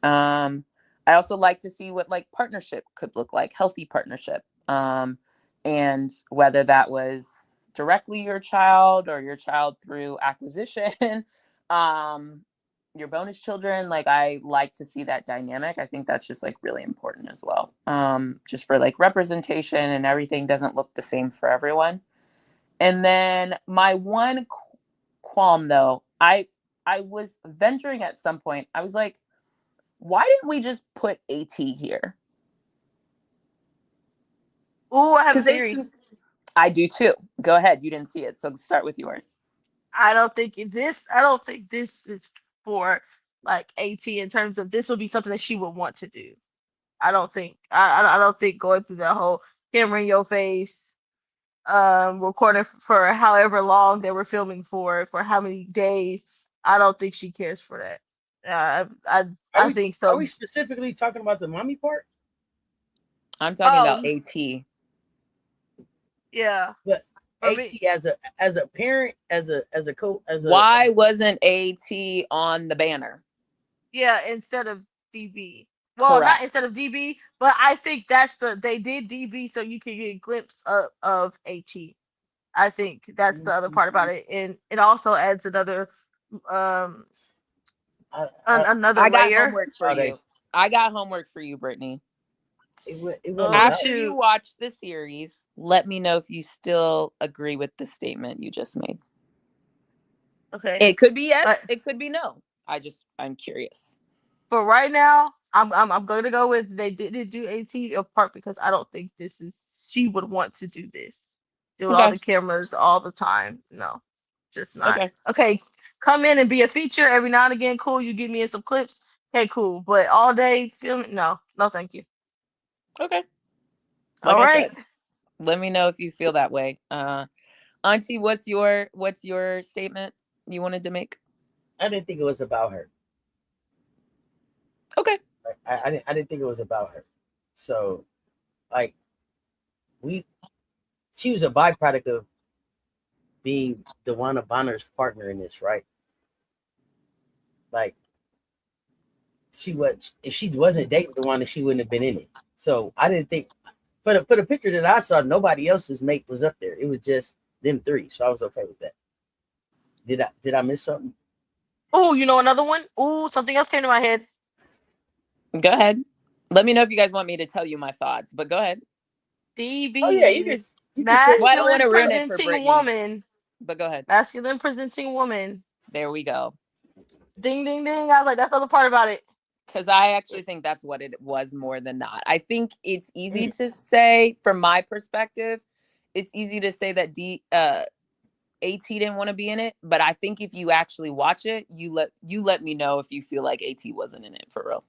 I also like to see what, like, partnership could look like, healthy partnership, and whether that was directly your child or your child through acquisition, your bonus children. Like, I like to see that dynamic. I think that's just, like, really important as well. Just for, like, representation, and everything doesn't look the same for everyone. And then my one qualm, though, I was venturing at some point, I was like, why didn't we just put AT here? Oh, I have a theory. I do too. Go ahead. You didn't see it, so start with yours. I don't think this is for, like, AT, in terms of this will be something that she would want to do. I don't think going through that whole camera in your face, recording for however long they were filming for how many days. I don't think she cares for that. I think so. Are we specifically talking about the mommy part? I'm talking about AT. Yeah. But AT as a parent, as a why wasn't AT on the banner? Yeah, instead of DB. Well, correct. Not instead of DB, but I think they did DB so you can get a glimpse of AT. I think that's the other part about it, and it also adds another another I got layer. Homework for you. I got homework for you, Brittany. After you watch the series, let me know if you still agree with the statement you just made. Okay. It could be yes, it could be no. I'm curious. But right now, I'm going to go with they didn't do AT apart, because I don't think she would want to do this. Do all the cameras all the time. No, just not. Okay, come in and be a feature every now and again. Cool. You give me in some clips. Okay, cool. But all day filming, no, thank you. Okay. All right. Said, let me know if you feel that way. Auntie, what's your statement you wanted to make? I didn't think it was about her. Okay. I didn't think it was about her. So, like, she was a byproduct of being DeWanna Bonner's partner in this, right? Like, if she wasn't dating DeWanna, she wouldn't have been in it. So I didn't think, for the picture that I saw, nobody else's mate was up there. It was just them three. So I was okay with that. Did I miss something? Oh, another one? Oh, something else came to my head. Go ahead. Let me know if you guys want me to tell you my thoughts, but go ahead. DB. Oh yeah, you can masculine I don't want to ruin it for Brittany. Woman. But go ahead. Masculine presenting woman. There we go. Ding, ding, ding. I was like, that's the other part about it. Because I actually think that's what it was more than not. I think it's easy to say, from my perspective, it's easy to say that AT didn't want to be in it, but I think if you actually watch it, you let me know if you feel like AT wasn't in it for real.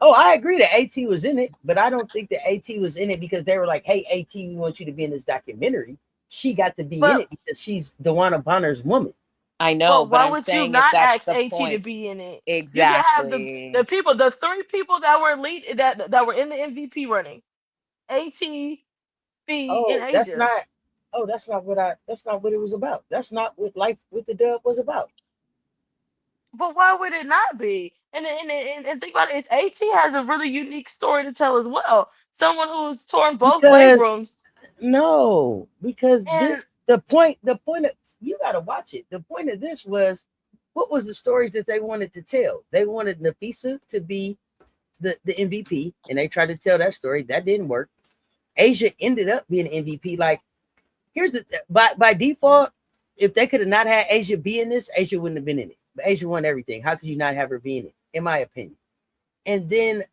Oh, I agree that AT was in it, but I don't think that AT was in it because they were like, "Hey, AT, we want you to be in this documentary." She got to be in it because she's DeWanna Bonner's woman. I know, but why I'm would you saying if not that's ask the AT point, to be in it? exactly. You can have the 3 people that were that were in the MVP running. AT, B, and Asia. That's not what it was about. That's not what Life with the Dub was about. But why would it not be? And think about it. AT has a really unique story to tell as well. Someone who's torn both labrums. No, because And the point of, you gotta watch it. The point of this was, what was the stories that they wanted to tell? They wanted Nafisa to be the MVP, and they tried to tell that story. That didn't work. Asia ended up being MVP. Like, here's the by default, if they could have not had Asia be in this, Asia wouldn't have been in it. But Asia won everything. How could you not have her be in it? In my opinion. And then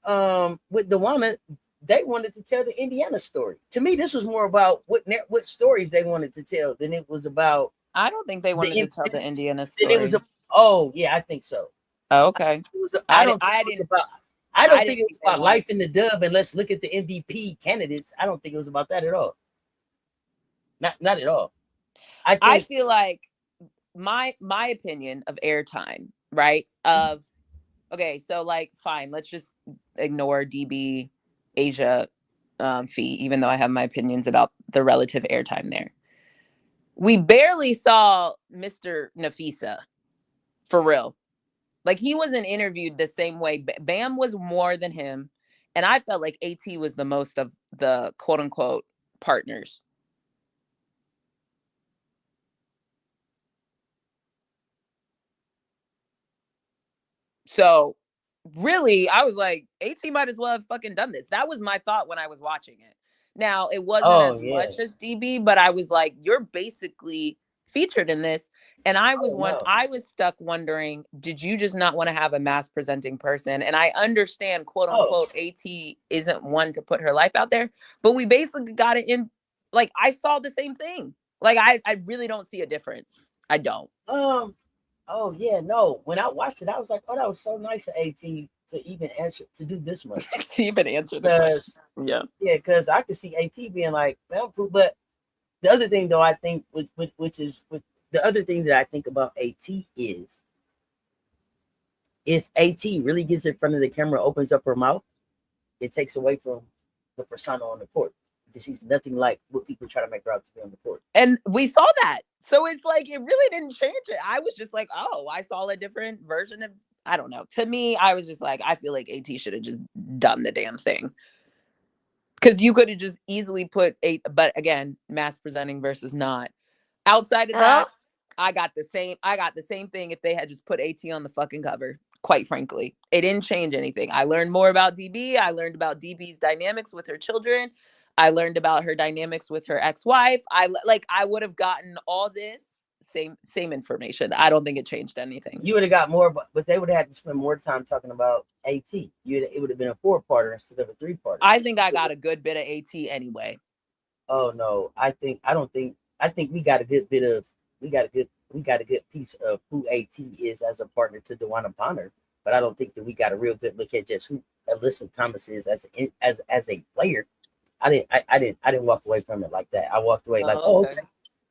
with DeWanna, they wanted to tell the Indiana story. To me, this was more about what stories they wanted to tell than it was about. I don't think they wanted to tell the Indiana story. It was yeah, I think so. Oh, okay. I don't think it was about Life in the Dub, and let's look at the MVP candidates. I don't think it was about that at all. Not at all. I feel like my opinion of airtime, right? Okay, so like fine, let's just ignore DB, Asia, Fee, even though I have my opinions about the relative airtime there. We barely saw Mr. Nafisa, for real. Like, he wasn't interviewed the same way. Bam was more than him, and I felt like AT was the most of the quote unquote partners. So really, I was like, AT might as well have fucking done this. That was my thought when I was watching it. Now, it wasn't much as DB, but I was like, you're basically featured in this. And I was stuck wondering, did you just not want to have a mass presenting person? And I understand, quote unquote, AT isn't one to put her life out there, but we basically got it in. Like, I saw the same thing. Like, I really don't see a difference. I don't. Oh yeah, no. When I watched it, I was like, oh, that was so nice of AT to even answer, to do this much. To even answer the question. Yeah, because I could see AT being like, well, cool. But the other thing, though, I think, the other thing that I think about AT is, if AT really gets in front of the camera, opens up her mouth, it takes away from the persona on the court, because she's nothing like what people try to make her out to be on the court. And we saw that. So it's like, it really didn't change it. I was just like, oh, I saw a different version of, I don't know. To me, I was just like, I feel like AT should have just done the damn thing. Because you could have just easily put but again, mass presenting versus not. Outside of that, I got the same thing if they had just put AT on the fucking cover. Quite frankly, it didn't change anything. I learned more about DB. I learned about DB's dynamics with her children. I learned about her dynamics with her ex-wife. I would have gotten all this same information. I don't think it changed anything. You would have got more, but they would have had to spend more time talking about AT. It would have been a 4-parter instead of a 3-parter. I think I got a good bit of AT anyway. Oh no, I think we got a good piece of who AT is as a partner to DeWanna Bonner, but I don't think that we got a real good look at just who Alyssa Thomas is as a player. I didn't walk away from it like that. I walked away like, okay.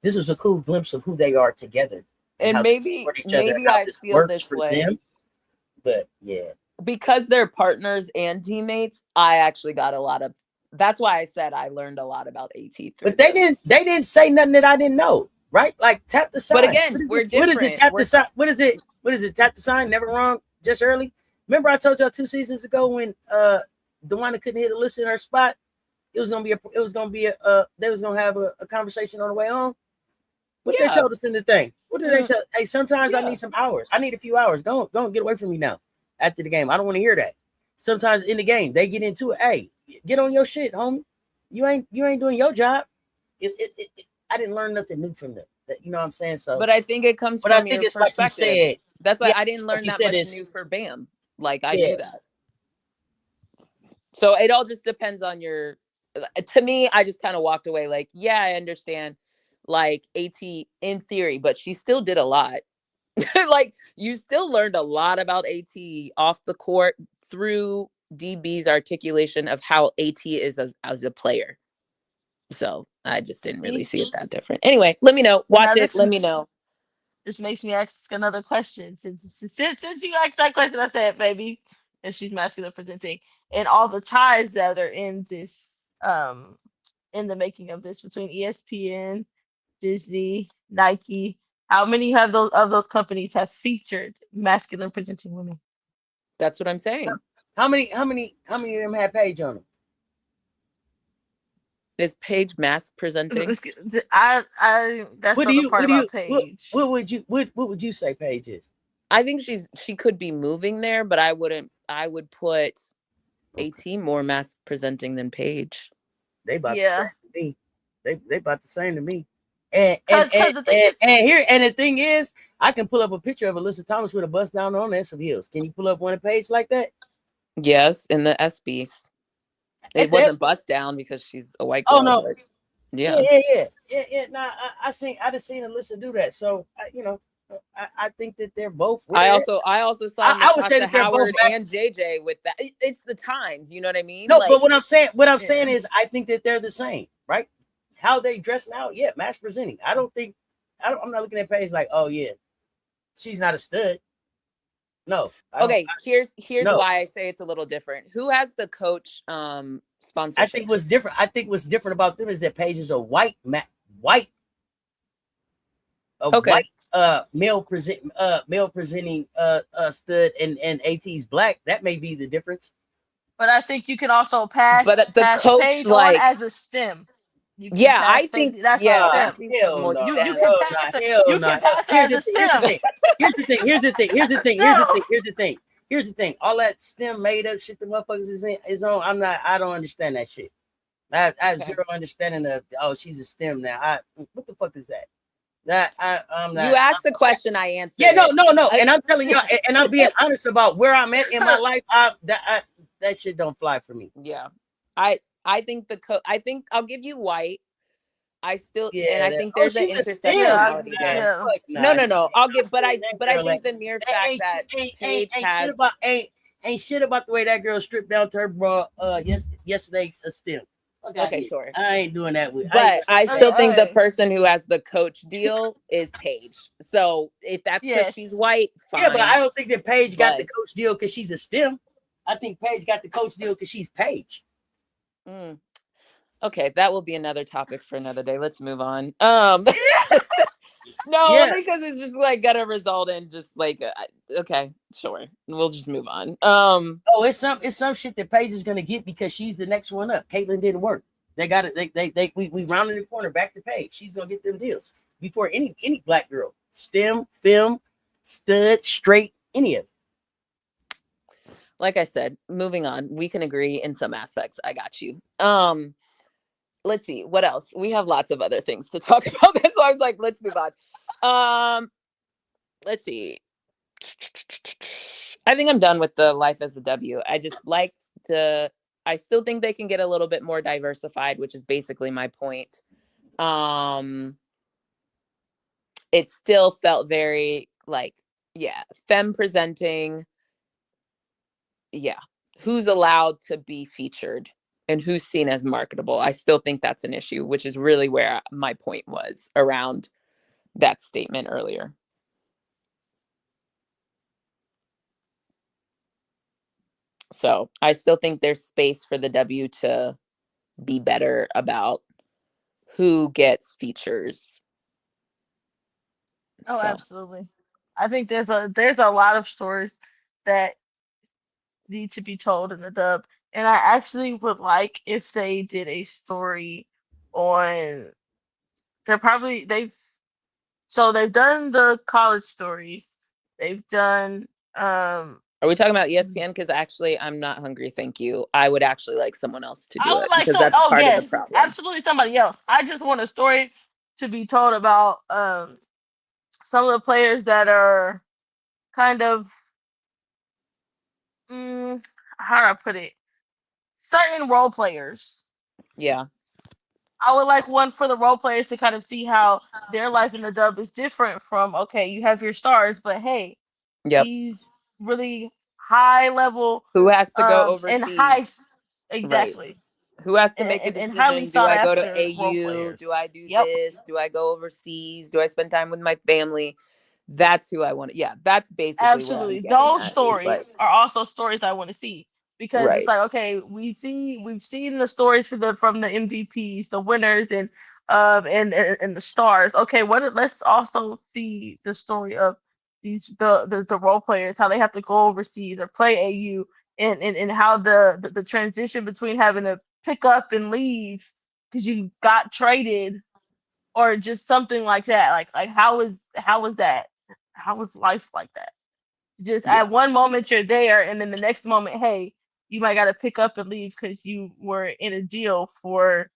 This was a cool glimpse of who they are together. And maybe I feel this way. Them. But yeah. Because they're partners and teammates, I actually got a lot of, that's why I said I learned a lot about AT. But they didn't say nothing that I didn't know, right? Like, tap the sign. But again, we're different. What is it? Tap the sign. What is it? Tap the sign. Never wrong. Just early. Remember I told y'all 2 seasons ago when DeWanna couldn't hit Alyssa in her spot? They was gonna have a conversation on the way home. What they told us in the thing? What did they tell? Hey, sometimes I need some hours. I need a few hours. Don't get away from me now. After the game, I don't want to hear that. Sometimes in the game, they get into it. Hey, get on your shit, homie. You ain't doing your job. I didn't learn nothing new from them. You know what I'm saying? So, but I think it comes from your perspective. Like you said, that's why I didn't learn that much new for Bam. Like I knew that. So it all just depends on your. To me, I just kind of walked away like, yeah, I understand. like AT in theory, but she still did a lot. Like, you still learned a lot about AT off the court through DB's articulation of how AT is as a player. So I just didn't really see it that different. Anyway, let me know. Watch it. Let me know. This makes me ask another question. Since you asked that question, I said, baby, and she's masculine presenting, and all the ties that are in this, in the making of this between ESPN, Disney, Nike. How many of those companies have featured masculine presenting women? That's what I'm saying. How many of them have Paige on them? Is Paige mask presenting? That's the part about Paige. What would you say Paige is? I think she could be moving there, but I would put AT more mask presenting than Paige. They about the same to me. They about the same to me. And the thing is, I can pull up a picture of Alyssa Thomas with a bust down on and some heels. Can you pull up one of Paige like that? Yes, in the SBs. It wasn't bust down because she's a white girl. Oh no! Yeah. Nah, I just seen Alyssa do that. So I think that they're both. I also saw. I would say that they're Howard both and JJ with that. It's the times, you know what I mean? No, but what I'm saying is, I think that they're the same, right? How they dress now, mass presenting. I'm not looking at Paige like, oh yeah, she's not a stud. No. Okay, here's why I say it's a little different. Who has the Coach sponsorship? I think what's different about them is that Paige is a white male presenting stud, and AT's black. That may be the difference. But I think you can also pass. But the pass coach Paige like on as a STEM. I think that's hell more no. You can pass as a STEM. Here's the thing. All that STEM made up shit the motherfuckers is on. I don't understand that shit. I have zero understanding of she's a STEM now. What the fuck is that? I'm not. You asked the question, I answered. Yeah, no. And I'm telling y'all, and I'm being honest about where I'm at in my life. That shit don't fly for me. Yeah. I think I think I'll give you white. I still and I think there's an intersectionality there. No. I'll give, but I think the mere fact that Paige has ain't shit about the way that girl stripped down to her bra yesterday a STEM. Okay, sure. I ain't doing that with. But I still think the person who has the coach deal is Paige. So if that's because she's white, fine. Yeah, but I don't think that Paige got the coach deal because she's a STEM. I think Paige got the coach deal because she's Paige. Okay, that will be another topic for another day. Let's move on. Because it's just like gonna result in just like okay, sure, we'll just move on. It's some shit that Paige is gonna get because she's the next one up. Caitlyn didn't work. They got it. We rounded the corner back to Paige. She's gonna get them deals before any black girl. STEM, film, stud, straight, any of it. Like I said, moving on. We can agree in some aspects. I got you. Let's see what else. We have lots of other things to talk about. That's why I was like, let's move on. Let's see. I think I'm done with the life as a W. I just liked I still think they can get a little bit more diversified, which is basically my point. It still felt very femme presenting. Yeah. Who's allowed to be featured and who's seen as marketable? I still think that's an issue, which is really where my point was around that statement earlier. So I still think there's space for the W to be better about who gets features. Oh, absolutely. I think there's a lot of stories that need to be told in the dub. And I actually would like if they did a story on they've done the college stories. They've done Are we talking about ESPN? Because actually I'm not hungry, thank you. I would actually like someone else to do it. Because that's part of the problem. Absolutely somebody else. I just want a story to be told about some of the players that are kind of how do I put it? Certain role players. Yeah. I would like one for the role players to kind of see how their life in the dub is different from, okay, you have your stars, but hey, Yep. these really high level Who has to go and high overseas? Right. exactly Who has to and, make a and highly decision? Do sought I go to after role AU? Do players. I do Yep. this? Do I go overseas? Do I spend time with my family? That's who I want. Yeah, that's basically what I'm Absolutely. getting Those at. Is like, stories are also stories I want to see because it's right. like, okay, we've seen the stories from the MVPs, the winners and the stars. Okay, let's also see the story of these the role players, how they have to go overseas or play AU and how the transition between having to pick up and leave because you got traded or just something like that. Like how is that? How is life like that? Just Yeah. at one moment you're there, and then the next moment, hey, you might got to pick up and leave because you were in a deal for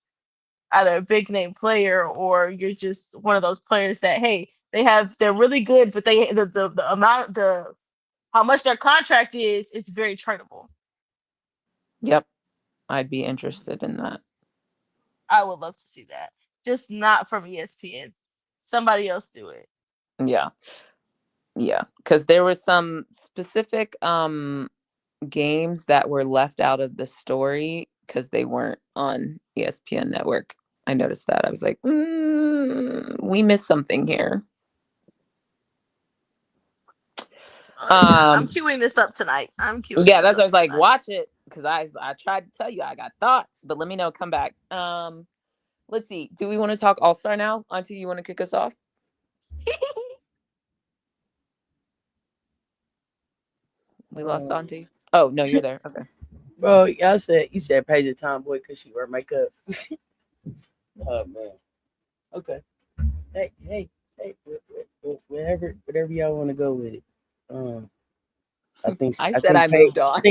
either a big name player or you're just one of those players that, hey, they're really good, but the amount the how much their contract is, it's very tradable. Yep. I'd be interested in that. I would love to see that. Just not from ESPN. Somebody else do it. Yeah. Yeah. Because there were some specific games that were left out of the story because they weren't on ESPN network. I noticed that. I was like, we missed something here. I'm queuing this up tonight. Yeah, that's what I was like, watch it, because I tried to tell you I got thoughts, but let me know, come back. Let's see, do we want to talk All-Star now? Auntie, you want to kick us off? We lost Auntie. Oh no, you're there. Okay. Bro, you said Paige a tomboy because she wear makeup. Oh man. Okay. Hey, whatever y'all want to go with it. I think I think said I Paige, moved on.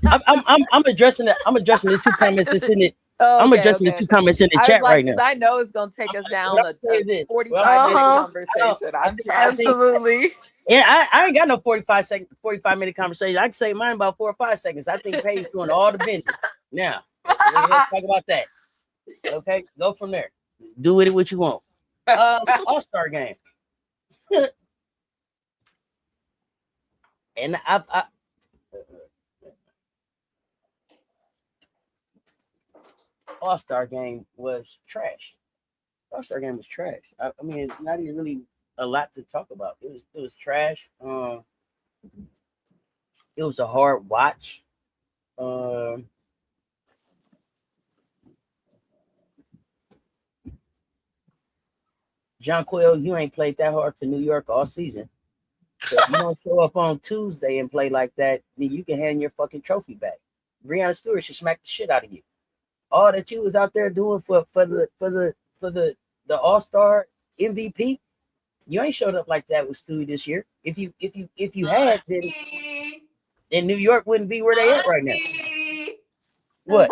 I'm addressing it. I'm addressing the two comments that's in it. Oh, I'm okay, addressing the two comments in the chat right now. I know it's gonna take us down a 45-minute conversation. Absolutely. Yeah, I ain't got no 45-minute conversation. I can say mine about 4 or 5 seconds. I think Paige doing all the bending. Now, let's talk about that. Okay, go from there. Do with it what you want. All-Star game. And I All-Star game was trash. All-Star game was trash. I mean, it's not even really a lot to talk about. It was trash. It was a hard watch. John Quill, you ain't played that hard for New York all season. So if you don't show up on Tuesday and play like that, then you can hand your fucking trophy back. Breanna Stewart should smack the shit out of you. All that you was out there doing for the All-Star MVP, you ain't showed up like that with Stewie this year. If you had, then New York wouldn't be where they at right now. What?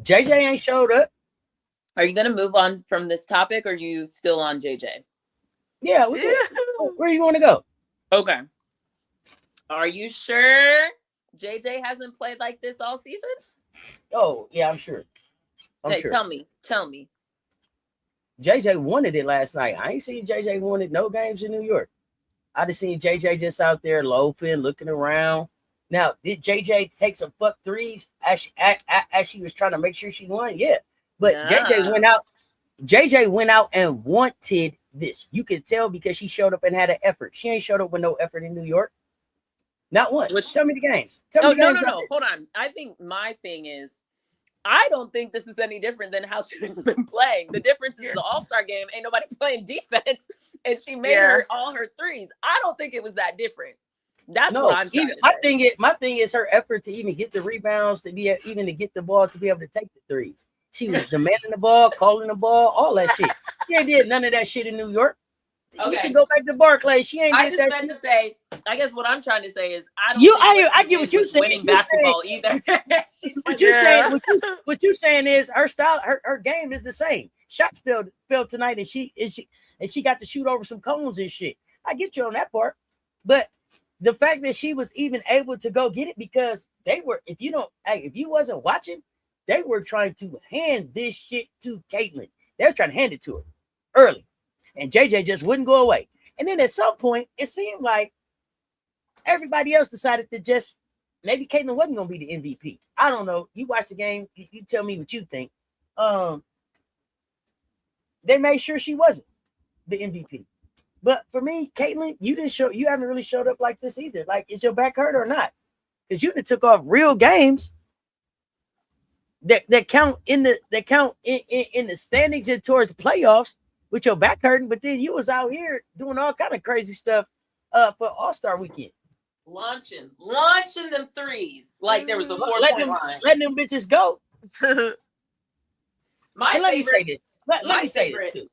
JJ ain't showed up. Are you gonna move on from this topic, or are you still on JJ? Yeah, where you want to go? Okay. Are you sure JJ hasn't played like this all season? Oh, yeah, I'm sure. Okay, sure. Tell me. JJ wanted it last night. I ain't seen JJ wanted no games in New York. I just seen JJ just out there loafing, looking around. Now, did JJ take some fuck threes as she was trying to make sure she won? Yeah. But JJ went out and wanted this. You could tell because she showed up and had an effort. She ain't showed up with no effort in New York. Not once. Tell me the games. No. Hold on. I think my thing is, I don't think this is any different than how she's been playing. The difference is the All-Star game, ain't nobody playing defense, and she made all her threes. I don't think it was that different. That's what I'm trying to say. My thing is her effort to even get the rebounds, to get the ball, to be able to take the threes. She was demanding the ball, calling the ball, all that shit. She ain't did none of that shit in New York. Okay. You can go back to Barclays. She ain't did that. I just meant to say, I guess what I'm trying to say is, I don't. I get what you saying. Winning basketball either. What you saying is her style, her game is the same. Shots fell tonight, and she got to shoot over some cones and shit. I get you on that part, but the fact that she was even able to go get it, because they were. If you wasn't watching, They were trying to hand this shit to Caitlyn. They were trying to hand it to her early. And JJ just wouldn't go away. And then at some point, it seemed like everybody else decided to just, maybe Caitlyn wasn't going to be the MVP. I don't know. You watch the game. You tell me what you think. They made sure she wasn't the MVP. But for me, Caitlyn, you haven't really showed up like this either. Like, is your back hurt or not? Because you took off real games that count in the standings and towards the playoffs with your back hurting, but then you was out here doing all kind of crazy stuff for All-Star Weekend. Launching them threes like there was a 4-point line. Letting them bitches go. Let me say this. Let me say this too.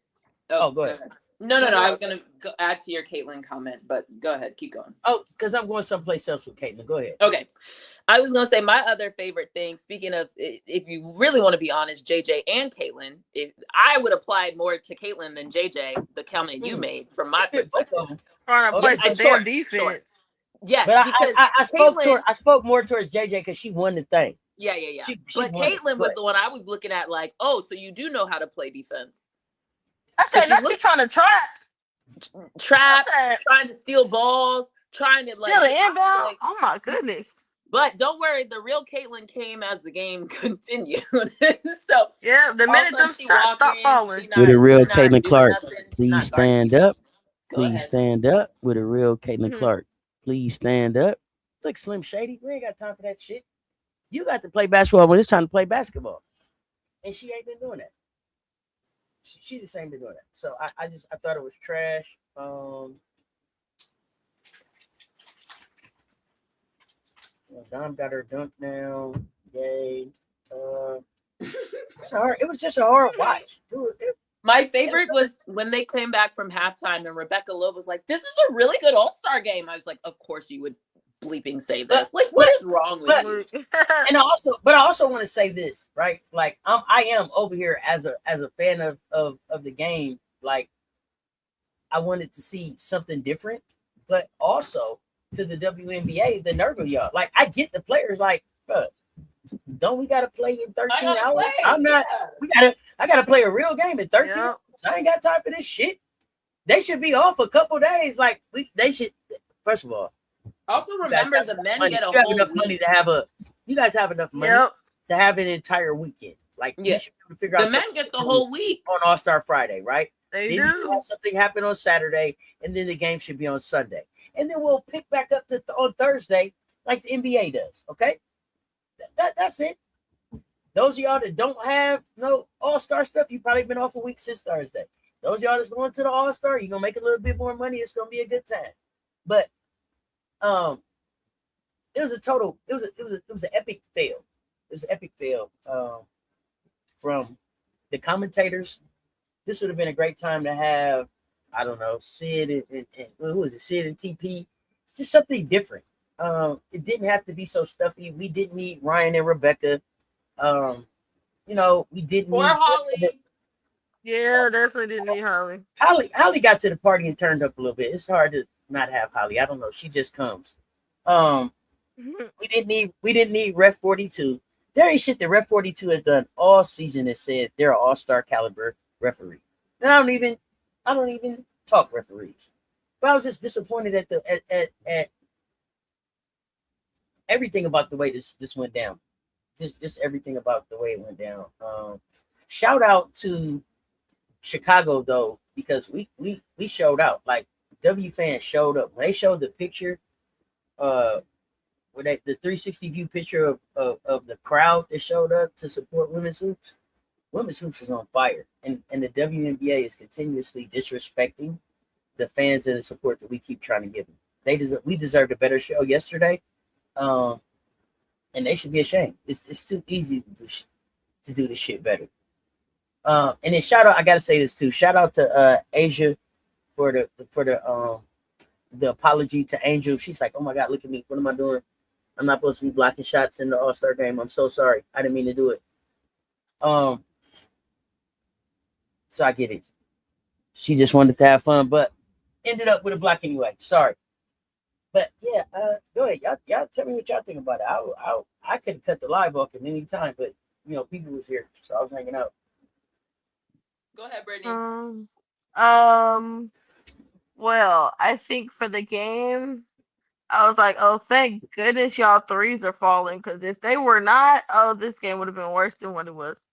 Oh, go ahead. No. I was gonna add to your Caitlyn comment, but go ahead, keep going. Oh, because I'm going someplace else with Caitlyn. Go ahead. Okay. I was gonna say my other favorite thing. Speaking of, if you really want to be honest, JJ and Caitlyn, if I would apply more to Caitlyn than JJ, the comment you made from my perspective. Trying to play some damn defense. Short. Yes, but because I spoke more towards JJ because she won the thing. Yeah. But Caitlyn was the one I was looking at, like, oh, so you do know how to play defense. I said, not you trying to trap, trying to steal balls, trying to steal the inbound. Like, oh my goodness! But don't worry, the real Caitlyn came as the game continued. So yeah, the minute them shots stopped falling. With a real Caitlyn Clark, please stand up. Please stand up. With a real Caitlyn Clark, please stand up. It's like Slim Shady. We ain't got time for that shit. You got to play basketball when it's time to play basketball, and she ain't been doing that. She just ain't been doing that. So I thought it was trash. Dom got her dunk now. Yay. It was just a hard watch. My favorite was when they came back from halftime and Rebecca Loeb was like, "This is a really good All-Star game." I was like, "Of course you would bleeping say this. What is wrong with you?" And I also want to say this, right? Like I am over here as a fan of the game. Like, I wanted to see something different, but also to the WNBA, the nerve of y'all. Like, I get the players, like, bro, don't we gotta play in 13 hours? I gotta play a real game in 13 hours. I ain't got time for this shit. They should be off a couple days. Like, they should, first of all. Also remember the men get a whole enough money to have you guys have enough money to have an entire weekend. Like, you should figure out the men get the whole week on All-Star Friday, right? They then do. You should have something happen on Saturday, and then the game should be on Sunday. And then we'll pick back up on Thursday like the NBA does, okay? That's it. Those of y'all that don't have no All-Star stuff, you've probably been off a week since Thursday. Those of y'all that's going to the All-Star, you're going to make a little bit more money. It's going to be a good time. But it was an epic fail. It was an epic fail from the commentators. This would have been a great time to have, I don't know, Sid and who is it? Sid and TP. It's just something different. It didn't have to be so stuffy. We didn't need Ryan and Rebecca. We didn't need Holly. Yeah, definitely didn't need Holly. Holly got to the party and turned up a little bit. It's hard to not have Holly. I don't know. She just comes. We didn't need Ref 42. There ain't shit that Ref 42 has done all season that said they're an all-star caliber referee. And I don't even talk referees. But I was just disappointed at everything about the way this went down. Just everything about the way it went down. Shout out to Chicago though, because we showed out. Like, W fans showed up. When they showed the picture, the 360 view picture of the crowd that showed up to support women's hoops was on fire. And the WNBA is continuously disrespecting the fans and the support that we keep trying to give them. We deserved a better show yesterday. And they should be ashamed. It's too easy to do this shit better. And then shout out, I gotta say this too. Shout out to Asia for the apology to Angel. She's like, "Oh my God, look at me. What am I doing? I'm not supposed to be blocking shots in the All-Star game. I'm so sorry. I didn't mean to do it." So I get it. She just wanted to have fun, but ended up with a block anyway. Sorry. But yeah, go ahead. Y'all tell me what y'all think about it. I could have cut the live off at any time, but people was here, so I was hanging out. Go ahead, Brittany. Well, I think for the game, I was like, oh, thank goodness y'all threes are falling, because if they were not, oh, this game would have been worse than what it was.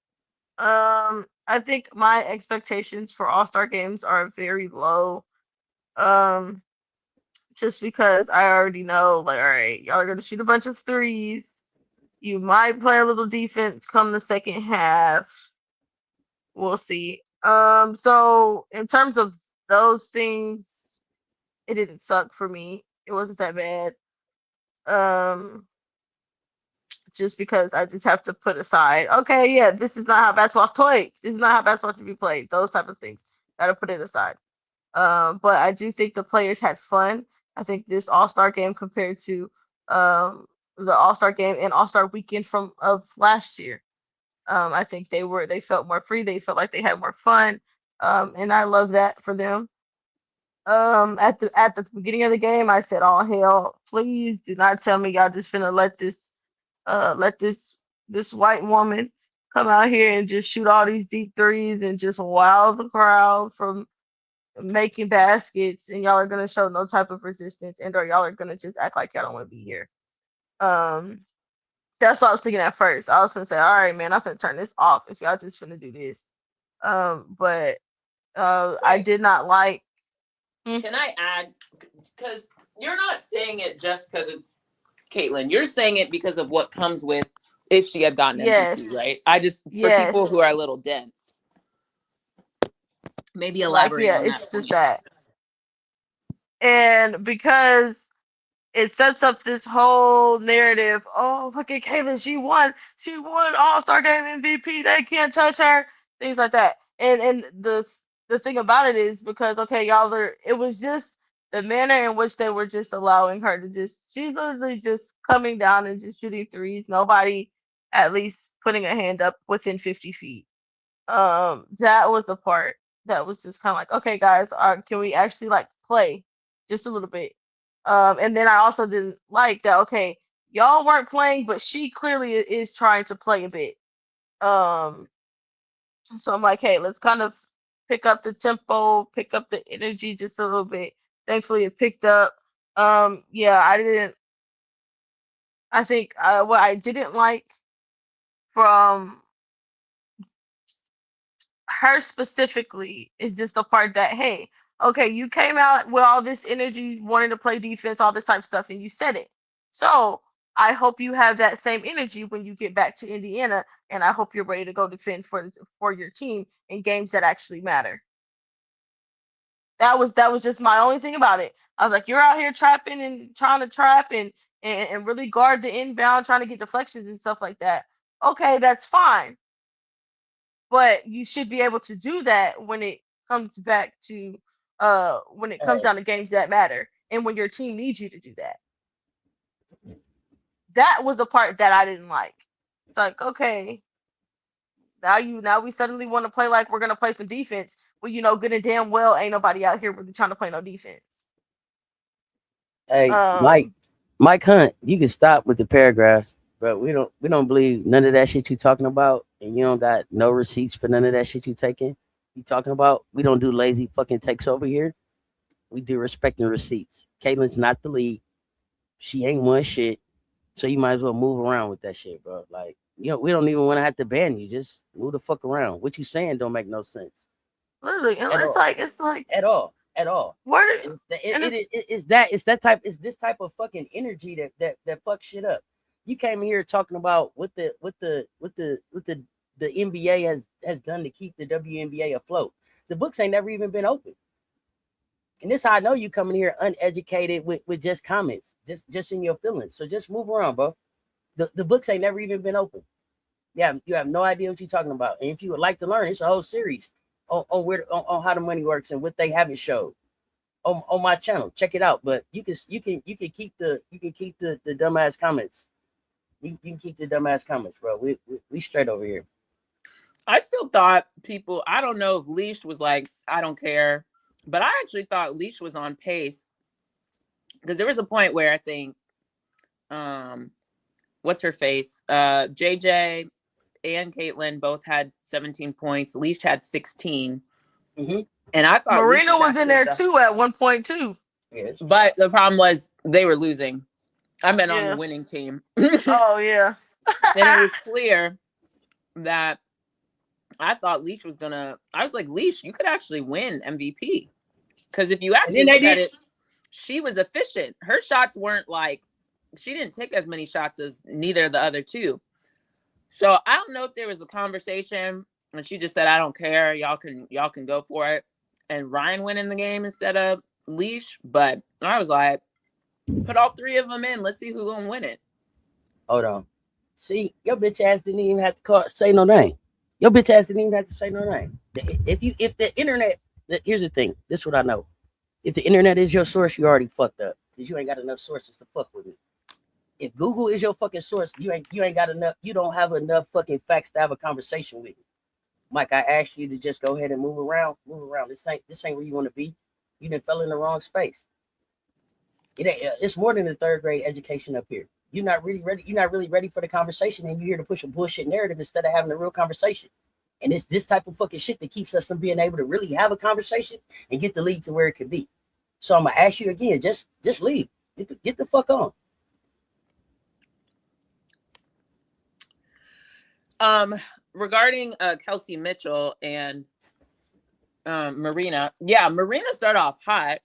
I think my expectations for All-Star games are very low. Just because I already know, like, all right, y'all are gonna shoot a bunch of threes. You might play a little defense come the second half. We'll see. So in terms of those things, it didn't suck for me. It wasn't that bad. Just because I just have to put aside, okay, yeah, this is not how basketball's played. This is not how basketball should be played. Those type of things. Gotta put it aside. But I do think the players had fun. I think this All-Star game compared to the All-Star game and All-Star Weekend of last year. I think they felt more free. They felt like they had more fun. And I love that for them. At the beginning of the game, I said, "Oh hell, please do not tell me y'all just finna let this white woman come out here and just shoot all these deep threes and just wow the crowd from making baskets, and y'all are gonna show no type of resistance, and or y'all are gonna just act like y'all don't want to be here." Um, that's what I was thinking at first. I was gonna say, "All right, man, I'm finna turn this off if y'all just finna do this." But I did not like. Can I add? Because you're not saying it just because it's Caitlin. You're saying it because of what comes with if she had gotten MVP, right? For people who are a little dense, maybe elaborate on that. It's just that. And because it sets up this whole narrative, oh, look at Caitlin, she won All-Star Game MVP, they can't touch her, things like that. And the thing about it is because, okay, it was just the manner in which they were just allowing her to she's literally just coming down and just shooting threes, nobody at least putting a hand up within 50 feet. That was the part that was just kind of like, okay, guys, can we actually like play just a little bit? And then I also didn't like that. Okay, y'all weren't playing, but she clearly is trying to play a bit. So I'm like, hey, let's kind of pick up the tempo, pick up the energy just a little bit. Thankfully, it picked up. Yeah, I think what I didn't like from her specifically is just the part that, hey, okay, you came out with all this energy, wanting to play defense, all this type of stuff, and you said it. So I hope you have that same energy when you get back to Indiana, and I hope you're ready to go defend for your team in games that actually matter. That was just my only thing about it. I was like, you're out here trapping and trying to trap and really guard the inbound, trying to get deflections and stuff like that. Okay, that's fine. But you should be able to do that when it comes back to when it comes down to games that matter and when your team needs you to do that. That was the part that I didn't like. It's like, okay, now we suddenly want to play like we're gonna play some defense. Well, you know good and damn well ain't nobody out here really trying to play no defense. Hey, Mike Hunt, you can stop with the paragraphs, but we don't believe none of that shit you talking about, and you don't got no receipts for none of that shit you taking. You talking about? We don't do lazy fucking takes over here. We do respecting receipts. Caitlin's not the lead. She ain't won shit, so you might as well move around with that shit, bro. Like, we don't even want to have to ban you. Just move the fuck around. What you saying don't make no sense. Literally, it's like at all. It's this type of fucking energy that fucks shit up. You came here talking about what the NBA has done to keep the WNBA afloat. The books ain't never even been open. And this how I know you coming here uneducated with just comments, just in your feelings. So just move around, bro. The books ain't never even been open. Yeah, you have no idea what you're talking about. And if you would like to learn, it's a whole series on how the money works and what they haven't showed on my channel. Check it out. But you can keep the dumbass comments. You can keep the dumbass comments, bro. We straight over here. I still thought people, I don't know if Leash was like, I don't care. But I actually thought Leash was on pace. Because there was a point where I think, what's her face? JJ and Caitlin both had 17 points. Leash had 16. Mm-hmm. And I thought Marina was in there too at 1.2. Yes. But the problem was they were losing. I meant on Yeah. the winning team. Oh yeah. And it was clear that I thought Leash was gonna. I was like, Leash, you could actually win MVP. Because if you actually look at it, she was efficient. Her shots weren't like, she didn't take as many shots as neither of the other two. So I don't know if there was a conversation and she just said, I don't care. Y'all can go for it. And Ryan went in the game instead of Leash. But I was like, put all three of them in. Let's see who's gonna win it. Hold on. See, your bitch ass didn't even have to say no name. Your bitch ass didn't even have to say no name. If the internet, here's the thing. This is what I know. If the internet is your source, you already fucked up because you ain't got enough sources to fuck with me. If Google is your fucking source, you ain't got enough. You don't have enough fucking facts to have a conversation with me. Mike, I asked you to just go ahead and move around. This ain't where you want to be. You done fell in the wrong space. It's more than a third grade education up here. You're not really ready. You're not really ready for the conversation, and you're here to push a bullshit narrative instead of having a real conversation. And it's this type of fucking shit that keeps us from being able to really have a conversation and get the league to where it could be. So I'm gonna ask you again, just leave. Get the fuck on. Regarding Kelsey Mitchell and Marina, Marina started off hot.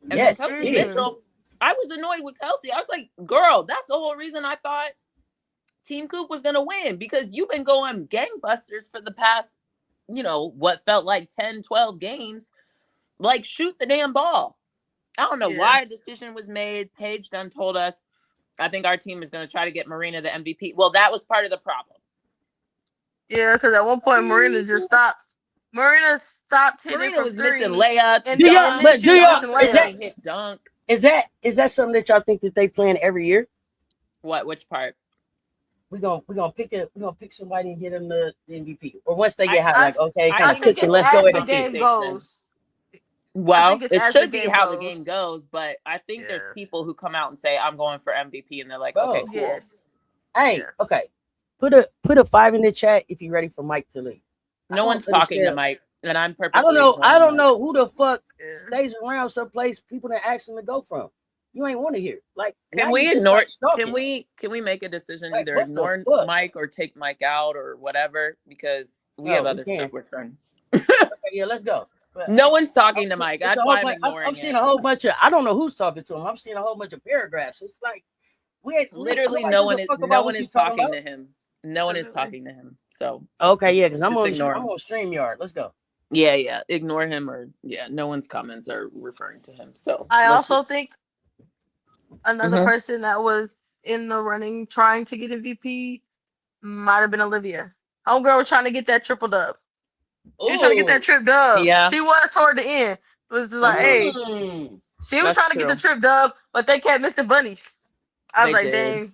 And yes, Kelsey Mitchell, I was annoyed with Kelsey. I was like, girl, that's the whole reason I thought Team Coop was gonna win, because you've been going gangbusters for the past, what felt like 10, 12 games. Like, shoot the damn ball. I don't know why a decision was made. Paige done told us, I think our team is going to try to get Marina the MVP. Well, that was part of the problem. Yeah, because at one point Marina just stopped. Marina stopped hitting. Marina was missing layups. And do y'all hit dunk? Is that something that y'all think that they plan every year? What? Which part? We're gonna pick somebody and get them the MVP. Or once they get hot, like, okay, kind of cooking, let's go ahead and game goes. Well, it should be how the game goes, but I think there's people who come out and say, I'm going for MVP, and they're like, okay, cool. Yes. Hey, okay. Put a 5 in the chat if you're ready for Mike to leave. No one's talking to Mike, and I'm purposely. I don't know who the fuck stays around someplace people that ask them to go from. You ain't want to hear. Like, can we ignore? Can we make a decision, either ignore Mike or take Mike out or whatever, because we have other stuff we're trying. Okay, yeah, let's go. No one's talking to Mike. That's why I'm ignoring. I'm seeing a whole bunch of. I don't know who's talking to him. I'm seeing a whole bunch of paragraphs. It's like literally no one is talking to him. No one is talking to him. So okay, yeah, because I'm on StreamYard. Let's go. Yeah. Ignore him, or no one's comments are referring to him. So I also think another person that was in the running trying to get MVP might have been Olivia. Homegirl was trying to get that triple dub. She was trying to get that trip dub. Yeah. She was toward the end. It was just like, hey. She was trying to get the trip dub, but they kept missing bunnies. I was like, dang.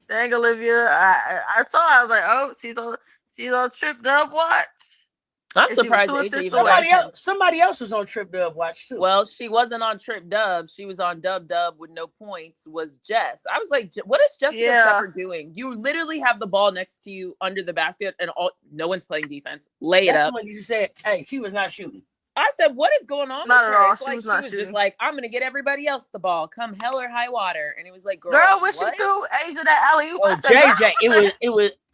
Dang, Olivia. I saw her. I was like, oh, she's on trip dub watch. I'm surprised somebody else was on trip dub watch too. Well, she wasn't on trip dub. She was on dub with no points. Was Jess? I was like, what is Jessica Shepard doing? You literally have the ball next to you under the basket, and no one's playing defense. Lay it up. When you said, hey, she was not shooting. I said, what is going on? Not with at her? all. She was just like, I'm gonna get everybody else the ball, come hell or high water. And it was like, girl, when she threw Asia that alley oop. Oh, JJ,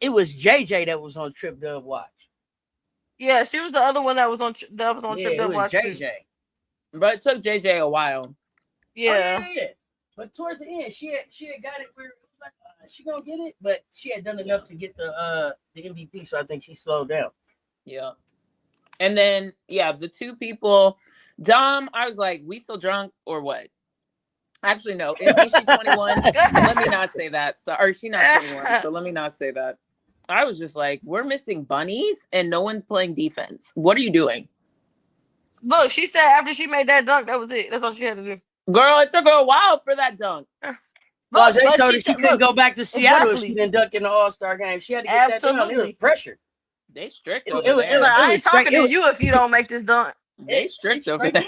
it was JJ that was on trip dub watch. Yeah, she was the other one that was on trip dub watch. JJ. But it took JJ a while. Yeah. But towards the end, she had got it where she gonna get it, but she had done enough to get the MVP, so I think she slowed down. Yeah. And then, the two people, Dom, I was like, we still drunk or what? Actually, no. Is she 21? Let me not say that. Or she not 21, so let me not say that. I was just like, we're missing bunnies and no one's playing defense. What are you doing? Look, she said after she made that dunk, that was it. That's all she had to do. Girl, it took her a while for that dunk. Well, they told her she couldn't go back to Seattle if she didn't dunk in the All-Star game. She had to get that done. It was pressure. They strict over there. I ain't talking to you if you don't make this dunk. They strict over there.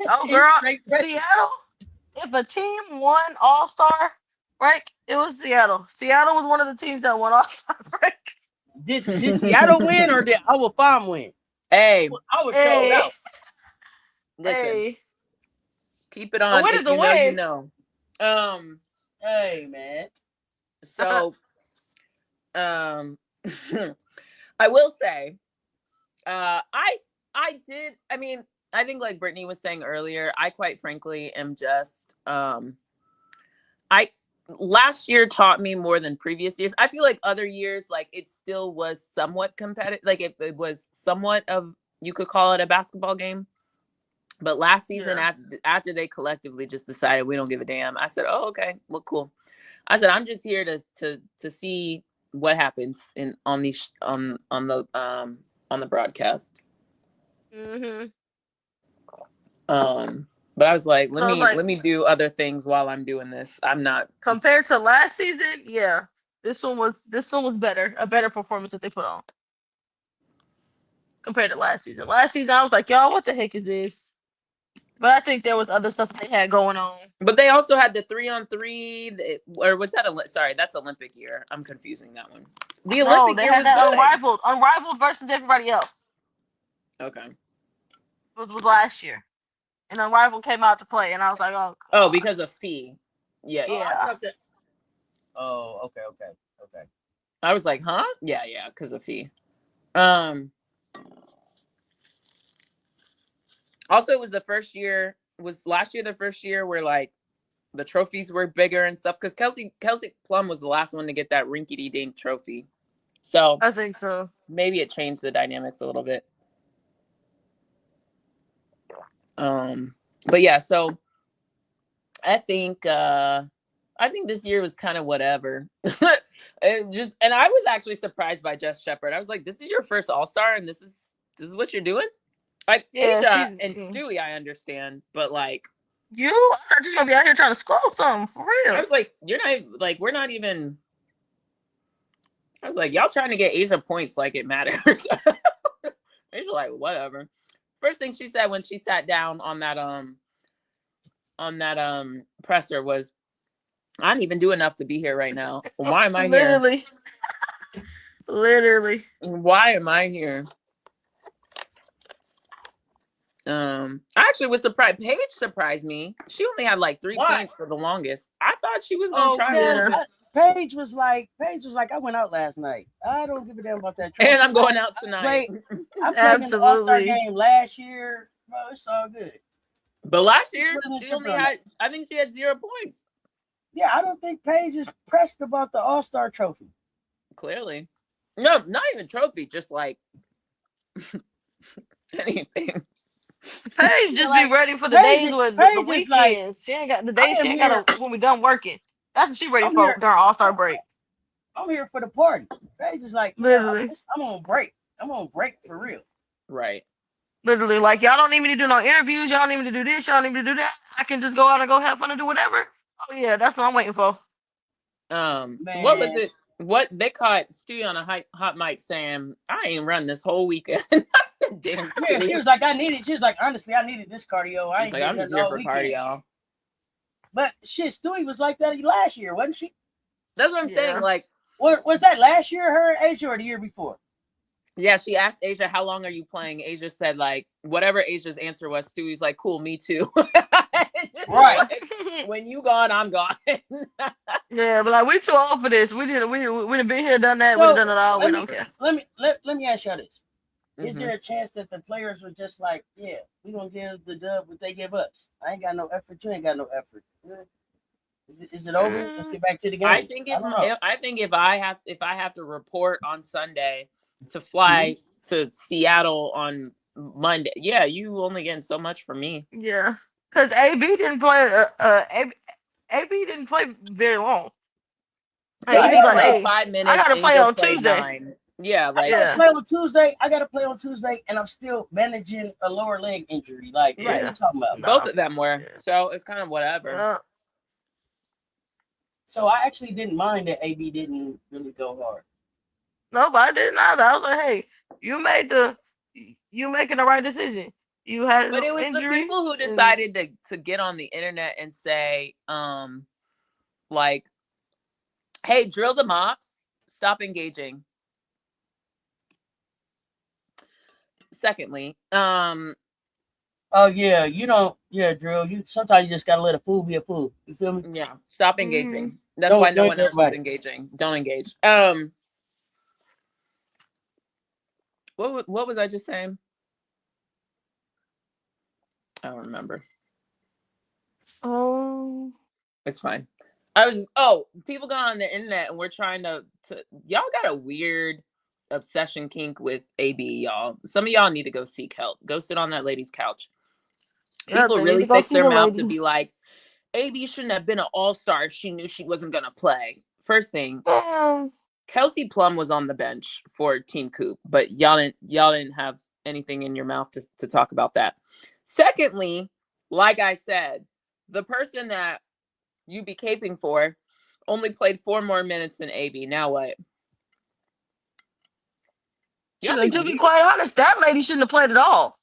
Oh, girl, Seattle, if a team won All-Star break It was Seattle. Seattle was one of the teams that won All-Star break. Did Seattle win or did Our Farm win? Hey, I was showed out. Listen, keep it on. If you know, you know. Hey man. So, I will say, I did. I mean, I think like Brittany was saying earlier, I quite frankly am just, last year taught me more than previous years. I feel like other years, like it still was somewhat competitive. Like it was somewhat of, you could call it a basketball game. But last season, after they collectively just decided we don't give a damn, I said, "Oh, okay, well, cool." I said, "I'm just here to see what happens on the broadcast." Mm-hmm. But I was like, let me do other things while I'm doing this. I'm not compared to last season. Yeah, this one was better, a better performance that they put on compared to last season. Last season, I was like, y'all, what the heck is this? But I think there was other stuff that they had going on. But they also had the 3-on-3, or was that sorry, that's Olympic year. I'm confusing that one. The Olympic year was good. Unrivaled versus everybody else. Okay. Was last year, and Unrivaled came out to play, and I was like, oh. Oh, because of fee. Yeah. Oh, okay. I was like, huh? Yeah, because of fee. Also, it was last year the first year where like the trophies were bigger and stuff, because Kelsey Plum was the last one to get that rinky-dink trophy. So I think so. Maybe it changed the dynamics a little bit. But yeah, so I think this year was kind of whatever. And I was actually surprised by Jess Shepard. I was like, this is your first All-Star and this is what you're doing? Like, Asia and Stewie, I understand, but like I thought you were gonna be out here trying to score something for real. I was like, you're not like, we're not even. I was like, y'all trying to get Asia points like it matters. Asia like, whatever. First thing she said when she sat down on that presser was, I didn't even do enough to be here right now. Why am I here? Literally. Why am I here? I actually was surprised. Paige surprised me. She only had like 3 points for the longest. I thought she was gonna try harder. Paige was like, I went out last night. I don't give a damn about that. And I'm going out tonight. I played in the All-Star game last year. Bro, it's all good. But last year, she only had, I think she had 0 points. Yeah, I don't think Paige is pressed about the All-Star trophy. Clearly. No, not even trophy, just like anything. Paige just be ready for the days with the weekends. Like, she ain't got the days. She ain't got when we done working. That's what she ready for during All-Star break. I'm here for the party. Paige is like, literally, I'm on break. I'm on break for real. Right. Literally, like, y'all don't need me to do no interviews. Y'all need me to do this. Y'all need me to do that. I can just go out and go have fun and do whatever. Oh yeah, that's what I'm waiting for. What was it? What they caught Stewie on a hot mic saying, I ain't run this whole weekend. I said, damn. She was like, she was like, honestly, I needed this cardio. I ain't like, I'm just here for cardio. But shit, Stewie was like that last year, wasn't she? That's what I'm saying. Like, what was that last year, her Asia, or the year before? Yeah, she asked Asia, how long are you playing? Asia said, like, whatever Asia's answer was, Stewie's like, cool, me too. Right. Like, when you gone, I'm gone. Yeah, but like, we too old for this. We done been here, done that. So, we've done it all. We don't care. Let me ask y'all this. Is there a chance that the players were just like, yeah, we gonna give the dub what they give us? I ain't got no effort. You ain't got no effort. Is it over? Let's get back to the game. I think if I have to report on Sunday to fly to Seattle on Monday, yeah, you only getting so much from me. Yeah, because AB didn't play. AB didn't play very long. AB played 5 minutes. I gotta play on Tuesday. 9. Yeah, like I gotta play on Tuesday, and I'm still managing a lower leg injury. Like, what are you talking about? Both of them were, so it's kind of whatever. So I actually didn't mind that AB didn't really go hard. No, but I didn't either. I was like, hey, you making the right decision. You had but it was the people who decided to get on the internet and say, like, Hey, drill the mops. Stop engaging. Secondly, Oh yeah, Drill. You sometimes you just gotta let a fool be a fool. You feel me? yeah, stop Mm-hmm. engaging. That's why no one else is engaging. Don't engage. What was I just saying? I don't remember. Oh, It's fine. I was just, people got on the internet and we're trying to y'all got a weird obsession kink with AB, y'all. Some of y'all need to go seek help. Go sit on that lady's couch. yeah, People they need really to go fix see their the mouth to lady. be like, AB shouldn't have been an all-star if she knew she wasn't gonna play. First thing, Kelsey Plum was on the bench for Team Coop, but y'all didn't have anything in your mouth to talk about that. Secondly, like I said, the person that you be caping for only played 4 more minutes than AB. Now what? To be quite honest, that lady shouldn't have played at all.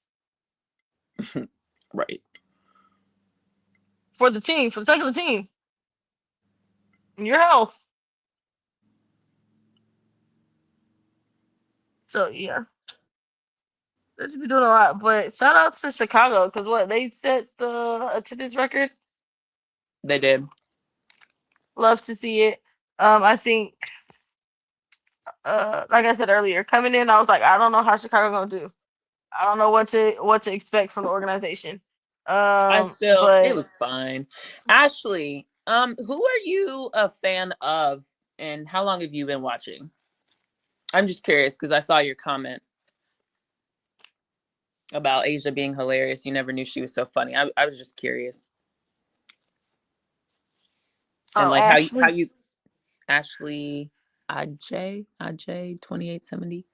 Right. For the team, for the sake of the team. Your health. So yeah. They should be doing a lot. But shout out to Chicago, because what, they set the attendance record? They did. Love to see it. I think like I said earlier, coming in, I was like, I don't know how Chicago gonna do. I don't know what to expect from the organization. It But was fine. Ashley, who are you a fan of and how long have you been watching? I'm just curious because I saw your comment about Asia being hilarious. You never knew she was so funny. I was just curious. And like Ashley. how you Ashley Aj 2870.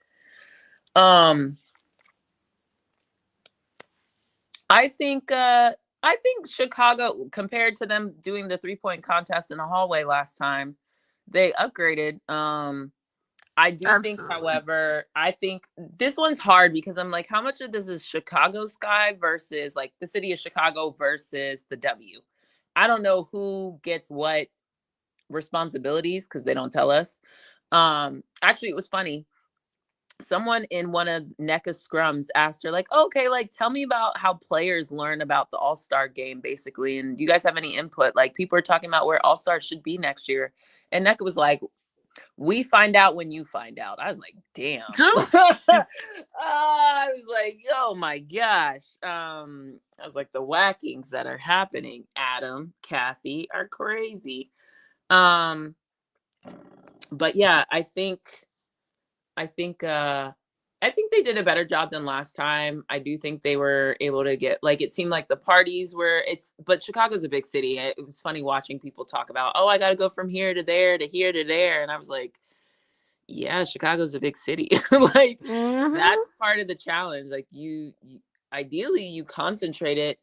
I think Chicago, compared to them doing the 3-point contest in the hallway last time, they upgraded. I do think, however, I think this one's hard because I'm like, how much of this is Chicago Sky versus like the city of Chicago versus the W? I don't know who gets what responsibilities because they don't tell us. Actually, it was funny. Someone in one of NECA's scrums asked her, like, okay, like, tell me about how players learn about the All-Star game, basically. And do you guys have any input? Like, people are talking about where All-Stars should be next year. And NECA was like, we find out when you find out. I was like, damn. I was like, oh my gosh. I was like, the whackings that are happening, Adam, Cathy, are crazy. But yeah, I think they did a better job than last time. I do think they were able to get, like, it seemed like the parties were, but Chicago's a big city. It was funny watching people talk about, oh, I got to go from here to there to here to there. And I was like, yeah, Chicago's a big city. Like, that's part of the challenge. Like, you ideally you concentrate it.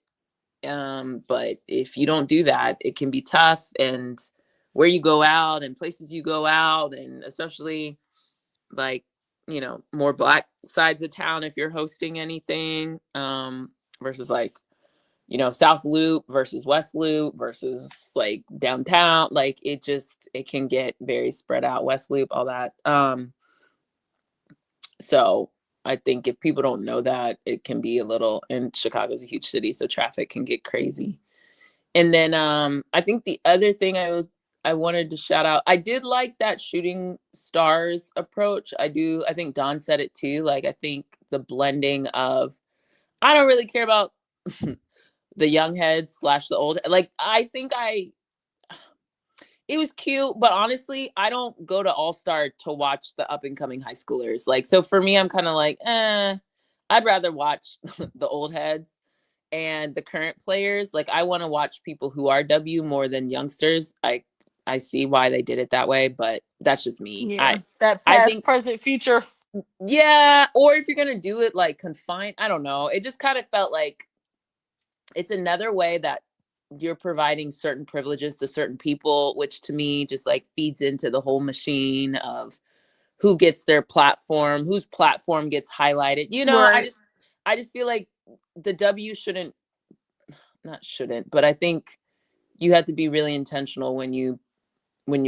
But if you don't do that, it can be tough. And where you go out and places you go out, and especially like, you know, more Black sides of town if you're hosting anything, versus like, you know, South Loop versus West Loop versus like downtown. Like, it can get very spread out, West Loop, all that. So I think if people don't know that, it can be a little, and Chicago's a huge city, so traffic can get crazy. And then I think the other thing I wanted to shout out, I did like that shooting stars approach. I think Don said it too. Like, I think the blending of, I don't really care about the young heads / the old, like, it was cute, but honestly, I don't go to All-Star to watch the up and coming high schoolers. Like, so for me, I'm kind of like, I'd rather watch the old heads and the current players. Like, I want to watch people who are W more than youngsters. I see why they did it that way, but that's just me. Yeah, that past, present, future. Yeah, or if you're gonna do it like confined, I don't know. It just kind of felt like it's another way that you're providing certain privileges to certain people, which to me just like feeds into the whole machine of who gets their platform, whose platform gets highlighted. You know, right. I just feel like the W but I think you have to be really intentional when you're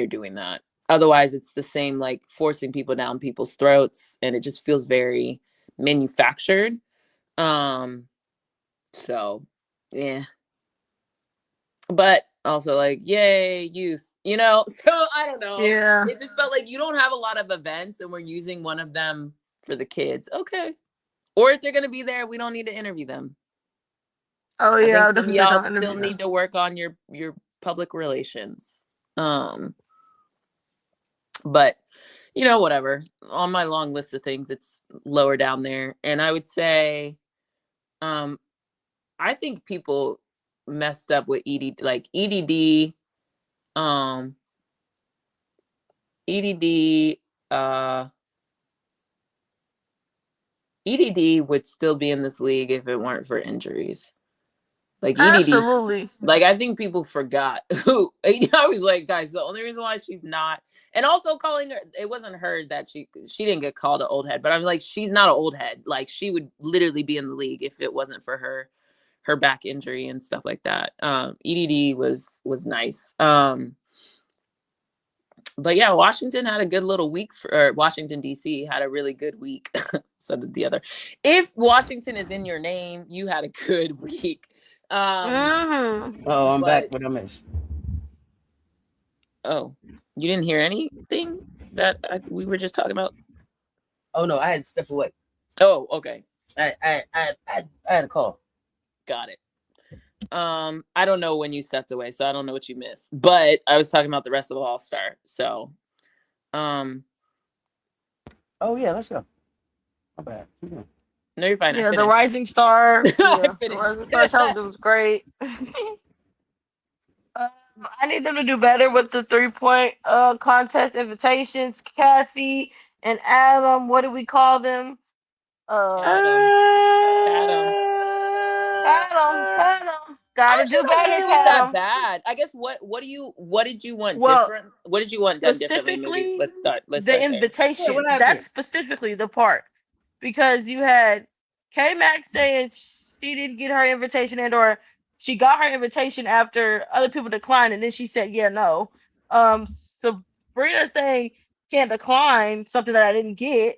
doing that. Otherwise, it's the same, like forcing people down people's throats, and it just feels very manufactured. So yeah. But also like, yay, youth, you know? So I don't know. Yeah. It just felt like you don't have a lot of events and we're using one of them for the kids. Okay. Or if they're gonna be there, we don't need to interview them. Oh I yeah, think some of definitely y'all don't still interview them. need to work on your public relations. But you know, whatever. On my long list of things, it's lower down there. And I would say, I think people messed up with EDD, like EDD, EDD, EDD would still be in this league if it weren't for injuries. Like EDD, Absolutely. like I think people forgot who. I was like, guys, the only reason why she's not, and also calling her, it wasn't her that she didn't get called an old head, but I'm like, she's not an old head. Like she would literally be in the league if it wasn't for her back injury and stuff like that. EDD was nice. But yeah, Washington had a good little week or Washington DC had a really good week. So did the other. If Washington is in your name, you had a good week. Oh, I'm back. What I missed? Oh, you didn't hear anything that we were just talking about? Oh no, I had to step away. Oh, okay. I had a call. Got it. I don't know when you stepped away, so I don't know what you missed. But I was talking about the rest of All-Star. So, oh yeah, let's go. My bad. No, you're fine. Yeah, the Rising Star. Yeah, the Rising Star challenge was great. I need them to do better with the 3-point contest invitations. Cathy and Adam, what do we call them? Adam. Gotta do better. I think it was that bad. I guess what did you want different? What did you want done differently? Maybe let's start. The invitation. That's specifically the part. Because you had K-Max saying she didn't get her invitation or she got her invitation after other people declined, and then she said, yeah, no. Sabrina saying can't decline something that I didn't get.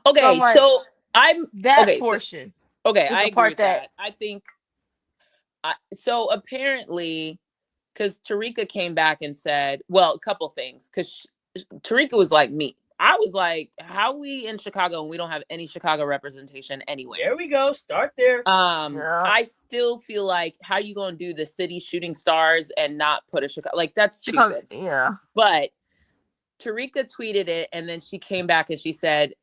Okay, so I'm that portion. Okay, I agree with that. I think so. Apparently, because Tarika came back and said, well, a couple things. Because Tarika was like me. I was like, how we in Chicago and we don't have any Chicago representation anywhere? There we go. Start there. I still feel like how you gonna do the city shooting stars and not put a Chicago, like that's stupid. Yeah. But Tarika tweeted it and then she came back and she said,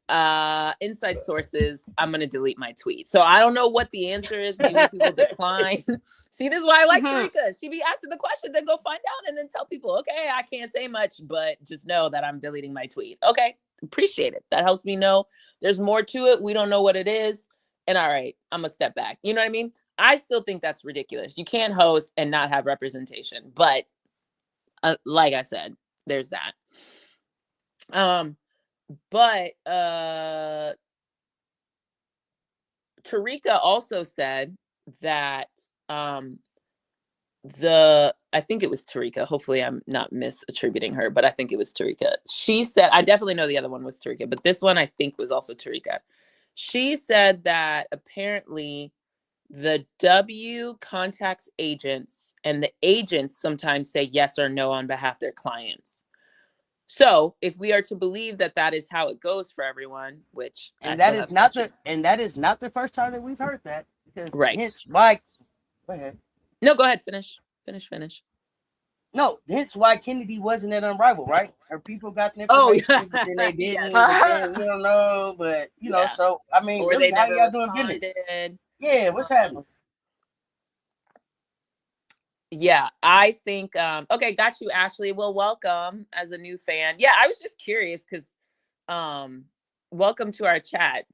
inside sources, I'm gonna delete my tweet. So I don't know what the answer is. Maybe people decline. See, this is why I like Tarika. She be asking the question, then go find out and then tell people, okay, I can't say much, but just know that I'm deleting my tweet. Okay, appreciate it. That helps me know there's more to it. We don't know what it is. And all right, I'm gonna step back. You know what I mean? I still think that's ridiculous. You can't host and not have representation. But like I said, there's that. But Tarika also said that I think it was Tarika. Hopefully I'm not misattributing her, but I think it was Tarika. She said, I definitely know the other one was Tarika, but this one I think was also Tarika. She said that apparently the W contacts agents and the agents sometimes say yes or no on behalf of their clients. So if we are to believe that that is how it goes for everyone, which that is not the first time that we've heard that. Because right. Hence why. Go ahead. No, go ahead. Finish. No, hence why Kennedy wasn't at Unrivaled, right? Her people got the Oh, information, but then they didn't. Yeah. We don't know, but you know. So I mean, or they how never y'all doing business? Yeah, what's happening? Yeah, I think okay, got you, Ashley. Well, welcome as a new fan. Yeah, I was just curious because welcome to our chat.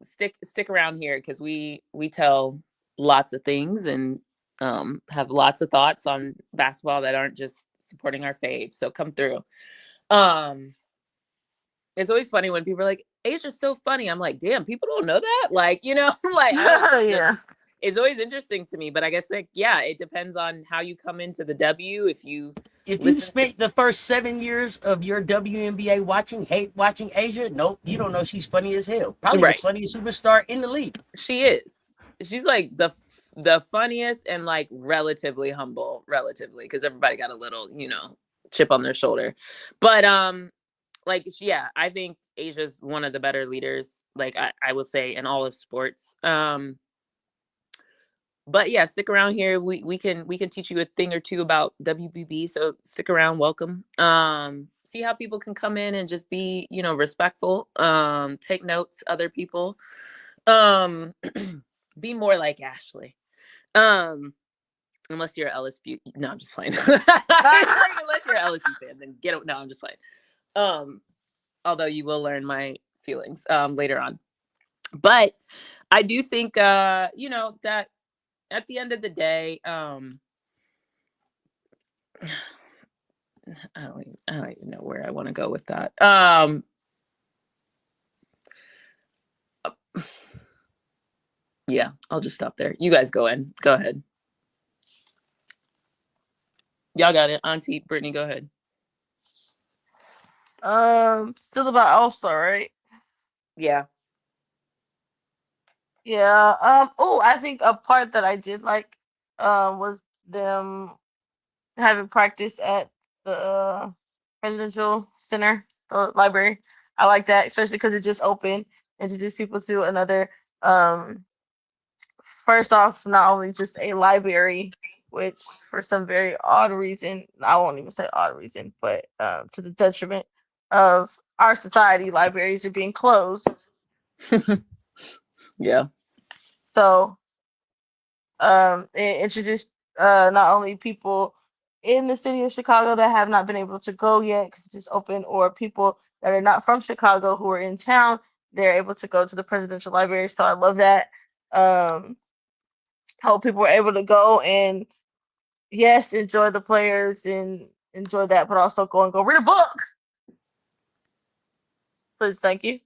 Stick around here because we tell lots of things and have lots of thoughts on basketball that aren't just supporting our faves. So come through. It's always funny when people are like, Asia's so funny. I'm like, damn, people don't know that. Like, you know, like yeah. it's always interesting to me. But I guess, like, yeah, it depends on how you come into the W. If you spent the first 7 years of your WNBA watching Asia, nope, you don't know she's funny as hell. Probably Right. the funniest superstar in the league. She is. She's like the funniest and like relatively humble, because everybody got a little, chip on their shoulder. But like, yeah, I think Asia's one of the better leaders, like I will say, in all of sports. But yeah, stick around here. We can teach you a thing or two about WBB. So stick around. Welcome. See how people can come in and just be, respectful. Take notes. Other people. Be more like Ashley. Unless you're LSU. No, I'm just playing. Unless you're LSU fan, then get it. No, I'm just playing. Although you will learn my feelings later on. But I do think that at the end of the day, I don't even know where I want to go with that. Yeah, I'll just stop there. You guys go ahead. Y'all got it. Auntie Brittany, go ahead. Still about All-Star, right? Yeah. Yeah. I think a part that I did like was them having practice at the presidential center, the library. I like that, especially because it just opened, introduced people to another first off, not only just a library, which for some very odd reason, I won't even say odd reason, but to the detriment of our society, libraries are being closed. Yeah. So it introduced not only people in the city of Chicago that have not been able to go yet because it's just open, or people that are not from Chicago who are in town, they're able to go to the presidential library. So I love that. How people were able to go and, yes, enjoy the players and enjoy that, but also go read a book. Please, thank you.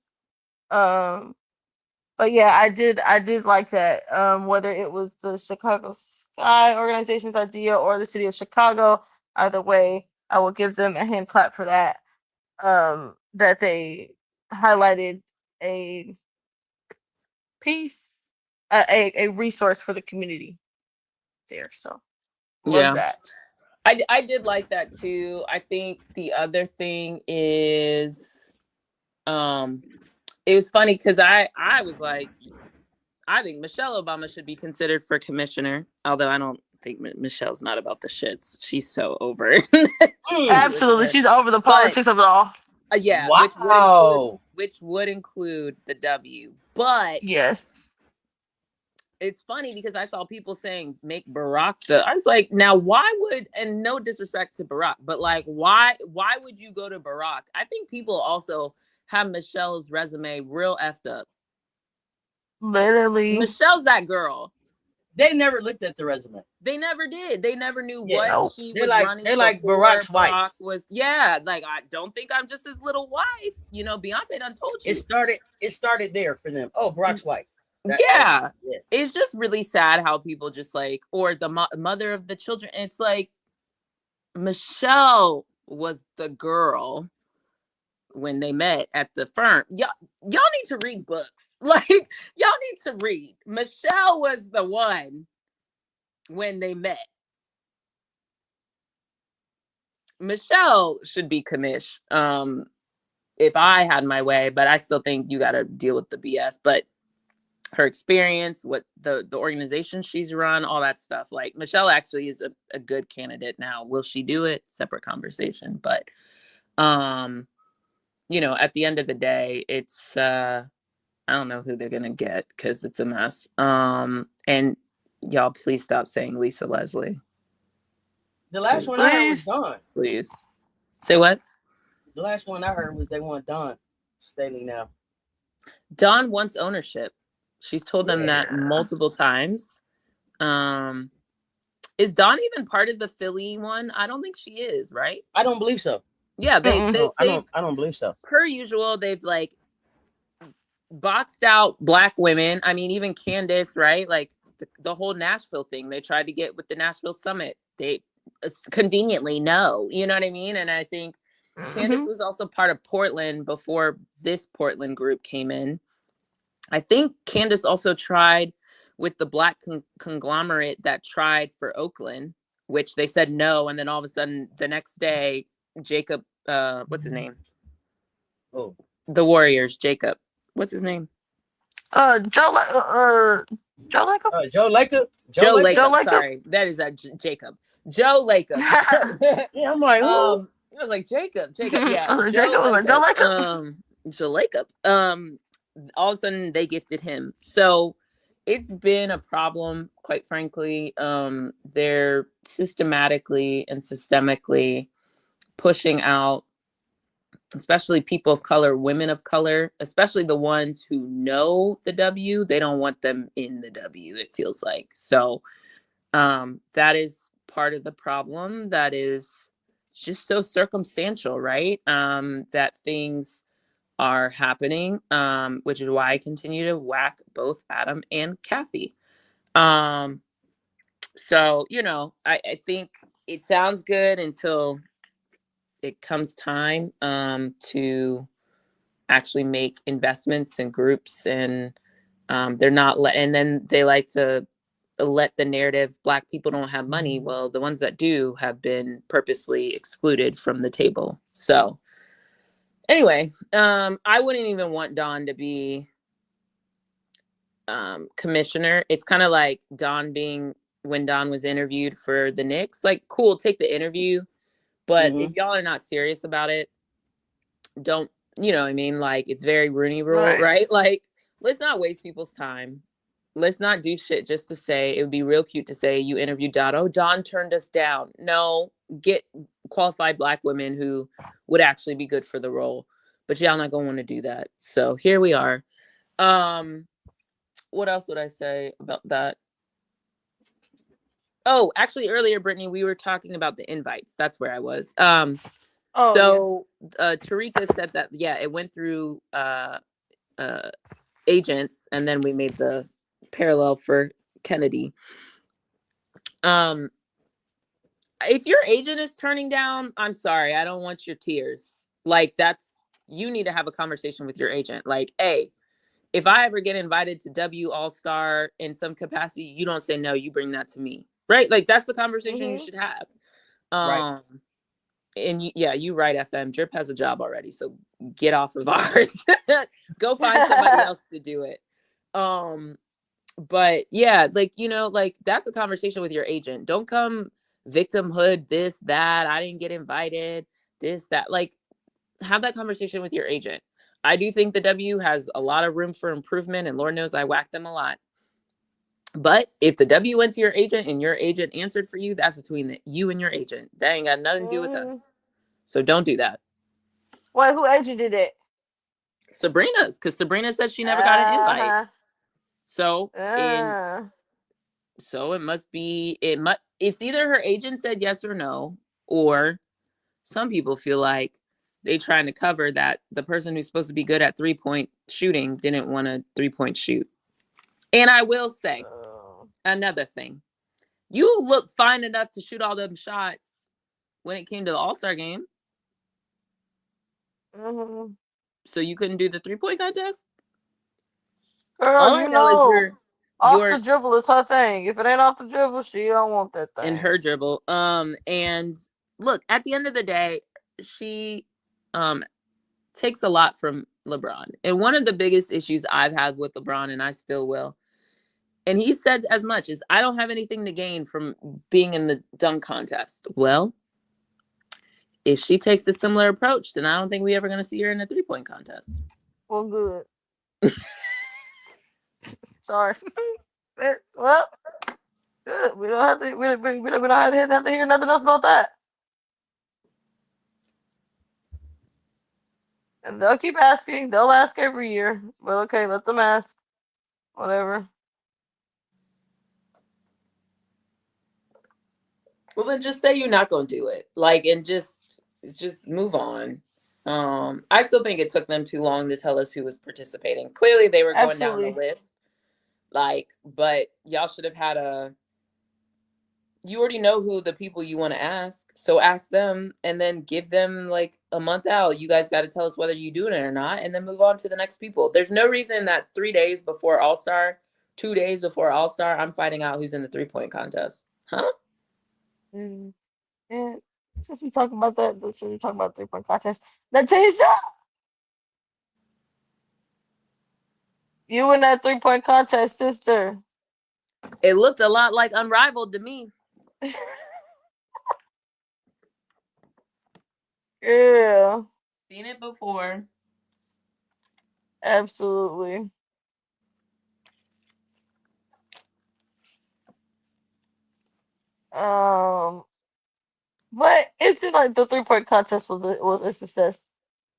But yeah, I did like that. Whether it was the Chicago Sky organization's idea or the city of Chicago, either way, I will give them a hand clap for that. That they highlighted a piece, a resource for the community there. So love that. I did like that too. I think the other thing is, it was funny because I was like, I think Michelle Obama should be considered for commissioner, although I don't think Michelle's not about the shits. She's so over it. Absolutely, she's over the politics of it all. Yeah, wow. which would include the W. But yes, it's funny because I saw people saying make Barack I was like, now why would, and no disrespect to Barack, but like why would you go to Barack? I think people also have Michelle's resume real effed up. Literally, Michelle's that girl. They never looked at the resume. They never did. They never knew what she was running. They're like Barack's wife. Like, I don't think I'm just his little wife. Beyonce done told you. It started there for them. Oh, Barack's wife. Yeah. It's just really sad how people just like, or the mother of the children. It's like, Michelle was the girl when they met at the firm. Y'all need to read books. Like, y'all need to read. Michelle was the one when they met. Michelle should be commish, if I had my way, but I still think you got to deal with the BS. But her experience, what the organization she's run, all that stuff. Like, Michelle actually is a good candidate now. Will she do it? Separate conversation. But at the end of the day, it's I don't know who they're gonna get because it's a mess. And y'all, please stop saying Lisa Leslie. The last one I heard was Dawn. Please. Say what? The last one I heard was they want Dawn Staley now. Dawn wants ownership. She's told them that multiple times. Is Dawn even part of the Philly one? I don't think she is, right? I don't believe so. Yeah, I don't believe so. Per usual, they've like boxed out Black women. I mean, even Candace, right? Like, the whole Nashville thing. They tried to get with the Nashville summit. They conveniently no, you know what I mean? And I think Candace was also part of Portland before this Portland group came in. I think Candace also tried with the Black conglomerate that tried for Oakland, which they said no. And then all of a sudden the next day, Jacob, what's his name? Oh, The Warriors, Jacob. What's his name? Joe Lacob. Joe Lacob. Joe Lacob. Lacob. Sorry, that is Jacob. Joe Lacob. Yeah, I'm like, I was like Jacob. Yeah, Joe Lacob. Joe Lacob. All of a sudden they gifted him. So it's been a problem, quite frankly. They're systematically and systemically pushing out, especially people of color, women of color, especially the ones who know the W. They don't want them in the W, it feels like. So that is part of the problem. That is just so circumstantial, right? That things are happening, which is why I continue to whack both Adam and Cathy. So, you know, I think it sounds good until it comes time to actually make investments in groups, and they're not and then they like to let the narrative Black people don't have money. Well, the ones that do have been purposely excluded from the table. So anyway, I wouldn't even want Dawn to be commissioner. It's kind of like when Dawn was interviewed for the Knicks. Like, cool, take the interview, but if y'all are not serious about it, don't, you know what I mean? Like, it's very Rooney Rule, right? Like, let's not waste people's time. Let's not do shit just to say. It would be real cute to say you interviewed Dawn. Oh, Dawn turned us down. No, get qualified Black women who would actually be good for the role. But y'all not gonna want to do that. So here we are. What else would I say about that? Oh, actually earlier, Brittany, we were talking about the invites. That's where I was. Tarika said that, yeah, it went through agents, and then we made the parallel for Kennedy. If your agent is turning down, I'm sorry, I don't want your tears. Like, you need to have a conversation with your agent. Like, hey, if I ever get invited to W All-Star in some capacity, you don't say no, you bring that to me. Right? Like, that's the conversation you should have. Right. And you right, FM. Drip has a job already, so get off of ours. Go find somebody else to do it. But yeah, like, you know, like, that's a conversation with your agent. Don't come victimhood, this, that, I didn't get invited, this, that. Like, have that conversation with your agent. I do think the W has a lot of room for improvement, and Lord knows I whack them a lot. But if the W went to your agent and your agent answered for you, that's between you and your agent. That ain't got nothing to do with us. So don't do that. Wait, who agent did it? Sabrina's, because Sabrina said she never got an invite. So it must be, it's either her agent said yes or no, or some people feel like they trying to cover that the person who's supposed to be good at 3-point shooting didn't want a 3-point shoot. And I will say another thing. You look fine enough to shoot all them shots when it came to the All-Star game. So you couldn't do the 3-point contest? Girl, all I know is off the dribble is her thing. If it ain't off the dribble, she don't want that thing. And her dribble. And look, at the end of the day, she takes a lot from LeBron. And one of the biggest issues I've had with LeBron, and I still will, and he said as much as, I don't have anything to gain from being in the dunk contest. Well, if she takes a similar approach, then I don't think we're ever going to see her in a 3-point contest. Well, good. Sorry. Well, good. We don't have to. We don't have to hear nothing else about that. And they'll keep asking. They'll ask every year. But okay, let them ask. Whatever. Well, then just say you're not going to do it. Like, and just move on. I still think it took them too long to tell us who was participating. Clearly, they were going down the list. Like, but y'all should have had you already know who the people you want to ask. So ask them and then give them like a month out. You guys got to tell us whether you do it or not, and then move on to the next people. There's no reason that 3 days before All-Star, 2 days before All-Star, I'm finding out who's in the 3-point contest. Huh? Mm. And since we talking about that, since we talking about 3-point contest, that changed up. You in that 3-point contest, sister. It looked a lot like Unrivaled to me. Yeah. Seen it before. Absolutely. But it seemed like the 3-point contest was a success.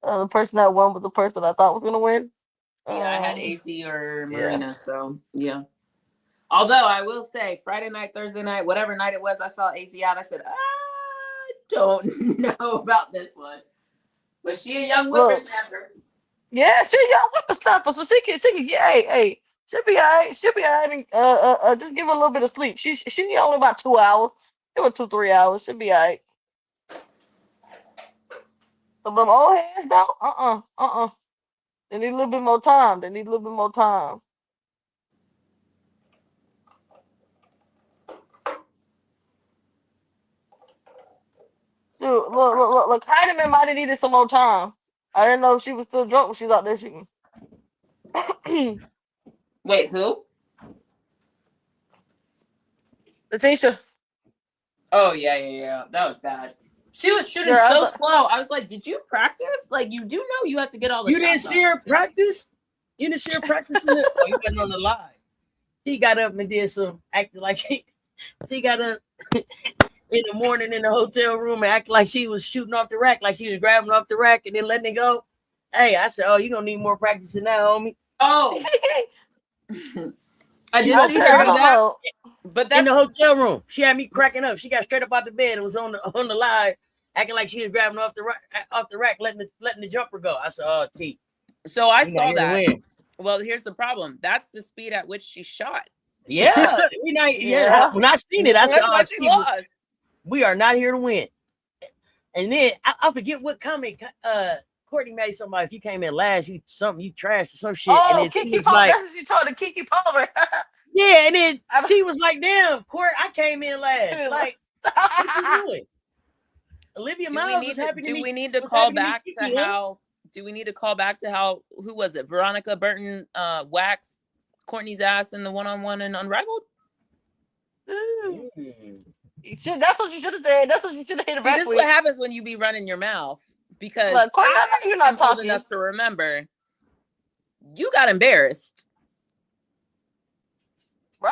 The person that won was the person I thought was gonna win. Yeah, I had AC or Marina, yeah. so yeah. Although I will say, Friday night, Thursday night, whatever night it was, I saw AC out. I said, I don't know about this one. But she a young whippersnapper. Yeah, she a young whippersnapper, so she can yeah, hey, she'll be alright. She'll be alright. Just give her a little bit of sleep. She only about 2 hours. Give her 2-3 hours. She'll be alright. Some of them old heads though, They need a little bit more time. Dude, look. Heineman might have needed some more time. I didn't know if she was still drunk when she was out there shooting. Wait, who? Letitia. Oh, yeah. That was bad. She was shooting slow. I was like, did you practice? Like, you do know you have to get all the You didn't see her practice? You didn't see her practice? Oh, you wasn't on the live. She got up and did some acting like she got up in the morning in the hotel room and acted like she was shooting off the rack, like she was grabbing off the rack and then letting it go. Hey, I said, oh, you're going to need more practice than that, homie. Oh. I didn't see her do that. But in the hotel room, she had me cracking up. She got straight up out the bed and was on the live, acting like she was grabbing off the rack, letting the jumper go. I said, "Oh, T." So I saw that. Well, here's the problem. That's the speed at which she shot. Yeah, when I seen it, I said, "Oh, she lost. We are not here to win." And then I forget what comment Courtney made somebody. If you came in last, you trashed or some shit. Oh, and then Kiki Palmer. That's what she told the Kiki Palmer. Yeah, and then T was like, "Damn, Court, I came in last. Like, what you doing?" Olivia Miles was happy to Do we need to call back to how? Do we need to call back to how? Who was it? Veronica Burton waxed Courtney's ass in the one-on-one and Unrivaled. That's what you should have said. That's what you should have hit. See, this is what happens when you be running your mouth, because like, you're not talking enough to remember. You got embarrassed.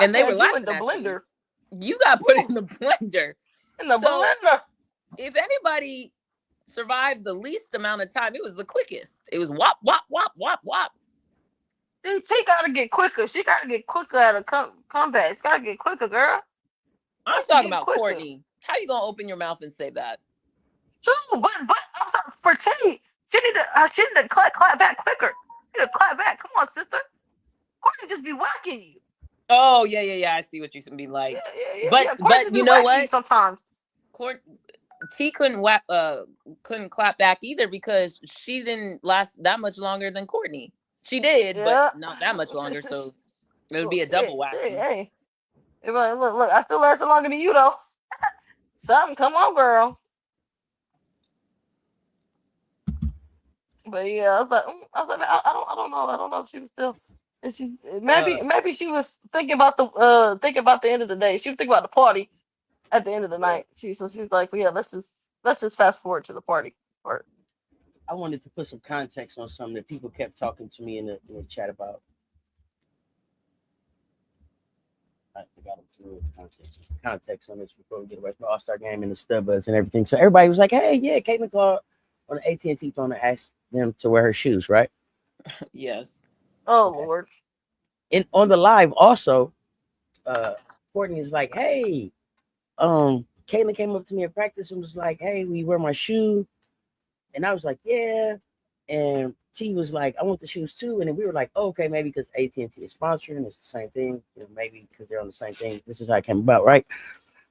And they were laughing in the blender. You got put in the blender. Blender. If anybody survived the least amount of time, it was the quickest. It was whop, whop, whop, whop, whop. She gotta get quicker. She gotta get quicker at a comeback. She gotta get quicker, girl. I'm talking about quicker. Courtney. How you gonna open your mouth and say that? True, but I'm sorry, for T, she need to clap back quicker. She need to clap back. Come on, sister. Courtney just be whacking you. Oh yeah. I see what you should be like. Yeah. But you know what? Sometimes T couldn't clap back either, because she didn't last that much longer than Courtney. She did, but not that much longer. So it would be a double whack. Hey, look, I still lasted longer than you though. Something, come on, girl. But yeah, I was like, I don't know if she was still. And maybe she was thinking about the end of the day. She was thinking about the party at the end of the night. She was like, well, yeah, let's just fast forward to the party part. I wanted to put some context on something that people kept talking to me in the chat about. I forgot to put context on this before we get away from the All-Star game and the Stud Budz and everything. So everybody was like, "Hey, yeah, Caitlin called on the AT&T phone to ask them to wear her shoes, right?" Yes. Oh, okay. Lord. And on the live also, Courtney is like, "Hey, Caitlin came up to me at practice and was like, 'Hey, will you wear my shoe?' And I was like, 'Yeah.' And T was like, I want the shoes too. And then we were like, oh, okay, maybe because AT&T is sponsoring, it's the same thing. Maybe because they're on the same thing. This is how it came about, right?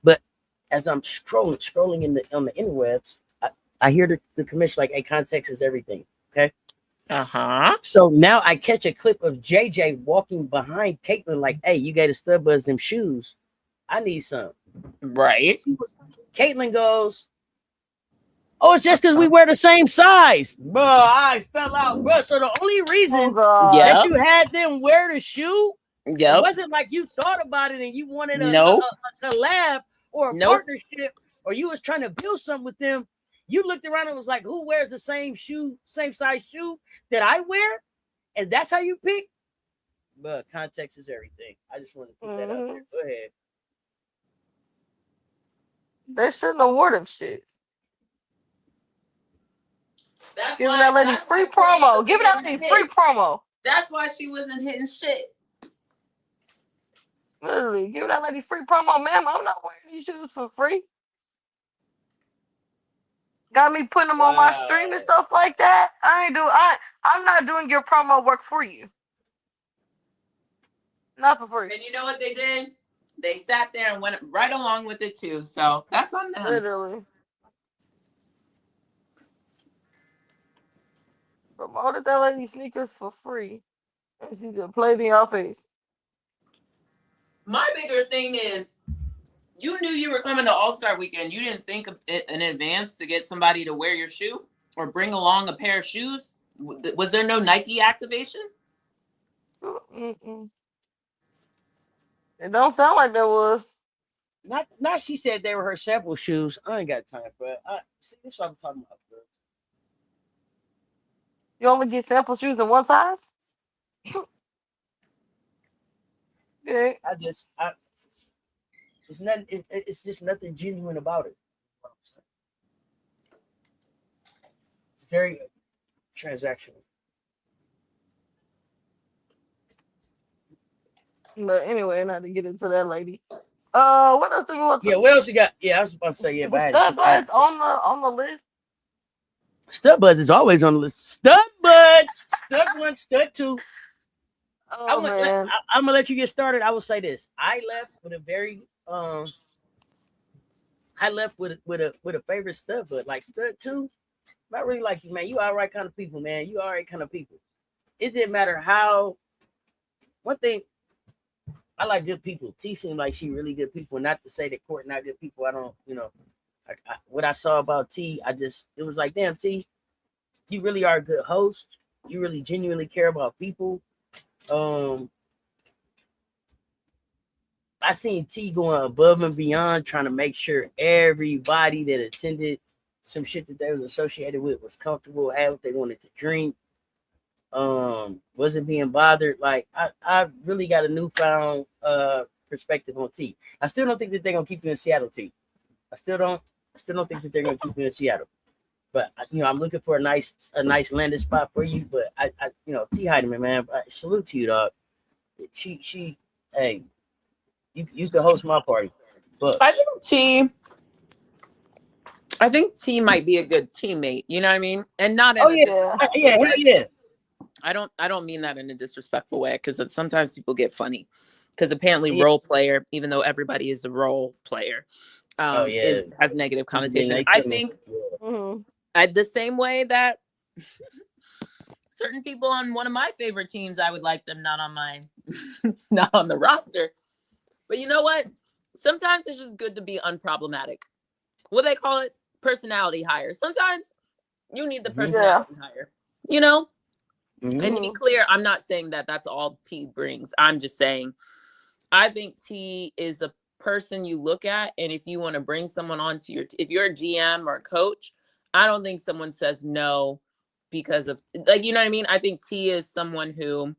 But as I'm scrolling on the interwebs, I hear the commission like, hey, context is everything. Okay. So now I catch a clip of JJ walking behind Caitlin, like, hey, you got to Stud Budz them shoes. I need some. Right. Caitlin goes, oh, it's just because we wear the same size. Bro, I fell out, bro. So the only reason that you had them wear the shoe, it wasn't like you thought about it and you wanted a collab or a partnership, or you was trying to build something with them. You looked around and was like, who wears the same size shoe that I wear? And that's how you pick? But context is everything. I just want to put that out there. Go ahead. They shouldn't award them shit. Giving that lady free promo. Giving that lady free promo. That's why she wasn't hitting shit. Literally, giving that lady free promo, ma'am. I'm not wearing these shoes for free. Got me putting them on my stream and stuff like that. I'm not doing your promo work for you. Not for free. And you know what they did? They sat there and went right along with it too. So that's on them. Literally. Promoted that lady sneakers for free. And she just played in your face. My bigger thing is, you knew you were coming to All-Star Weekend. You didn't think of it in advance to get somebody to wear your shoe or bring along a pair of shoes? Was there no Nike activation? Mm-mm. It don't sound like there was. Not she said they were her sample shoes. I ain't got time for it. See, this is what I'm talking about, bro. You only get sample shoes in one size? Yeah. It's nothing. It's just nothing genuine about it. It's very transactional. But anyway, not to get into that lady. What else do you want to? Yeah, what else you got? Yeah, I was about to say, yeah. Was Stud Budz on the list? Stud Budz is always on the list. Stud Budz, Stud 1, Stud 2. Oh, I'm gonna let you get started. I will say this: I left with a very favorite Stud Bud, like Stud 2. Not really like you, man. You all right kind of people, man. You all right kind of people. It didn't matter how. One thing, I like good people. T seemed like she really good people. Not to say that Court not good people. I don't, what I saw about T, it was like, damn, T, you really are a good host. You really genuinely care about people. I seen T going above and beyond, trying to make sure everybody that attended some shit that they was associated with was comfortable, had what they wanted to drink, wasn't being bothered. Like I really got a newfound perspective on T. I still don't think that they're gonna keep you in Seattle, T. I still don't think that they're gonna keep you in Seattle. But I'm looking for a nice landing spot for you. But I T Heidemann, man, salute to you, dog. She, hey, you can host my party. But I think T might be a good teammate. You know what I mean? And not. Yeah. I don't mean that in a disrespectful way, because sometimes people get funny. Because apparently role player, even though everybody is a role player, has negative connotation. I think the same way that certain people on one of my favorite teams, I would like them not on the roster. But you know what? Sometimes it's just good to be unproblematic. What they call it? Personality hire. Sometimes you need the personality hire. You know? And to be clear, I'm not saying that that's all T brings. I'm just saying, I think T is a person you look at, and if you want to bring someone onto if you're a GM or a coach, I don't think someone says no because of, like, you know what I mean? I think T is someone who,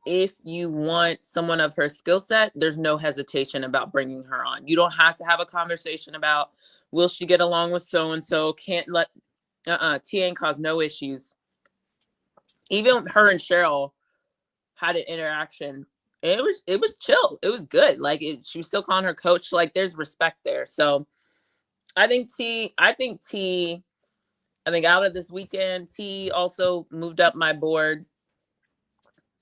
if you want someone of her skill set, there's no hesitation about bringing her on. You don't have to have a conversation about, will she get along with so-and-so? Can't let, T ain't caused no issues. Even her and Cheryl had an interaction. It was chill. It was good. Like, she was still calling her coach. Like, there's respect there. So I think T I think out of this weekend, T also moved up my board.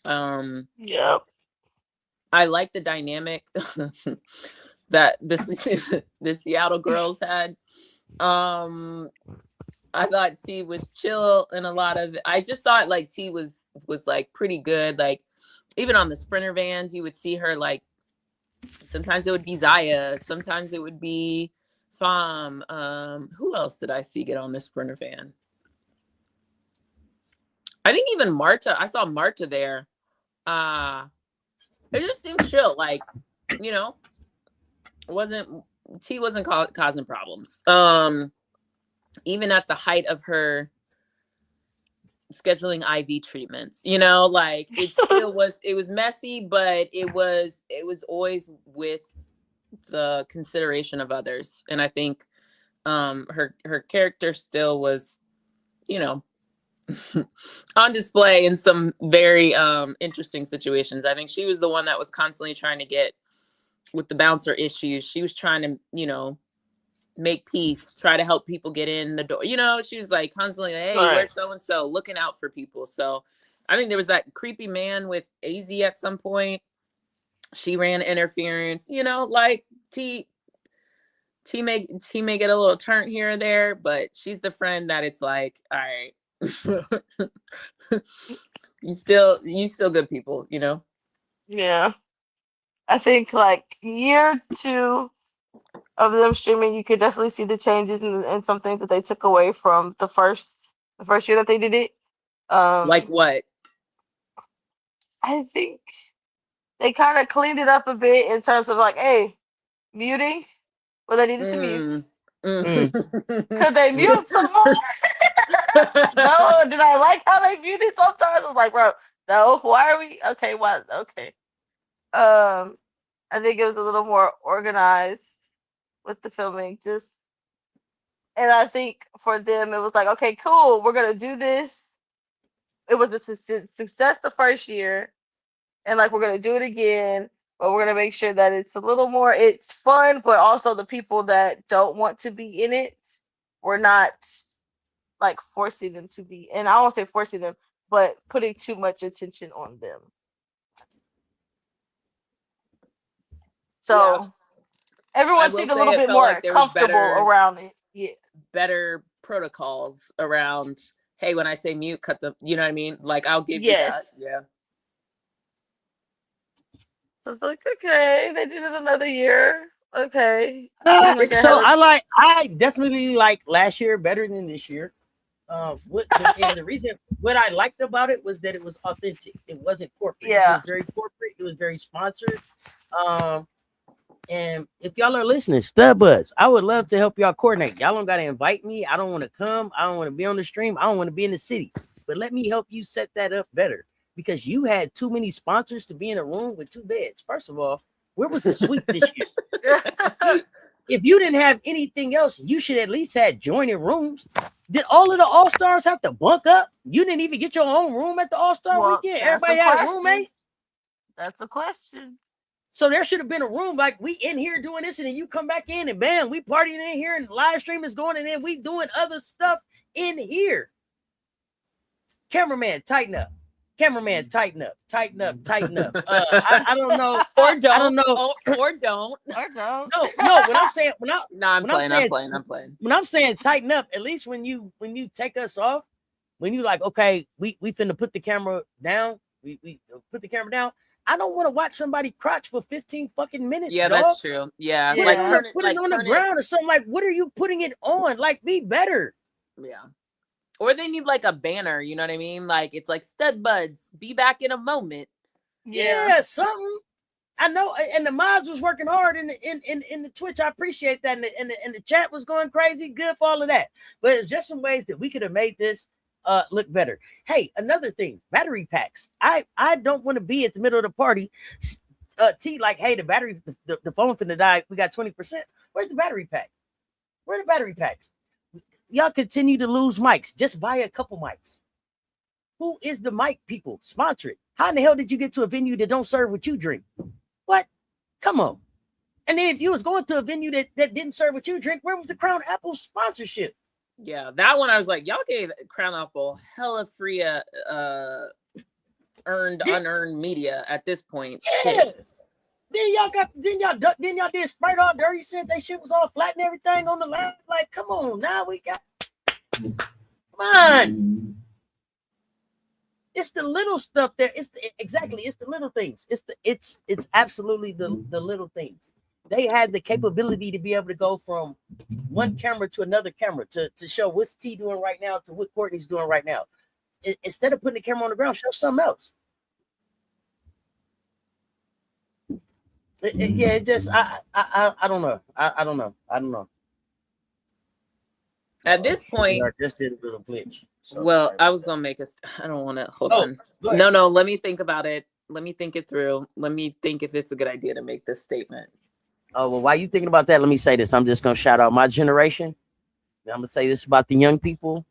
Yep. I like the dynamic that the Seattle girls had. I thought T was chill in a lot of. I just thought like T was like pretty good. Like even on the sprinter vans, you would see her like. Sometimes it would be Zaya. Sometimes it would be Fam. Who else did I see get on the sprinter van? I think even Marta. I saw Marta there. It just seemed chill. Like, you know, T wasn't causing problems. Even at the height of her scheduling IV treatments, you know, like it still was, it was messy, but it was always with the consideration of others. And I think her character still was, you know, on display in some very interesting situations. I think she was the one that was constantly trying to get with the bouncer issues. She was trying to, you know, make peace, try to help people get in the door. You know, she was like constantly, hey, Right. where's so-and-so, looking out for people. So I think there was that creepy man with AZ at some point. She ran interference, you know, like T may get a little turn here or there, but she's the friend that it's like, all right, you still good people, you know? Yeah. I think like year 2 of them streaming, you could definitely see the changes and some things that they took away from the first year that they did it. Like what? I think they kind of cleaned it up a bit in terms of like, hey, muting where they needed to mute. Could they mute some more? No, did I like how they muted sometimes? I was like, bro, no, why are we okay, why okay. I think it was a little more organized with the filming, and I think for them it was like, okay, cool, we're gonna do this. It was a success the first year, and like we're gonna do it again, but we're gonna make sure that it's a little more, it's fun, but also the people that don't want to be in it, we're not like forcing them to be, and I won't say forcing them, but putting too much attention on them. So Yeah. everyone seemed a little bit more like comfortable around it. Yeah. Better protocols around, hey, when I say mute, cut the, you know what I mean? Like, I'll give you that. Yeah. So it's like, okay, they did it another year. Okay. So I definitely like last year better than this year. And the reason what I liked about it was that it was authentic. It wasn't corporate. Yeah. It was very corporate. It was very sponsored. And if y'all are listening, Stud Budz, I would love to help y'all coordinate. Y'all don't gotta invite me. I don't want to come. I don't want to be on the stream. I don't want to be in the city. But let me help you set that up better, because you had too many sponsors to be in a room with 2 beds. First of all, where was the suite this year? If you didn't have anything else, you should at least have joining rooms. Did all of the All-Stars have to bunk up? You didn't even get your own room at the All-Star Weekend. Everybody had a roommate. That's a question. So there should have been a room like we in here doing this, and then you come back in and bam, we partying in here and live stream is going, and then we doing other stuff in here. Cameraman, tighten up. Cameraman, tighten up. Tighten up. Tighten up. I don't know. Or don't. I don't know. Or don't. Or don't. No. When I'm saying I'm playing. When I'm saying tighten up, at least when you take us off, when you like, okay, we finna put the camera down. We put the camera down. I don't want to watch somebody crotch for 15 fucking minutes. Yeah, dog. that's true. Yeah. Like put it on the ground or something. Like, what are you putting it on? Like, be better. Yeah. Or they need like a banner, you know what I mean? Like, it's like Stud Budz, be back in a moment. Yeah, something. I know, and the mods was working hard in the Twitch. I appreciate that, and the chat was going crazy. Good for all of that. But it's just some ways that we could have made this look better. Hey, another thing, battery packs. I don't want to be at the middle of the party. T like, hey, the battery, the phone finna die. We got 20%. Where's the battery pack? Where are the battery packs? Y'all continue to lose mics. Just buy a couple mics. Who is the mic people? Sponsor it. How in the hell did you get to a venue that don't serve what you drink? What? Come on. And then if you was going to a venue that didn't serve what you drink, where was the Crown Apple sponsorship? Yeah, that one I was like, y'all gave Crown Apple hella free earned, unearned media at this point. Yeah. Shit. Then y'all did Sprite all dirty since they shit was all flat and everything on the line. Like, come on, now we got. Come on. It's the little stuff that it's the little things. It's absolutely the little things. They had the capability to be able to go from one camera to another camera to show what's T doing right now to what Courtney's doing right now. Instead of putting the camera on the ground, show something else. It just I don't know. I don't know. At this point, I just did a little glitch. So well, I was gonna make I don't want to hold on. No, let me think about it. Let me think it through. Let me think if it's a good idea to make this statement. Oh, well, while you thinking about that, let me say this. I'm just gonna shout out my generation. I'm gonna say this about the young people.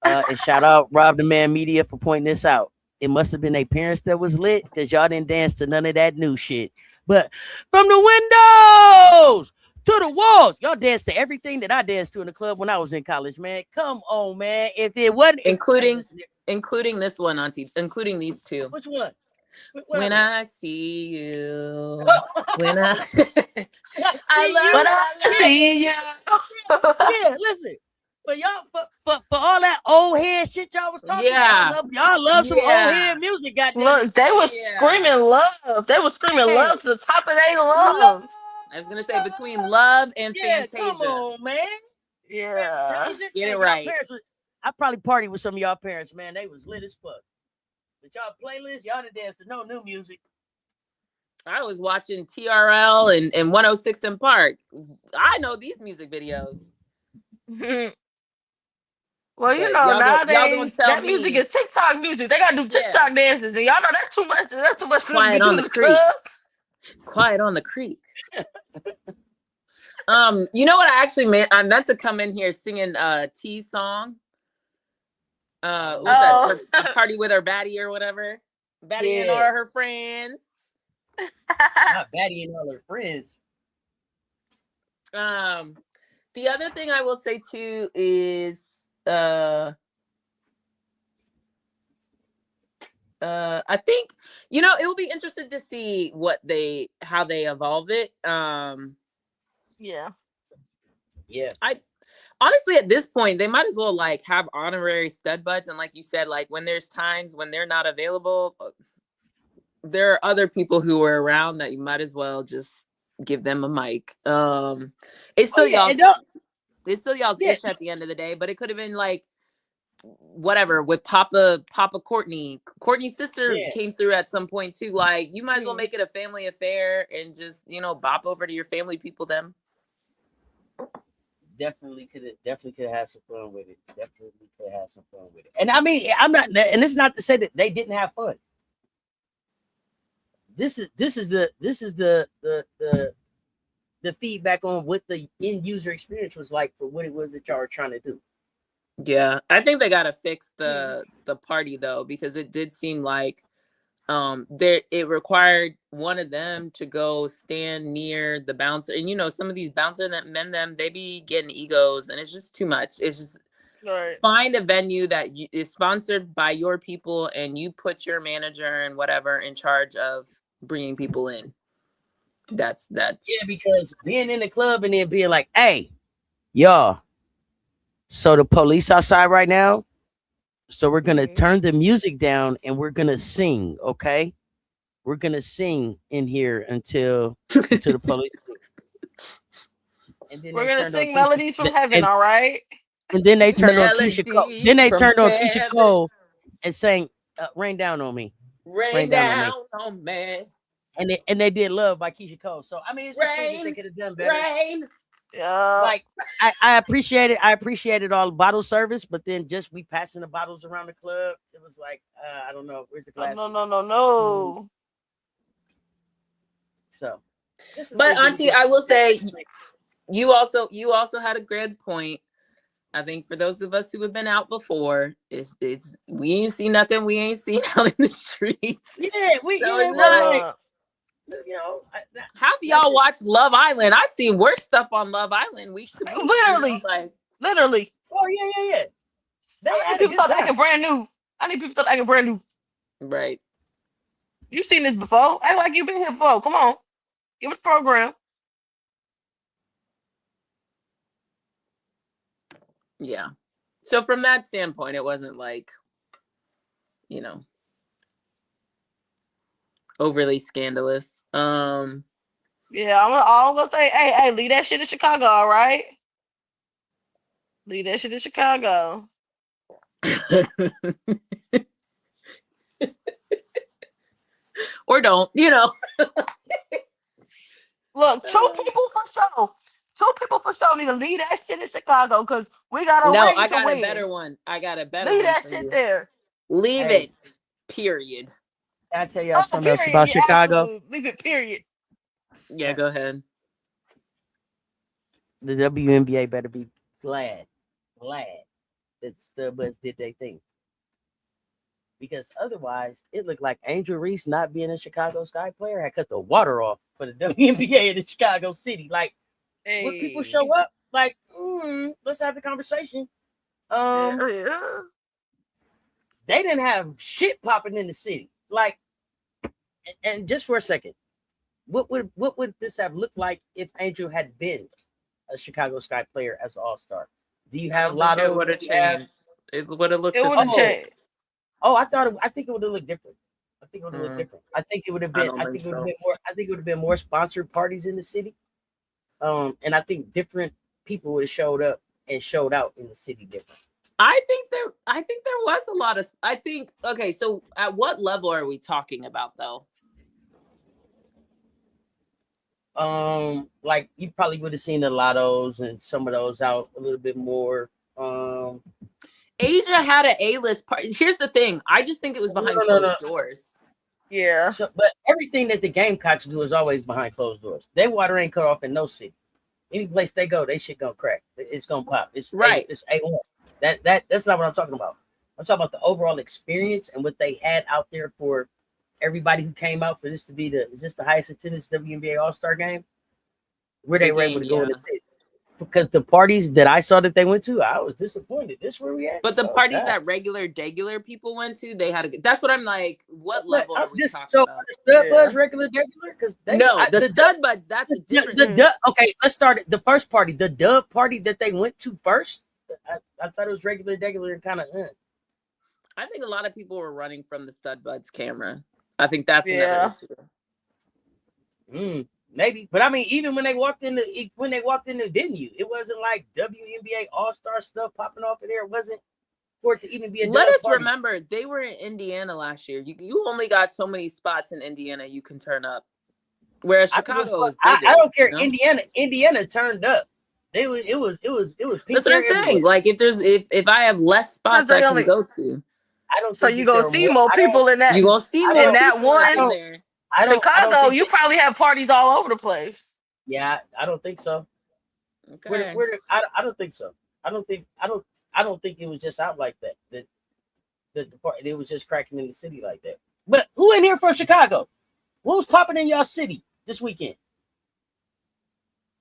And shout out Rob the Man Media for pointing this out. It must have been their parents that was lit because y'all didn't dance to none of that new shit. But from the windows to the walls, y'all danced to everything that I danced to in the club when I was in college, man. Come on, man. If it wasn't including this one, Auntie, including these two. Which one? When I see you, when I see you. Yeah, listen. But y'all, for all that old head shit y'all was talking about, y'all love some old head music. Goddamn. Look, they were screaming love. They were screaming love to the top of their lungs. I was gonna say between love and Fantasia. Come on, man. Yeah, get it right. I probably partied with some of y'all parents, man. They was lit as fuck. But y'all playlist, y'all didn't dance to no new music. I was watching TRL and 106 in Park. I know these music videos. Well, you know, nowadays that music is TikTok music. They gotta do TikTok dances, and y'all know that's too much. That's too much for them to do in the club. Quiet on the Creek. You know what I actually meant? I meant to come in here singing T's song. What's that? A Party with Her Baddie or whatever. Baddie and all her friends. Not Baddie and all her friends. The other thing I will say too is I think, you know, it will be interesting to see how they evolve it. Yeah. I honestly, at this point, they might as well like have honorary stud buds, and like you said, like when there's times when they're not available, there are other people who are around that you might as well just give them a mic. It's still y'all's ish at the end of the day, but it could have been like whatever with Papa Courtney's sister came through at some point too. Like you might as well make it a family affair and just, you know, bop over to your family people then. Definitely could have had some fun with it. And I mean, and it's not to say that they didn't have fun. This is the feedback on what the end user experience was like for what it was that y'all were trying to do. Yeah, I think they gotta fix the party though, because it did seem like it required one of them to go stand near the bouncer, and you know some of these bouncer men they be getting egos, and it's just too much. It's just find a venue that is sponsored by your people, and you put your manager and whatever in charge of bringing people in. That's because being in the club and then being like, hey, y'all, so the police outside right now, so we're gonna turn the music down and we're gonna sing, okay? We're gonna sing in here until the police. And then we're gonna sing melodies from heaven, all right? And then they turned on Keisha Cole. Then they turned on Keisha Cole and sang "Rain Down on Me." Rain down on me. And they did "Love" by Keisha Cole. So I mean, it's just things that they could have done better. Yeah. Like I appreciate it. I appreciated all the bottle service, but then just we passing the bottles around the club, it was like I don't know. Where's the glasses? No. So, but Auntie, I will say, you also had a good point. I think for those of us who have been out before, it's we ain't seen nothing we ain't seen out in the streets. Yeah, it's not like, you know, half of y'all watch Love Island. I've seen worse stuff on Love Island week to week. Literally. Well, Oh yeah. They I had need a people good start time. acting brand new. I need people start acting brand new. Right. You've seen this before. Act like you've been here before. Come on. Give it a program. Yeah. So from that standpoint, it wasn't like, you know, overly scandalous. Yeah, I'm gonna say, hey, leave that shit in Chicago, all right? Leave that shit in Chicago. Or don't, Look, two people for sure. Two people for sure need to leave that shit in Chicago because we got a No, ring I to got a win. better one. Leave One that for shit you. there. Leave Hey. it. Period. Can I tell y'all Oh, something else period. about Yeah, Chicago? absolutely. Leave it, period. Yeah, go ahead. The WNBA better be glad that Stud Budz did their thing. Because otherwise, it looked like Angel Reese not being a Chicago Sky player had cut the water off for the WNBA in the Chicago City. Like, would people show Hey. up? Like, let's have the conversation. Yeah. They didn't have shit popping in the city. Like, and just for a second, what would this have looked like if Angel had been a Chicago Sky player as an All-Star? Do you have Lotto? It would have changed. It would have looked It the would have same. changed. Oh, I think it would have looked different. I think it would have looked different. I think it would have been. I think it would have been more. I think it would have been more sponsored parties in the city. And I think different people would have showed up and showed out in the city different. I think there was a lot of. Okay. So at what level are we talking about though? Like you probably would have seen the Lottos and some of those out a little bit more. Asia had an A-list party. Here's the thing. I just think it was behind closed doors. Yeah. So, but everything that the Gamecocks do is always behind closed doors. Their water ain't cut off in no city. Any place they go, they shit gonna crack. It's gonna pop. It's right. It's A1. That's not what I'm talking about. I'm talking about the overall experience and what they had out there for everybody who came out for this to be is this the highest attendance WNBA All-Star game? Where they were able to go in the city. Because the parties that I saw that they went to, I was disappointed. This is where we at. But the parties that regular people went to, they had a good. That's what I'm like. What level are we talking about? Stud Budz regular, because the Stud Budz. That's a different. Okay, let's start it. The first party, the dub party that they went to first. I thought it was regular, and kind of. I think a lot of people were running from the Stud Budz camera. I think that's another issue. Maybe, but I mean, even when they walked in the venue, it wasn't like WNBA All-Star stuff popping off in there. It wasn't for it to even be a. Let us remember, they were in Indiana last year. You only got so many spots in Indiana you can turn up, whereas Chicago is bigger. I don't care. Indiana turned up. It was. That's what I'm saying. Like if I have less spots I can go to. I don't. So you gonna see more people in that. You gonna see more in that one. there. Chicago, you probably have parties all over the place. Yeah, I don't think so. Okay. I don't think so. I don't think it was just out like that. The party, it was just cracking in the city like that. But who in here from Chicago? What was popping in y'all city this weekend?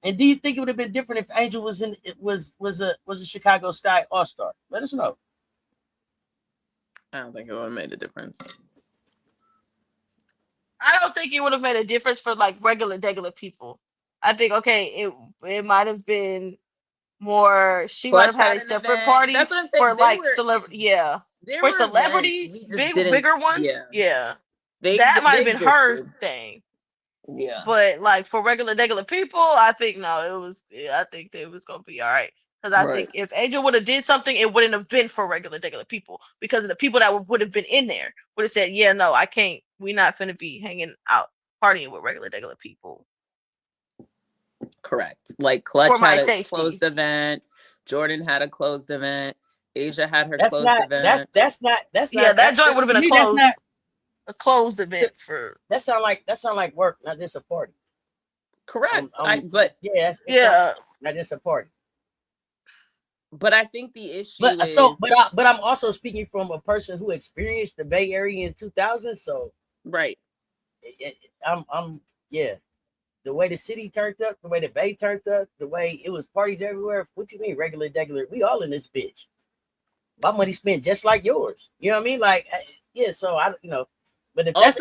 And do you think it would have been different if Angel was a Chicago Sky All-Star? Let us know. I don't think it would have made a difference. I don't think it would have made a difference for like regular people. I think it might have been more. She might have had a separate party for like celebrity. Yeah, for celebrities, bigger ones. Yeah, that might have been her thing. Yeah, but like for regular people, I think no, it was. Yeah, I think it was gonna be all right. Because I think if Angel would have did something, it wouldn't have been for regular people. Because of the people that would have been in there would have said, "Yeah, no, I can't. We're not going to be hanging out partying with regular people." Correct. Like Clutch had a closed event. Jordan had a closed event. Asia had her closed event. That's not. Yeah, that joint would have been a closed event for. That sound like work, not just a party. Correct. But yeah, not just a party. But I think the issue but I'm also speaking from a person who experienced the Bay Area in 2000. So right, I'm yeah. the way the city turned up, the way the Bay turned up, the way it was parties everywhere. What you mean, regular, degular? We all in this bitch. My money spent just like yours. You know what I mean? Like, yeah. So I, but if that's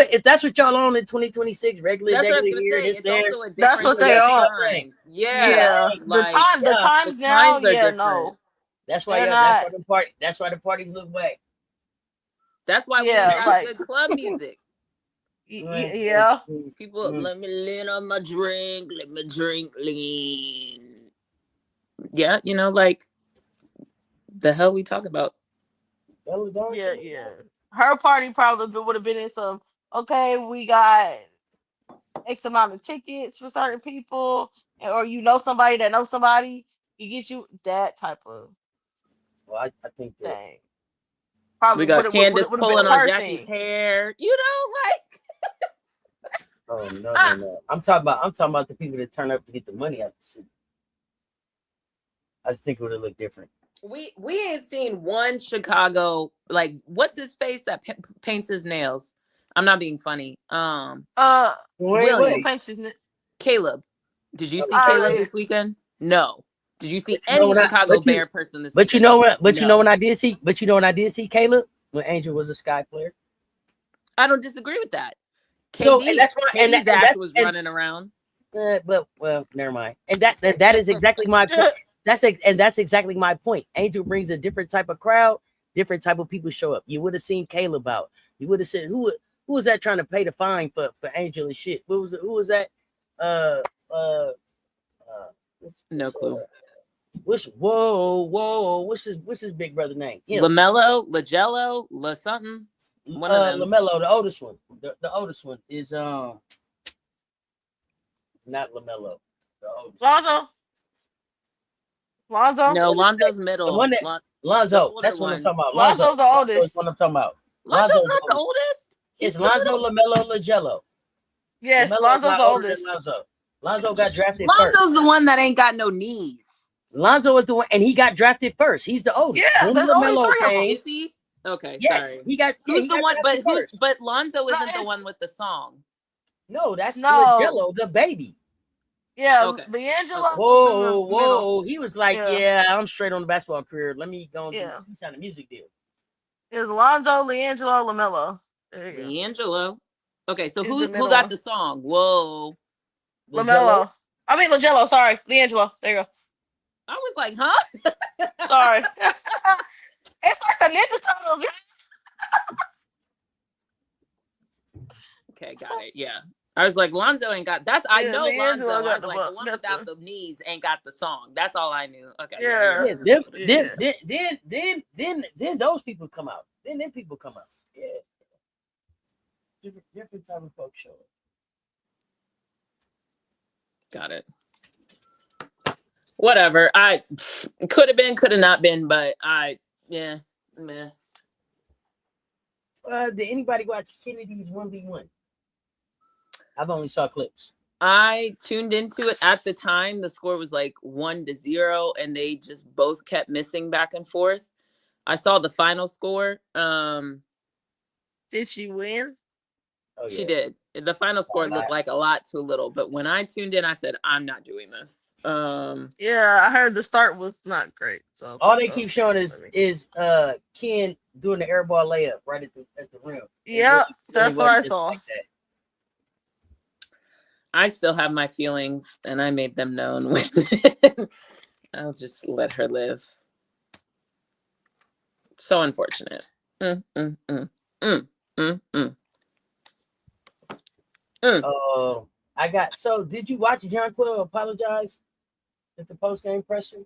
if that's what y'all on in 2026, regular, that's what I was degular gonna here, say. this It's there. also a That's different what they are. times. Yeah. Like, the times now, are different. no. That's why They're that's not. why the party. That's why the parties look back. That's why we Yeah, ain't got like- good club music. Yeah. People, let me lean on my drink. Let me drink lean. Yeah, like the hell we talk about. Yeah. Her party probably would have been in some. Okay, we got X amount of tickets for certain people, or somebody that knows somebody. You get you that type of Well, I think that thing. Probably We got would Candace have been pulling a on person. Jackie's hair. Like. Oh no. I'm talking about the people that turn up to get the money out the city. I just think it would have looked different. We ain't seen one Chicago, like, what's his face that paints his nails? I'm not being funny. Williams. Caleb. Did you see Caleb this weekend? No. Did you see any Chicago Bear person this weekend? You know when I did see Caleb? When Angel was a Sky player. I don't disagree with that. So and that's why Katie's ass was running around. But never mind. And that is exactly my point. That's exactly my point. Angel brings a different type of crowd, different type of people show up. You would have seen Caleb out. You would have said who was that trying to pay the fine for Angel and shit? Who was that? No clue. What's his big brother name? LaMelo, La something. One of them. LaMelo, the oldest one. The oldest one is not LaMelo. The oldest. Lonzo? No, Lonzo's middle. The one that, Lonzo. That's what I'm talking about. Lonzo's the oldest. That's what I'm talking about. Lonzo's not the oldest. It's Lonzo, LaMelo, LaGello. Yes, Lonzo's the oldest. Lonzo got drafted Lonzo's first. the one that ain't got no knees. Lonzo is the one, and he got drafted first. He's the oldest. Yeah, then LaMelo came. Is he? Okay, yes, sorry. He got. Who's the one? But Lonzo isn't the it's- one with the song. No, that's LaGello, the baby. Yeah, Okay. D'Angelo. Whoa. He was like, yeah, I'm straight on the basketball career. Let me go and he signed a music deal. It's Lonzo, LiAngelo, LaMelo. LiAngelo. Okay, so who got the song? Whoa. LaMelo. I mean LaGello, sorry. LiAngelo. There you go. I was like, huh? Sorry. It's like the Ninja Turtles. Okay, got it. Yeah. I was like, Lonzo ain't got I know Lonzo. I was like, the one without the knees ain't got the song. That's all I knew. Okay. Then those people come out. Then people come out. Yeah. Different type of folk show. Got it. Whatever. I could have been, could have not been, but meh. Did anybody watch Kennedy's 1v1? I've only saw clips. I tuned into it at the time. The score was like 1-0, and they just both kept missing back and forth. I saw the final score. Did she win? Oh, yeah. She did. The final score looked like a lot too little, but when I tuned in, I said, I'm not doing this. Yeah, I heard the start was not great. So all they keep showing is Ken doing the air ball layup right at the rim. Yeah, that's what I saw. Like that. I still have my feelings, and I made them known. I'll just let her live. So unfortunate. So did you watch John Quill apologize at the post-game presser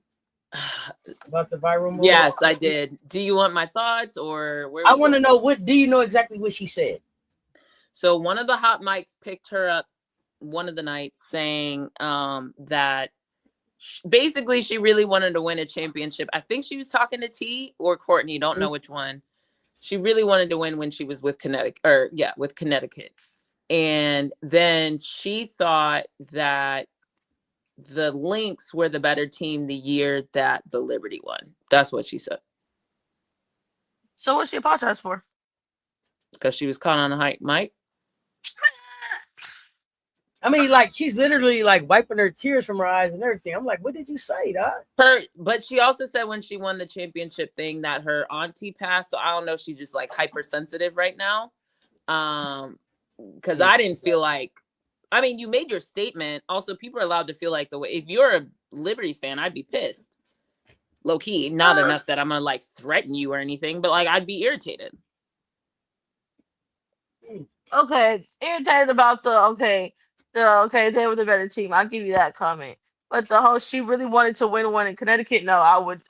about the viral move? Yes, I did. Do you want my thoughts, or where? I want to know do you know exactly what she said? So one of the hot mics picked her up one of the nights saying that basically she really wanted to win a championship. I think she was talking to T or Courtney, don't know which one. She really wanted to win when she was with Connecticut. And then she thought that the Lynx were the better team the year that the Liberty won. That's what she said. So what she apologized for? Because she was caught on a hot mic. I mean, like she's literally like wiping her tears from her eyes and everything. I'm like, what did you say, dog? But she also said when she won the championship thing that her auntie passed. So I don't know if she's just like hypersensitive right now. Because I didn't feel like, I mean, you made your statement. Also, people are allowed to feel like the way. If you're a Liberty fan, I'd be pissed. Low key, not enough that I'm gonna like threaten you or anything, but like I'd be irritated. Okay, irritated about they were the better team. I'll give you that comment. But the whole she really wanted to win one in Connecticut. No, I would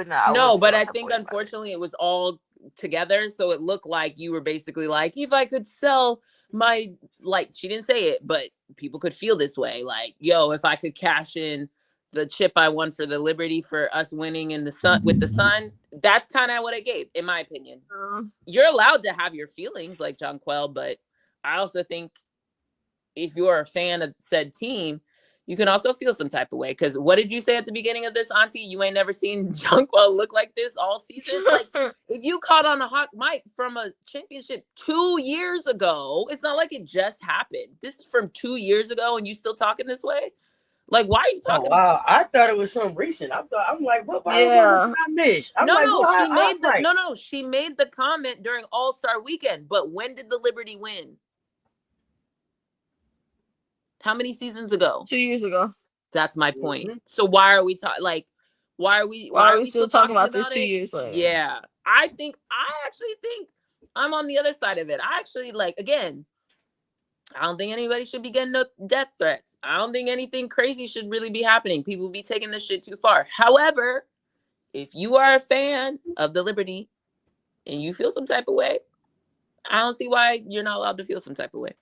not. No, but I feel think that way about it. unfortunately it was all together, so it looked like you were basically like, if I could sell my, like, she didn't say it, but people could feel this way, like, yo, if I could cash in the chip I won for the Liberty for us winning in the Sun with the Sun, that's kind of what it gave, in my opinion. You're allowed to have your feelings like Jonquel, but I also think if you're a fan of said team, you can also feel some type of way. Because what did you say at the beginning of this, Auntie? You ain't never seen Jonquel look like this all season. Like, if you caught on a hot mic from a championship 2 years ago, it's not like it just happened. This is from 2 years ago, and you still talking this way? Like, why are you talking? Oh, wow, I thought it was something recent. I'm like, what? Yeah. I missed. She made the comment during All-Star Weekend. But when did the Liberty win? How many seasons ago? 2 years ago. That's my point. Mm-hmm. So why are we talking? Like, why are we still talking about this 2 years later? Yeah, I actually think I'm on the other side of it. I actually again. I don't think anybody should be getting no death threats. I don't think anything crazy should really be happening. People be taking this shit too far. However, if you are a fan of the Liberty and you feel some type of way, I don't see why you're not allowed to feel some type of way.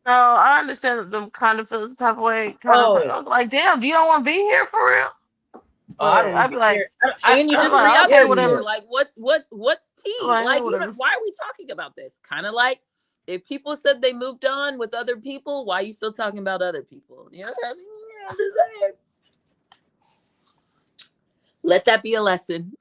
No, I understand them kind of feel some type of way. Like, damn, do you don't want to be here for real? I'd be like, and you just whatever. Like, what's tea? Like, why are we talking about this? Kind of like if people said they moved on with other people, why are you still talking about other people? You know what I mean? Yeah, I'm just saying. Let that be a lesson.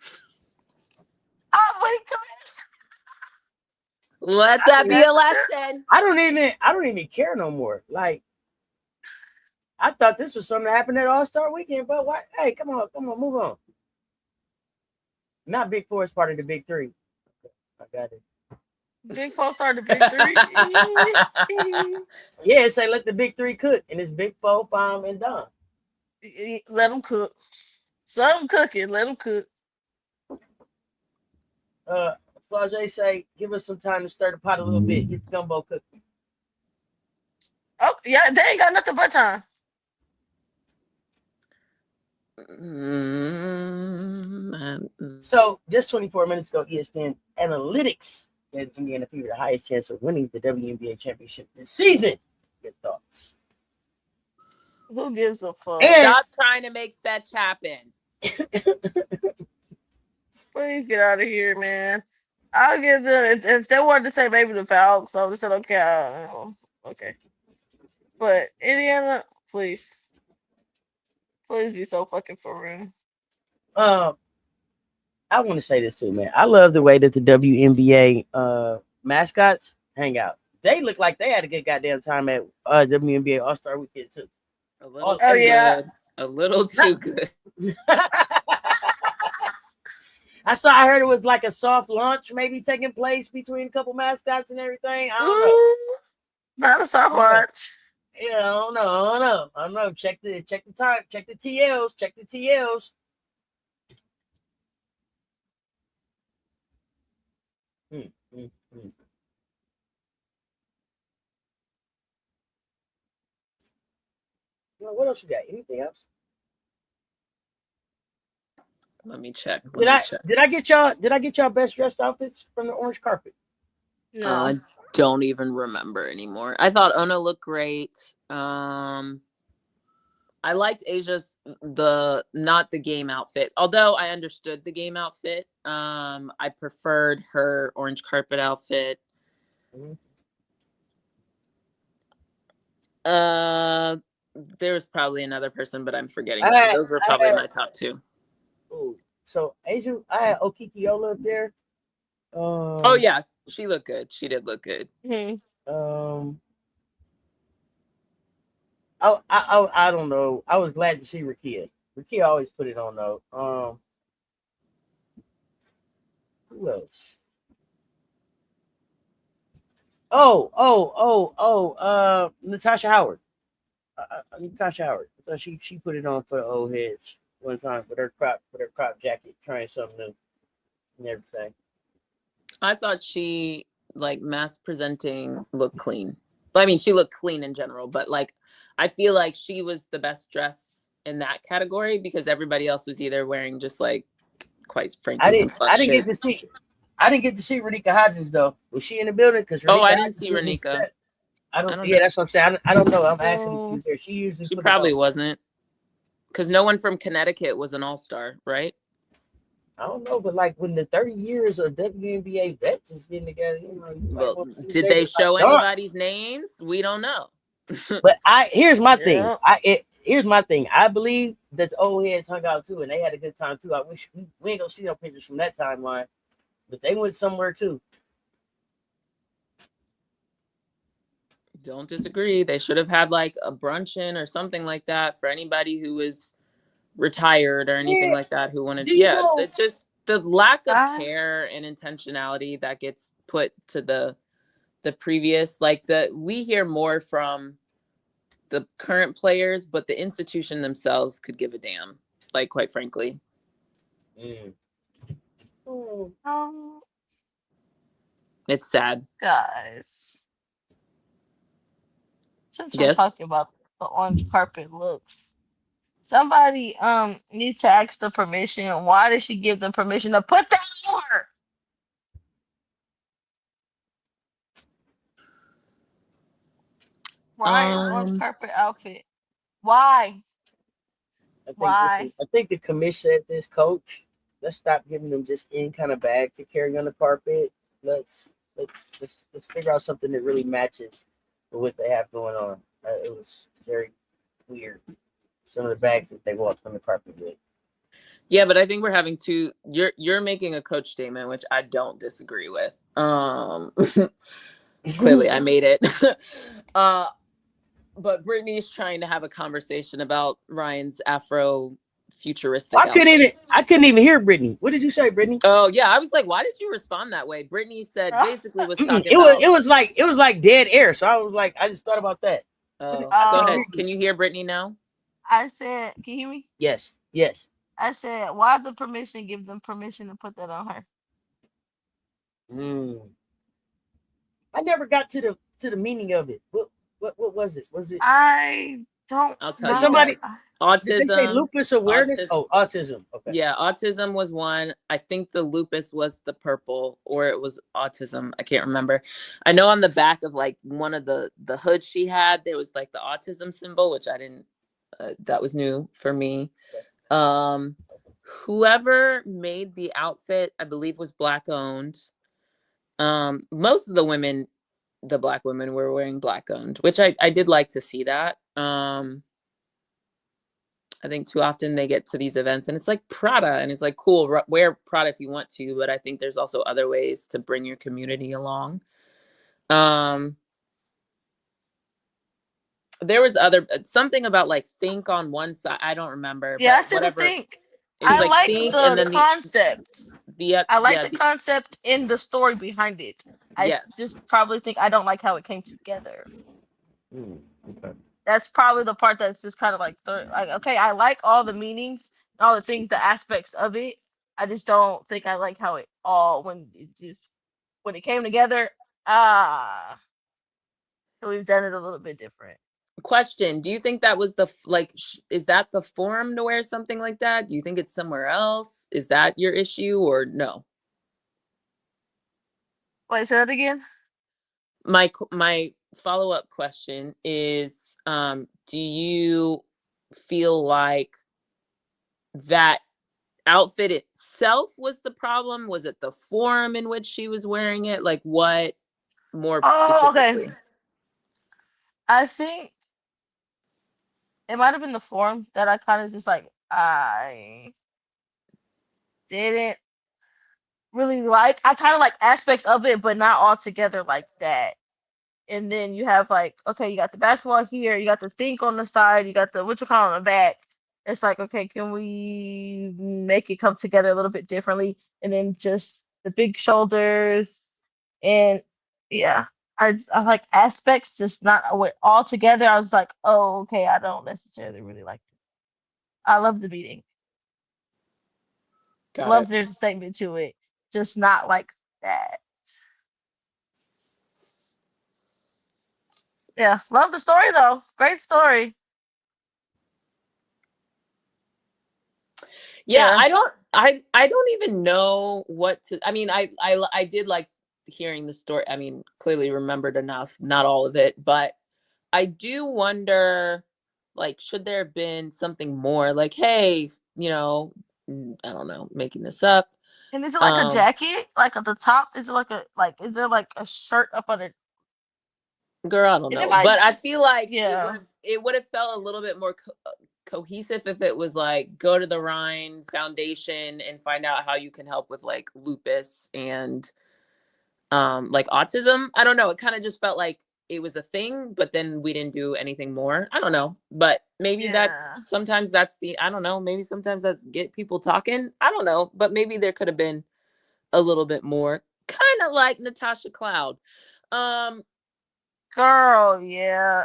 Let that be a lesson. I don't even care no more. Like, I thought this was something that happened at All-Star Weekend, but why? Hey, come on, move on. Not Big Four is part of the Big Three. I got it. Big Four started the Big Three. Yeah, say let the Big Three cook, and it's Big Four, Fam, and Don. Let them cook. Some cooking. Let them cook. Flage say, give us some time to stir the pot a little bit. Get the gumbo cooking. Oh yeah, they ain't got nothing but time. So just 24 minutes ago, ESPN Analytics gave Indiana Fever the highest chance of winning the WNBA championship this season. Your thoughts? Who gives a fuck? Stop trying to make fetch happen. Please get out of here, man. I'll give them if they wanted to say maybe the Falcons, so they said okay, okay. But Indiana, please be so fucking for real. I want to say this too, man. I love the way that the WNBA mascots hang out. They look like they had a good goddamn time at WNBA All-Star Weekend too. A little too good. A little too good. I heard it was like a soft launch maybe taking place between a couple mascots and everything. I don't know. Not a soft launch. Yeah, I don't know. Check the time. Check the TLs. What else you got? Anything else? Let me check. Did I get y'all best dressed outfits from the orange carpet? No. I don't even remember anymore. I thought Ono looked great. I liked Asia's not the game outfit, although I understood the game outfit. I preferred her orange carpet outfit. Mm-hmm. There was probably another person, but I'm forgetting. Those were probably my top two. Ooh, so Asia, I had Okikiola up there. Oh yeah, she looked good. She did look good. I don't know. I was glad to see Rakia. Rakia always put it on though. Who else? Natasha Howard. Natasha Howard. I thought she put it on for the old heads one time with her crop jacket, trying something new and everything. I thought she like mass presenting looked clean. I mean, she looked clean in general, but like I feel like she was the best dress in that category because everybody else was either wearing just like quite frankly some fuck I didn't shit. get to see Renika Hodges though. Was she in the building? Because I didn't see Renika. I don't yeah, that's what I'm saying. I don't know. I'm asking if she's there. She probably wasn't. Because no one from Connecticut was an all-star, right? I don't know, but like when the 30 years of WNBA vets is getting together, well, did they show anybody's names? We don't know. But here's my thing. Here's my thing. I believe that the old heads hung out too, and they had a good time too. I wish we ain't gonna see no pictures from that timeline, but they went somewhere too. Don't disagree. They should have had like a bruncheon or something like that for anybody who was retired or anything like that who wanted. It's just the lack of care and intentionality that gets put to the previous. Like we hear more from the current players, but the institution themselves could give a damn. Like quite frankly. It's sad, guys. Since we're talking about the orange carpet looks, somebody needs to ask the permission. Why did she give them permission to put that on her? Why orange carpet outfit? Why? I think the Commish said this, coach. Let's stop giving them just any kind of bag to carry on the carpet. Let's figure out something that really matches with what they have going on. It was very weird. Some of the bags that they walked on the carpet with. Yeah, but I think we're having two. You're making a coach statement, which I don't disagree with. Clearly, I made it. But Brittany's trying to have a conversation about Ryan's Afro futuristic. I couldn't even hear Brittany. What did you say, Brittany? Oh yeah, I was like, why did you respond that way? Brittany said basically was talking it was like dead air. So I was like, I just thought about that. Go ahead. Can you hear Brittany now? I said, can you hear me? Yes. I said, why the permission? Give them permission to put that on her. I never got to the meaning of it. What was it? I don't. I'll tell you. Somebody. Autism. Did they say lupus awareness? Autism. Autism. Okay. Yeah, autism was one. I think the lupus was the purple, or it was autism. I can't remember. I know on the back of like one of the hoods she had, there was like the autism symbol, which I didn't. That was new for me. Okay. Whoever made the outfit, I believe, was Black owned. Most of the women, the Black women, were wearing Black owned, which I did like to see that. I think too often they get to these events and it's like Prada and it's like, cool, wear Prada if you want to, but I think there's also other ways to bring your community along. There was something about like think on one side. I don't remember. Yeah, I said think. I like the concept. I like the concept in the story behind it. I just probably think I don't like how it came together. Okay. That's probably the part that's just kind of like okay, I like all the meanings, all the things, the aspects of it. I just don't think I like how it all when it came together. We've done it a little bit different. Question: do you think that was is that the forum to wear something like that? Do you think it's somewhere else? Is that your issue or no? Wait, say that again. My follow-up question is, do you feel like that outfit itself was the problem? Was it the forum in which she was wearing it? Like what more specifically? Okay. I think it might have been the forum that I kind of just like I didn't really like. I kind of like aspects of it, but not all together like that. And then you have like, okay, you got the basketball here, you got the think on the side, you got the what you call on the back. It's like, okay, can we make it come together a little bit differently? And then just the big shoulders and yeah, I like aspects, just not with all together. I was like, oh, okay, I don't necessarily really like this. I love the beating, Got love it. there's a statement to it, just not like that. Yeah, love the story though. Great story. Yeah, Yeah. I don't even know what to. I mean, I did like hearing the story. I mean, clearly remembered enough, not all of it, but I do wonder, like, should there have been something more? Like, hey, I don't know, making this up. And is it like a Um, jacket? Like at the top? Is it like is there like a shirt up under? Girl, I don't And it know, might but I just feel like yeah. it would have felt a little bit more cohesive if it was like go to the Rhine Foundation and find out how you can help with like lupus and like autism. I don't know. It kind of just felt like it was a thing, but then we didn't do anything more. I don't know, but maybe Yeah. sometimes that's the I don't know. Maybe sometimes that's get people talking. I don't know, but maybe there could have been a little bit more, kind of like Natasha Cloud. Um, Girl, yeah.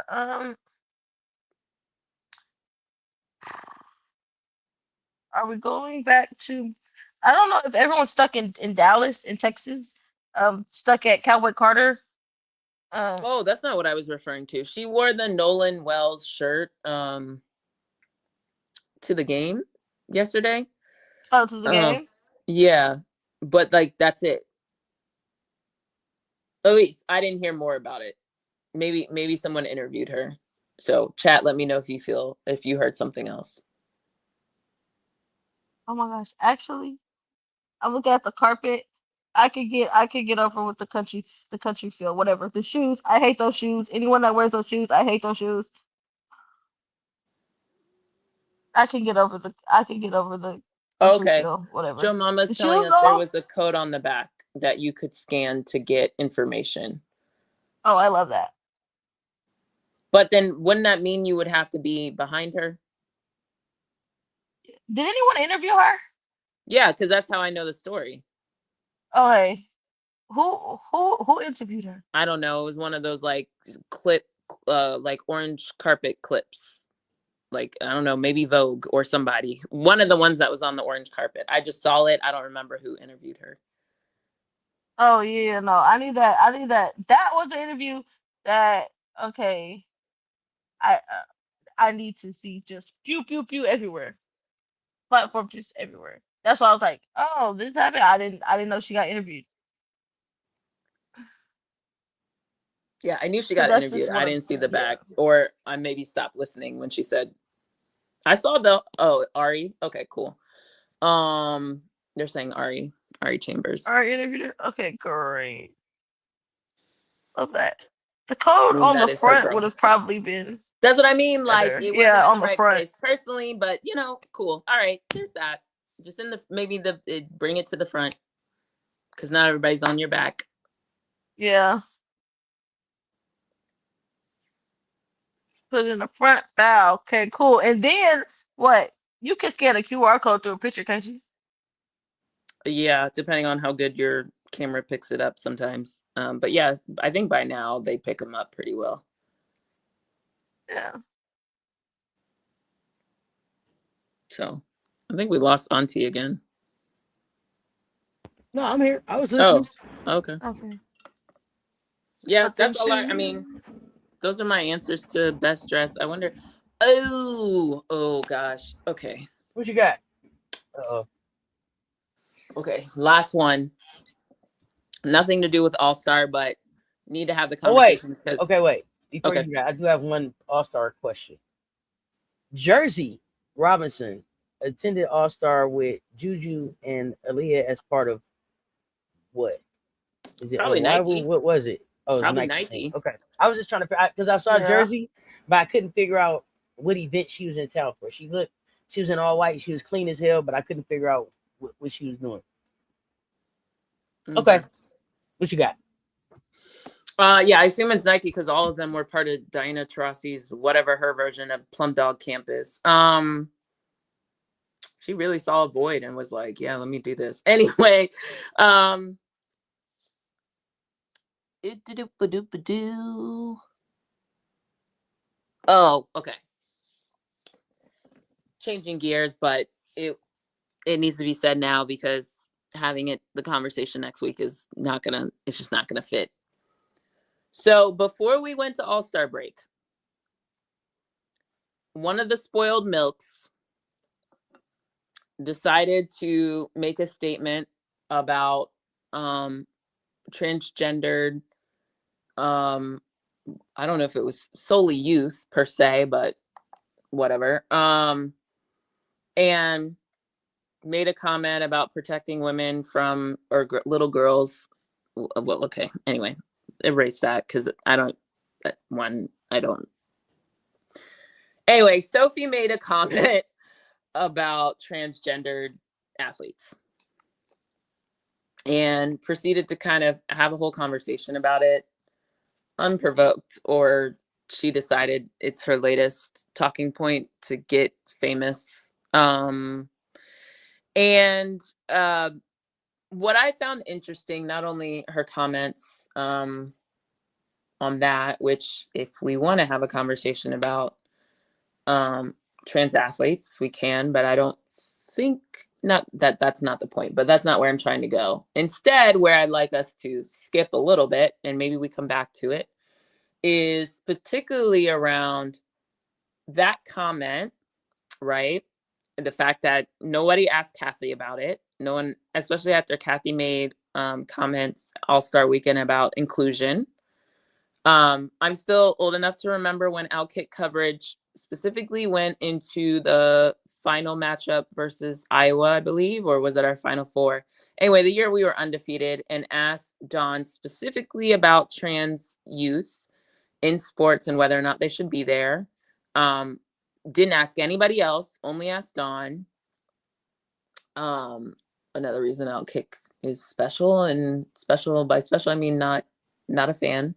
Are we going back to I don't know if everyone's stuck in Dallas, in Texas, stuck at Cowboy Carter. Um Oh, that's not what I was referring to. She wore the Nolan Wells shirt to the game yesterday. oh to the Um game. yeah, but like that's it. At least I didn't hear more about it. Maybe someone interviewed her. So chat, let me know if you heard something else. Oh my gosh. Actually, I'm looking at the carpet. I could get over with the country feel, whatever. The shoes, I hate those shoes. Anyone that wears those shoes, I hate those shoes. I can get over the country Okay. feel, whatever. Joe The Mama's telling shoes us there though, was a code on the back that you could scan to get information. oh I love that. But then wouldn't that mean you would have to be behind her? Did anyone interview her? Yeah, because that's how I know the story. Oh hey, who interviewed her? I don't know. It was one of those like like orange carpet clips. Like, I don't know, maybe Vogue or somebody. One of the ones that was on the orange carpet. I just saw it. I don't remember who interviewed her. Oh yeah, no, I need that. I need that. That was the interview that okay. I need to see just pew pew pew everywhere. Platform just everywhere. That's why I was like, oh, this happened. I didn't know she got interviewed. Yeah, I knew she 'Cause got that's just interviewed. one I of didn't see the yeah. back, or I maybe stopped listening when she said, I saw Ari. Okay, cool. They're saying Ari Chambers. Alright, interviewed her. Okay, great. Love that. The code I mean, on the that is her front girl. would have probably been That's what I mean. Like, better. it wasn't Yeah, in on the the right front. place personally, but cool. All right, there's that. Just bring it to the front because not everybody's on your back. Yeah. Put it in the front bow. Okay, cool. And then what? You can scan a QR code through a picture, can't you? Yeah, depending on how good your camera picks it up sometimes. But yeah, I think by now they pick them up pretty well. Yeah. So I think we lost Auntie again. No, I'm here. I was listening. Oh, okay. Okay. Yeah, But then that's all I mean, those are my answers to best dress. I wonder. Oh gosh. Okay. What you got? Uh-oh. Okay. Last one. Nothing to do with All-Star, but need to have the Oh wait. conversation because Okay, wait. Before Okay. you got, I do have one All-Star question. Jersey Robinson attended All-Star with Juju and Aaliyah as part of what? Is it Probably Arrival? Nike. What was it? Oh, it was Probably Nike. Nike. Okay. I was just trying to figure out because I saw Yeah. Jersey, but I couldn't figure out what event she was in town for. She was in all white. She was clean as hell, but I couldn't figure out what she was doing. Okay. What you got? Yeah, I assume it's Nike because all of them were part of Diana Taurasi's whatever her version of Plum Dog Campus. She really saw a void and was like, yeah, let me do this. Anyway, oh, okay. Changing gears, but it needs to be said now because having the conversation next week is it's just not gonna fit. So before we went to All-Star break, one of the spoiled milks decided to make a statement about transgendered, I don't know if it was solely youth per se, but whatever, and made a comment about protecting women from, or little girls. Well, okay, anyway, erase that because anyway, Sophie made a comment about transgendered athletes and proceeded to kind of have a whole conversation about it, unprovoked, or she decided it's her latest talking point to get famous. And what I found interesting, not only her comments on that, which if we want to have a conversation about trans athletes, we can, but I don't think, not that that's not the point, but that's not where I'm trying to go. Instead, where I'd like us to skip a little bit, and maybe we come back to it, is particularly around that comment, right? The fact that nobody asked Cathy about it. No one, especially after Cathy made comments All-Star Weekend about inclusion. I'm still old enough to remember when Outkick coverage specifically went into the final matchup versus Iowa, I believe, or was it our Final Four? Anyway, the year we were undefeated, and asked Dawn specifically about trans youth in sports and whether or not they should be there. Didn't ask anybody else, only asked Dawn. Another reason Outkick is special, and special by special I mean not a fan.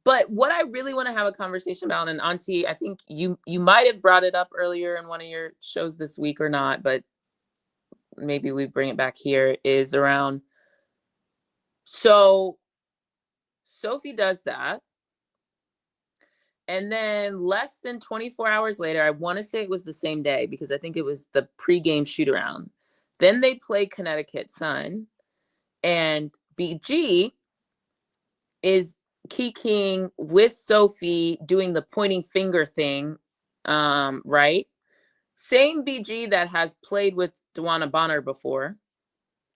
But what I really want to have a conversation about, and Auntie, I think you might have brought it up earlier in one of your shows this week or not, but maybe we bring it back here, is around, so Sophie does that. And then less than 24 hours later, I want to say it was the same day because I think it was the pregame shoot around. Then they play Connecticut Sun, and BG is kikiing with Sophie doing the pointing finger thing, right? Same BG that has played with Dewana Bonner before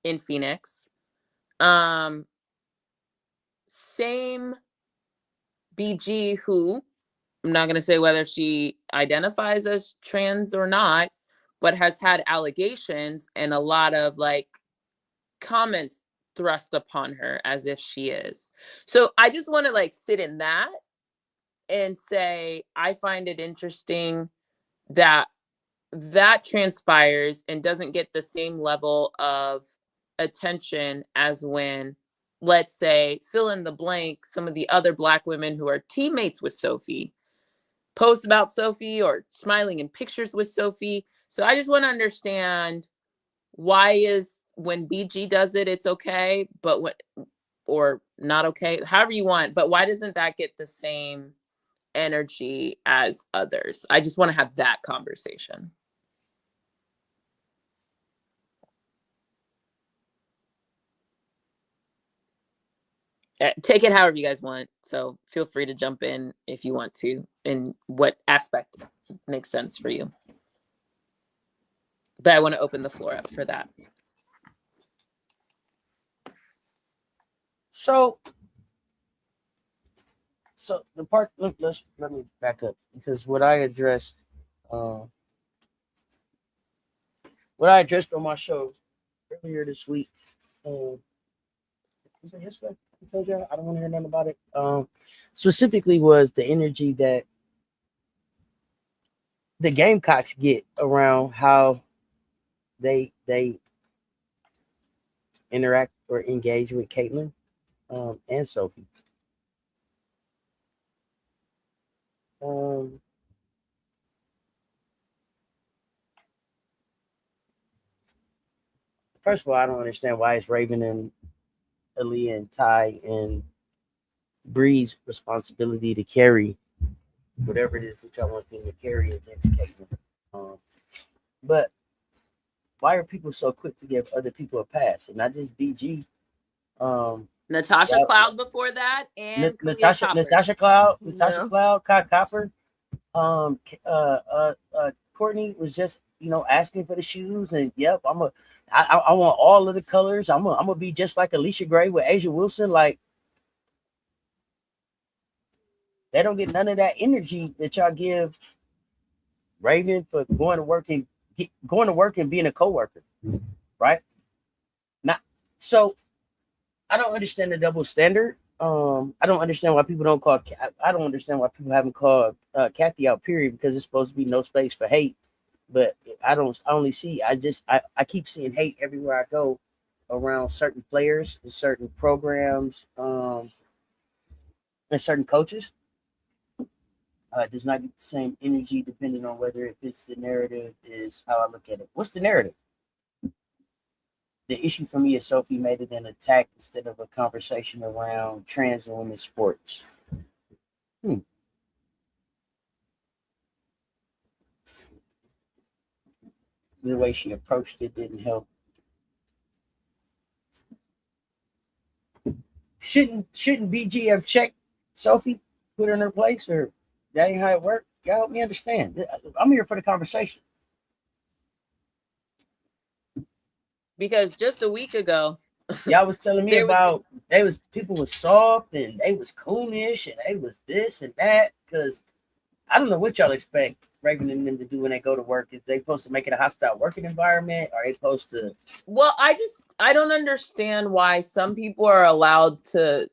in Phoenix. Same BG who, I'm not going to say whether she identifies as trans or not, but has had allegations and a lot of like comments thrust upon her as if she is. So I just want to like sit in that and say, I find it interesting that transpires and doesn't get the same level of attention as when, let's say, fill in the blank, some of the other Black women who are teammates with Sophie post about Sophie or smiling in pictures with Sophie. So I just want to understand, why is when BG does it, it's okay, but what, or not okay, however you want, but why doesn't that get the same energy as others? I just want to have that conversation. Take it however you guys want. So feel free to jump in if you want to, in what aspect makes sense for you. But I want to open the floor up for that. So the part, let me back up, because what I addressed on my show earlier this week, was it yesterday? I told you I don't want to hear nothing about it. Specifically was the energy that the Gamecocks get around how they interact or engage with Caitlin and Sophie. First of all, I don't understand why it's Raven and Aaliyah and Ty and Bree's responsibility to carry whatever it is that y'all want them to carry against Caitlin. But why are people so quick to give other people a pass and not just BG? Natasha Cloud before that, and Natasha Cloud, Kai Copper. Courtney was just asking for the shoes, and yep, I want all of the colors. I'm gonna be just like Alicia Gray with Asia Wilson. Like, they don't get none of that energy that y'all give Raven for going to work and being a coworker, right? Not so. I don't understand the double standard. I don't understand why people don't call. I don't understand why people haven't called Cathy out. Period, because it's supposed to be no space for hate. But I only see. I keep seeing hate everywhere I go around certain players and certain programs and certain coaches. It does not get the same energy depending on whether it fits the narrative. Is how I look at it. What's the narrative? The issue for me is Sophie made it an attack instead of a conversation around trans and women's sports. The way she approached it didn't help. Shouldn't BG have checked Sophie, put her in her place, or that ain't how it worked? Y'all help me understand. I'm here for the conversation. Because just a week ago, y'all was telling me about people was soft and they was coonish and they was this and that. Because I don't know what y'all expect Raven and them to do when they go to work. Is they supposed to make it a hostile working environment? Are they supposed to? Well, I don't understand why some people are allowed to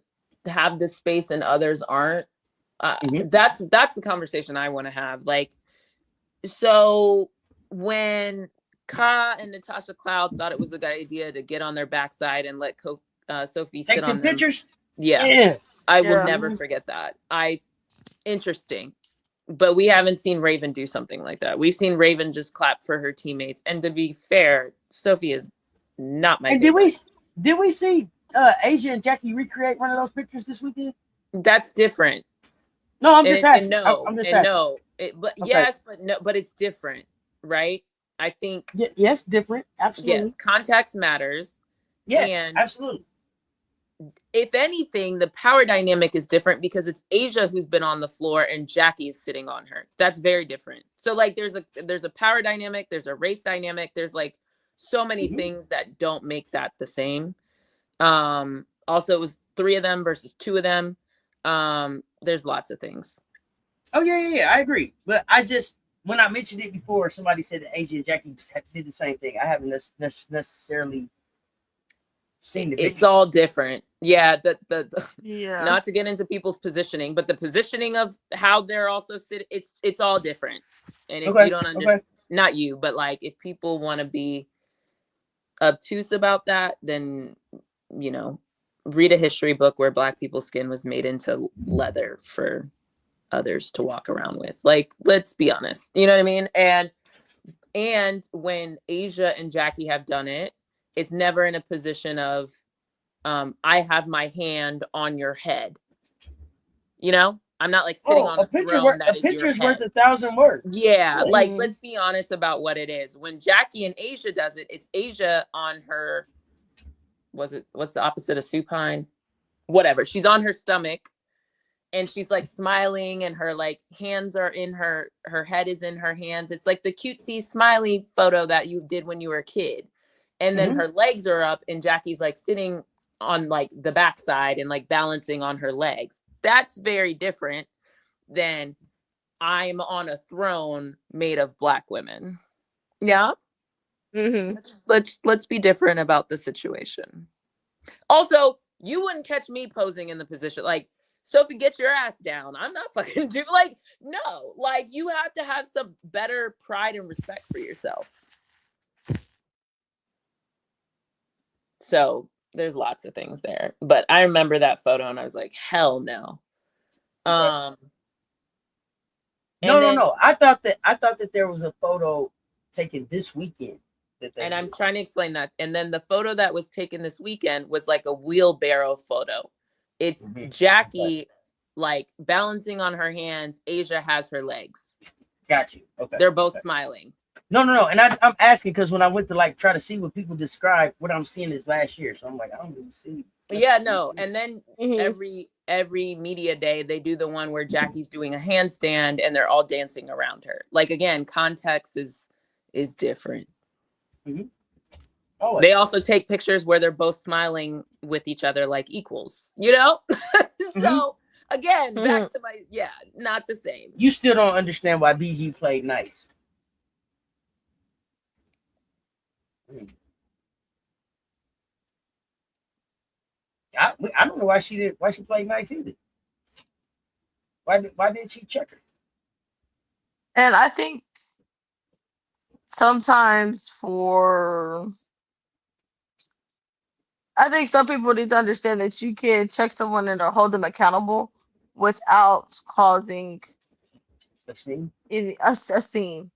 have this space and others aren't. That's the conversation I want to have. Like, so when Ka and Natasha Cloud thought it was a good idea to get on their backside and let Sophie sit on pictures. Yeah. I will never forget that. Interesting. But we haven't seen Raven do something like that. We've seen Raven just clap for her teammates. And to be fair, Sophie is not my favorite. Did we see Asia and Jackie recreate one of those pictures this weekend? That's different. No, I'm just asking. Yes, but no, but it's different, right? I think yes, different. Absolutely. Yes, context matters. Yes, and absolutely. If anything, the power dynamic is different because it's Asia who's been on the floor and Jackie is sitting on her. That's very different. So like there's a power dynamic, there's a race dynamic, there's like so many things that don't make that the same. Also it was 3 of them versus 2 of them. There's lots of things. Oh yeah, I agree. But when I mentioned it before, somebody said that Asia and Jackie did the same thing. I haven't necessarily seen the It's all different. Yeah, not to get into people's positioning, but the positioning of how they're also sitting, it's all different. And if you don't understand, not you, but like if people want to be obtuse about that, then read a history book where Black people's skin was made into leather for others to walk around with. Like, let's be honest, you know what I mean? And when Asia and Jackie have done it, it's never in a position of I have my hand on your head. I'm not like sitting on a throne that is your head. Worth 1,000 words. Yeah, like let's be honest about what it is. When Jackie and Asia does it, it's Asia on her, what's the opposite of supine? Whatever. She's on her stomach. And she's like smiling and her like hands are in her head is in her hands. It's like the cutesy smiley photo that you did when you were a kid. And then her legs are up and Jackie's like sitting on like the backside and like balancing on her legs. That's very different than I'm on a throne made of Black women. Yeah. Let's be different about the situation. Also, you wouldn't catch me posing in the position like, Sophie, get your ass down. I'm not fucking no, like you have to have some better pride and respect for yourself. So there's lots of things there. But I remember that photo and I was like, hell no. No. And then, I thought that there was a photo taken this weekend. And I'm trying to explain that. And then the photo that was taken this weekend was like a wheelbarrow photo. It's Jackie like balancing on her hands. Asia has her legs. Got you. Okay. They're both smiling. No. And I'm asking because when I went to like try to see what people describe, what I'm seeing is last year. So I'm like, I don't really see. Yeah, no. And then every media day, they do the one where Jackie's doing a handstand and they're all dancing around her. Like, again, context is different. Oh, they also take pictures where they're both smiling with each other like equals, you know? So again, back to my, not the same. You still don't understand why BG played nice. I don't know why she played nice either. Why didn't she check her? And I think sometimes I think some people need to understand that you can check someone and or hold them accountable without causing a scene. A scene.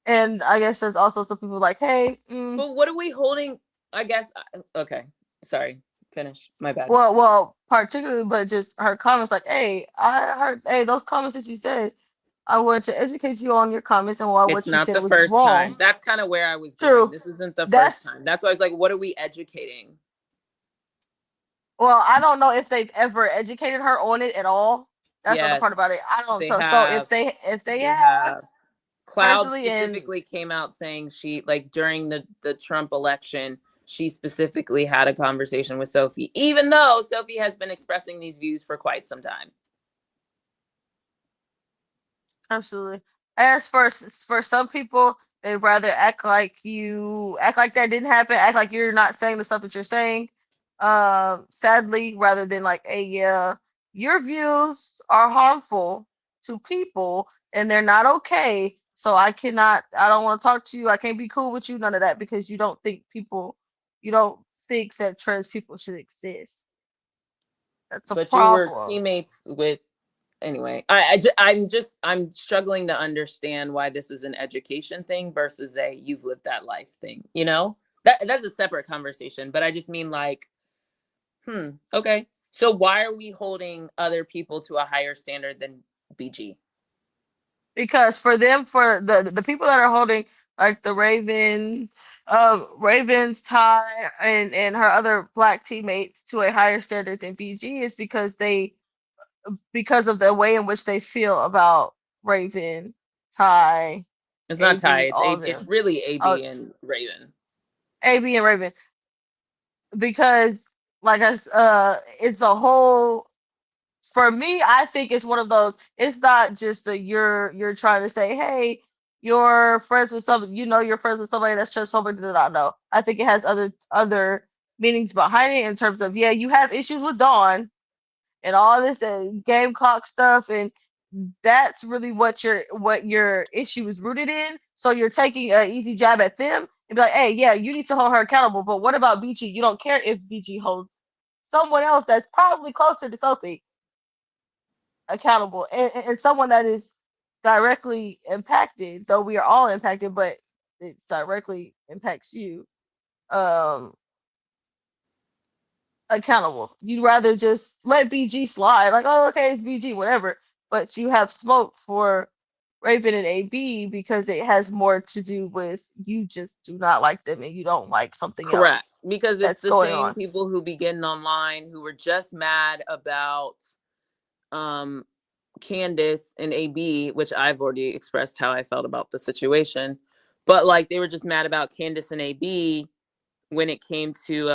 And I guess there's also some people like, hey. But what are we holding? I guess. Okay. Sorry. Finish. My bad. Well, particularly, but just her comments like, hey, I heard, hey, those comments that you said, I wanted to educate you on your comments and what you said was wrong. It's not the first time. That's kind of where I was going. This isn't the first time. That's why I was like, what are we educating? Well, I don't know if they've ever educated her on it at all. That's the part about it. I don't know. So if they have. Cloud specifically came out saying she, like, during the Trump election, she specifically had a conversation with Sophie, even though Sophie has been expressing these views for quite some time. Absolutely. As for some people, they'd rather act like that didn't happen, act like you're not saying the stuff that you're saying. Sadly, rather than like, hey, yeah, your views are harmful to people and they're not okay. So I don't want to talk to you. I can't be cool with you. None of that, because you don't think that trans people should exist. That's a problem. You were teammates with, anyway. I'm struggling to understand why this is an education thing versus a you've lived that life thing. You know, that's a separate conversation. But I just mean like, okay. So why are we holding other people to a higher standard than BG? Because for them, for the people that are holding like the Ravens, Ty, and her other Black teammates to a higher standard than BG is because of the way in which they feel about Raven, Ty. It's not Ty. It's really AB and Raven. AB and Raven. Because like it's a whole. For me, I think it's one of those. It's not just that you're trying to say, hey, you're friends with you're friends with somebody that's transphobic that I know. I think it has other meanings behind it in terms of, you have issues with Dawn and all this Gamecock stuff, and that's really what your issue is rooted in. So you're taking an easy jab at them and be like, hey, yeah, you need to hold her accountable. But what about BG? You don't care if BG holds someone else that's probably closer to Sophie accountable, and someone that is directly impacted, though we are all impacted, but it directly impacts you, accountable. You'd rather just let BG slide, like, oh, okay, it's BG, whatever, but you have smoke for Raven and AB because it has more to do with you just do not like them and you don't like something else. Correct, because it's the same people who be getting online who were just mad about Candace and AB, which I've already expressed how I felt about the situation, but like they were just mad about Candace and AB when it came to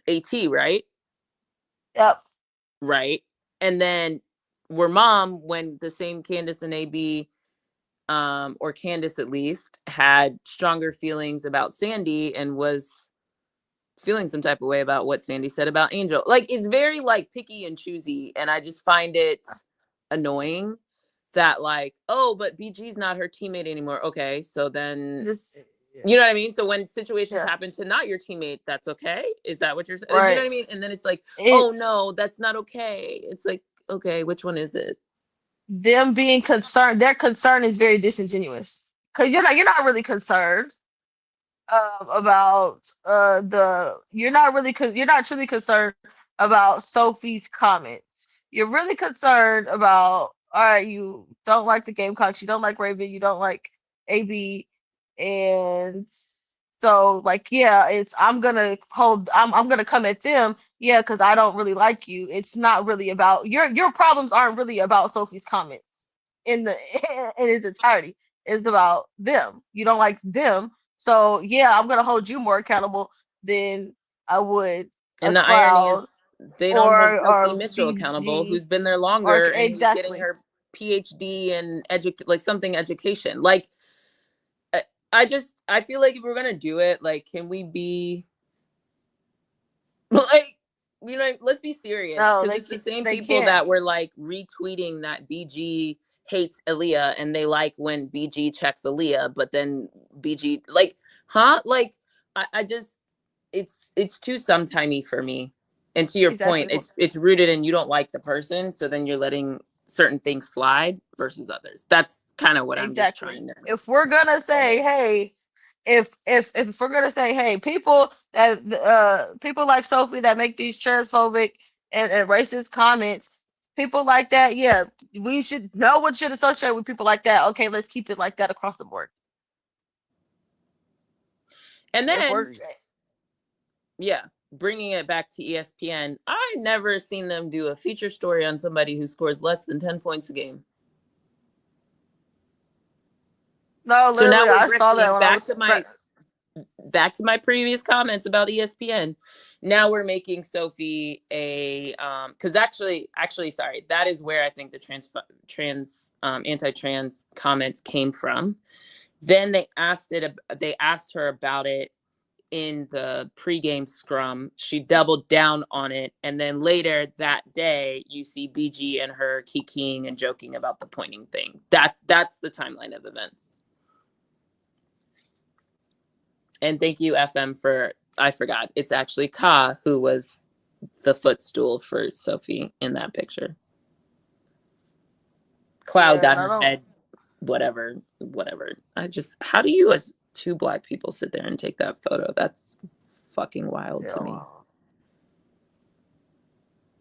AT, right? Yep. Right. And then we're mom when the same Candace and AB, or Candace at least, had stronger feelings about Sandy and was feeling some type of way about what Sandy said about Angel. Like, it's very like picky and choosy, and I just find it annoying that like, oh, but BG's not her teammate anymore. Okay, so then Just you know what I mean? So when situations Yeah. happen to not your teammate, that's okay? Is that what you're saying? Right. You know what I mean? And then it's like, oh It's no, that's not okay. It's like, okay, which one is it? them being concerned. Their concern is very disingenuous because you're not really concerned about you're not truly concerned about Sophie's comments. You're really concerned about, all right, you don't like the Gamecocks, you don't like Raven, you don't like AB, and so like yeah, it's I'm gonna come at them, yeah, because I don't really like you. It's not really about your problems aren't really about Sophie's comments in the in its entirety. It's about them. You don't like them, so yeah, I'm gonna hold you more accountable than I would a And the irony is Cloud they don't hold Kelsey or Mitchell accountable, BG who's been there or longer and who's getting exactly. her PhD and like something education. Like I feel like if we're gonna do it, like, can we be like, you know, let's be serious, No, because it's the same they people can't. that were like retweeting that BG hates Aaliyah and they like when BG checks Aaliyah, but then BG like, huh? Like I just it's too sometimey for me. And to your point, Exactly. it's rooted in you don't like the person, so then you're letting certain things slide versus others. That's kind of what I'm just Exactly. trying to. If we're gonna say, hey, if we're gonna say, hey, people like Sophie that make these transphobic and racist comments, people like that, yeah, no one should associate with people like that. Okay, let's keep it like that across the board. And If then, we're yeah, bringing it back to ESPN, I never seen them do a feature story on somebody who scores less than 10 points a game. No, So now literally, we're I saw that drifting when I was back to my previous comments about ESPN. Now we're making Sophie a because actually sorry, that is where I think the anti-trans comments came from. Then they asked her about it in the pregame scrum. She doubled down on it, and then later that day you see BG and her kikiing and joking about the pointing thing. That's the timeline of events. And thank you, FM, I forgot. It's actually Ka who was the footstool for Sophie in that picture. Cloud got her head, whatever. How do you as two Black people sit there and take that photo? That's fucking wild to me.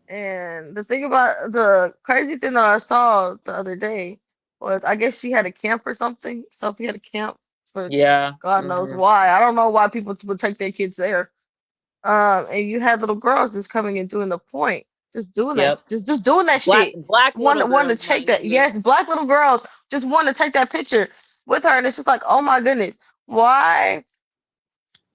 And the crazy thing that I saw the other day was, I guess she had a camp or something. Sophie had a camp for God knows why. I don't know why people would take their kids there. And you had little girls just coming and doing the point, just doing that, just doing that shit. Black little Want to girls, take that. Yes, Black little girls just want to take that picture with her, and it's just like, oh my goodness, why?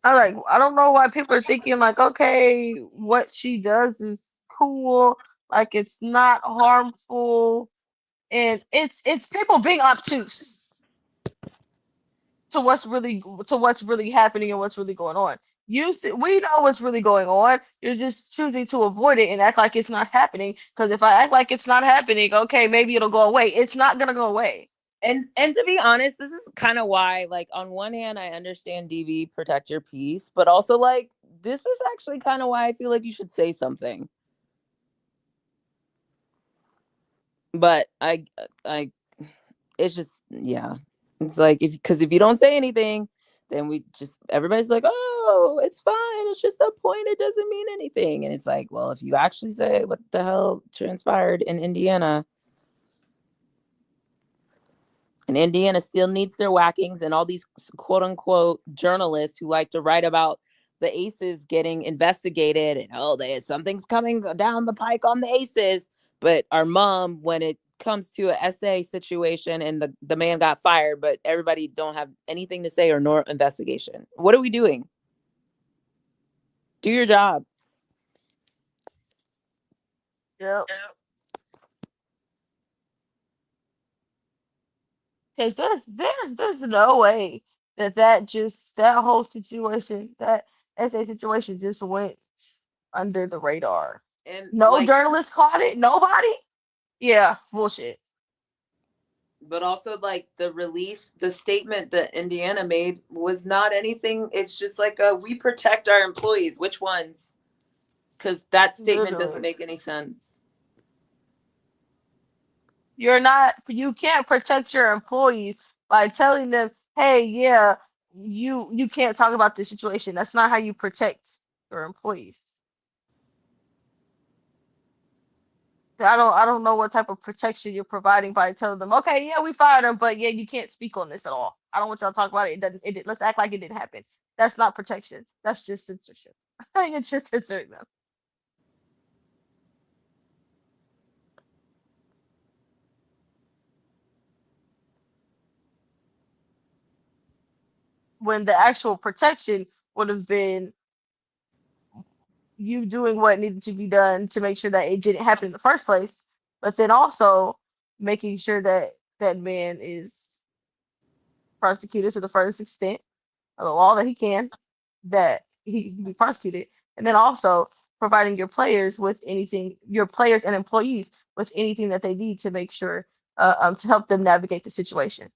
I don't know why people are thinking like, okay, what she does is cool, like it's not harmful, and it's people being obtuse to what's really happening and what's really going on. We know what's really going on. You're just choosing to avoid it and act like it's not happening. Because if I act like it's not happening, okay, maybe it'll go away. It's not gonna go away. And to be honest, this is kind of why, like, on one hand, I understand DV, protect your peace, but also, like, this is actually kind of why I feel like you should say something. But it's just, yeah. It's like, because if you don't say anything, then everybody's like, oh, it's fine. It's just a point. It doesn't mean anything. And it's like, well, if you actually say what the hell transpired in Indiana, and Indiana still needs their whackings, and all these quote unquote journalists who like to write about the Aces getting investigated and something's coming down the pike on the Aces. But our mom, when it comes to a essay situation and the man got fired, but everybody don't have anything to say or nor investigation. What are we doing? Do your job. Yep. Because there's no way that whole situation, that essay situation, just went under the radar. And No journalist caught it. Nobody. Yeah, bullshit. But also, like, the statement that Indiana made was not anything. It's just like, we protect our employees. Which ones? Because that statement doesn't make any sense. You can't protect your employees by telling them, hey, yeah, you can't talk about this situation. That's not how you protect your employees. So I don't know what type of protection you're providing by telling them, okay, yeah, we fired him, but yeah, you can't speak on this at all. I don't want y'all to talk about it. Let's act like it didn't happen. That's not protection. That's just censorship. You're just censoring them. When the actual protection would have been you doing what needed to be done to make sure that it didn't happen in the first place, but then also making sure that that man is prosecuted to the furthest extent of the law that he can, that he can be prosecuted, and then also providing your players and employees with anything that they need to make sure to help them navigate the situation.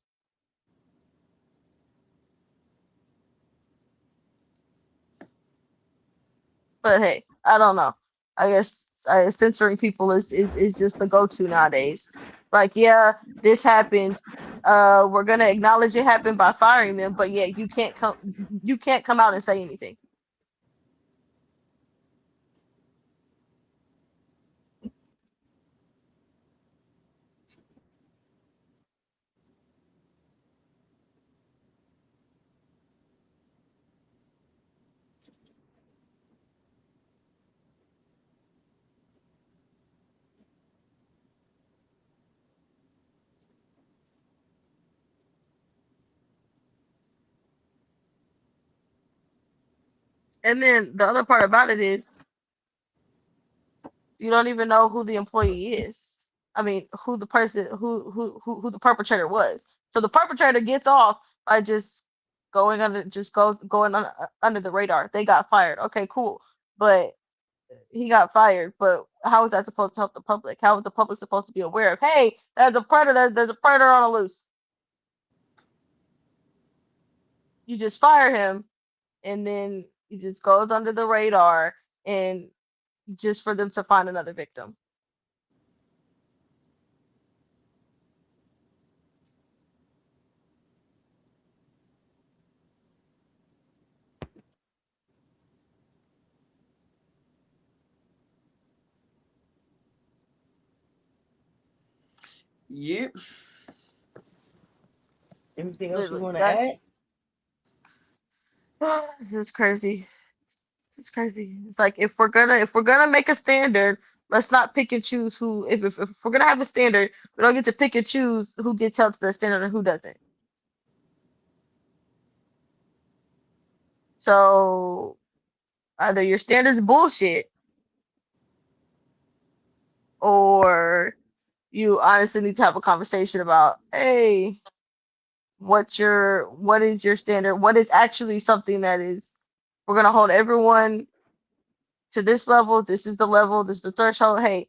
But hey, I don't know. I guess censoring people is just the go-to nowadays. Like, yeah, this happened. We're gonna acknowledge it happened by firing them, but yeah, you can't come out and say anything. And then the other part about it is you don't even know who the employee is. I mean, who the person who the perpetrator was. So the perpetrator gets off by just going under the radar. They got fired. Okay, cool. But he got fired. But how is that supposed to help the public? How is the public supposed to be aware of, hey, there's a predator, there's a predator on the loose. You just fire him and then he just goes under the radar and just for them to find another victim. Yeah. Anything else you Literally, want to add? it's crazy. It's crazy. It's like if we're gonna make a standard, let's not pick and choose who. If we're gonna have a standard, we don't get to pick and choose who gets held to the standard and who doesn't. So either your standard's bullshit, or you honestly need to have a conversation about, hey, what is your standard? What is actually something that is we're gonna hold everyone to this level. This is the level. This is the threshold. Hey,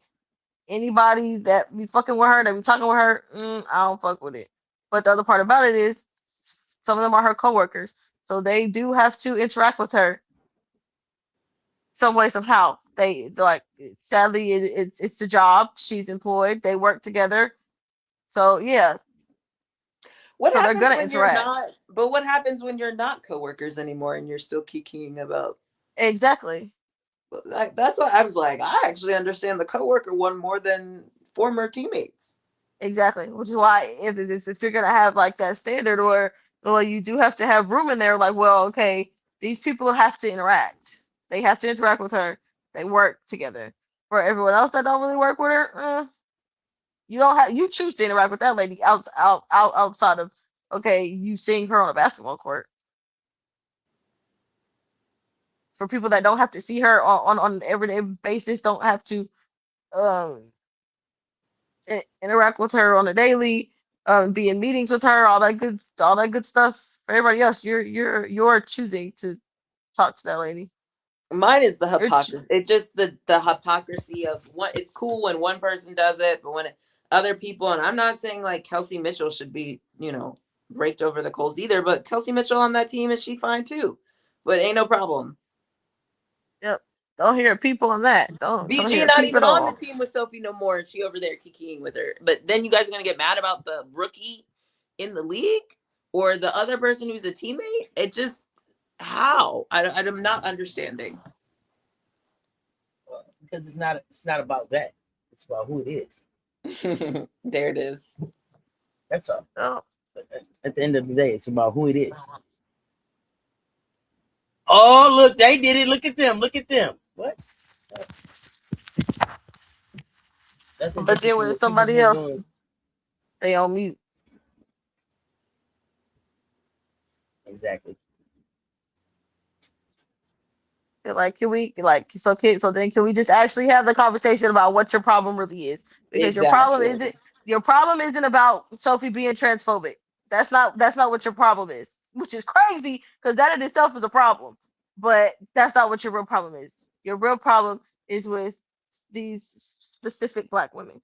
anybody that be fucking with her, that be talking with her, I don't fuck with it. But the other part about it is some of them are her coworkers, so they do have to interact with her some way somehow. They like sadly it's a job. She's employed. They work together. So yeah. What So they're happens gonna when you're interact. not? But what happens when you're not coworkers anymore and you're still kikiing about? Exactly. That's what I was like. I actually understand the coworker one more than former teammates. Exactly. Which is why if you're gonna have like that standard or well, you do have to have room in there, like, well, okay, these people have to interact. They have to interact with her. They work together. For everyone else that don't really work with her, you choose to interact with that lady outside of okay, you seeing her on a basketball court. For people that don't have to see her on an everyday basis, don't have to um interact with her on a daily, be in meetings with her, all that good stuff. For everybody else, you're choosing to talk to that lady. Mine is the You're hypocrisy. It's just the hypocrisy of what. It's cool when one person does it, but when other people, and I'm not saying like Kelsey Mitchell should be, raked over the coals either, but Kelsey Mitchell on that team, is she fine too? But ain't no problem. Yep. Don't hear people on that. Don't BG hear not peep even at on the all. team with Sophie no more, and she over there kikiing with her. But then you guys are gonna get mad about the rookie in the league or the other person who's a teammate? It just how? I'm not understanding. Because it's not about that. It's about who it is. There it is. That's all. Oh. At the end of the day, it's about who it is. Oh, look, they did it. Look at them. Look at them. What? But then when it's somebody else, they on mute. Exactly. Like, can we so then can we just actually have the conversation about what your problem really is? Because Exactly. your problem isn't about Sophie being transphobic. That's not what your problem is, which is crazy because that in itself is a problem. But that's not what your real problem is. Your real problem is with these specific Black women.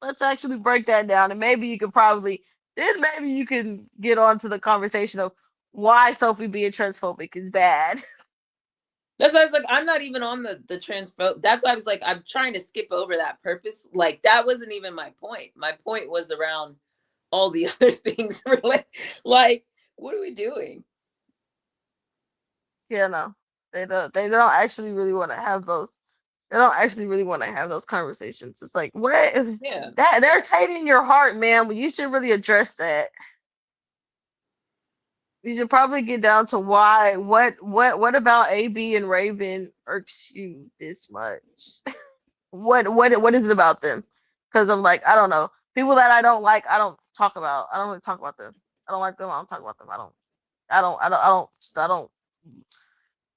Let's actually break that down, and maybe you can get on to the conversation of why Sophie being transphobic is bad. That's why I was like, I'm not even on the transphobe. That's why I was like, I'm trying to skip over that purpose. Like, that wasn't even my point. My point was around all the other things. Like, what are we doing? Yeah, no, they don't actually really want to have those. They don't actually really want to have those conversations. It's like, what? Yeah. That they're tainting your heart, man. But you should really address that. You should probably get down to why. What about AB and Raven irks you this much? What is it about them? Because I'm like, I don't know. People that I don't like, I don't talk about. I don't really talk about them. I don't like them. I don't talk about them. I don't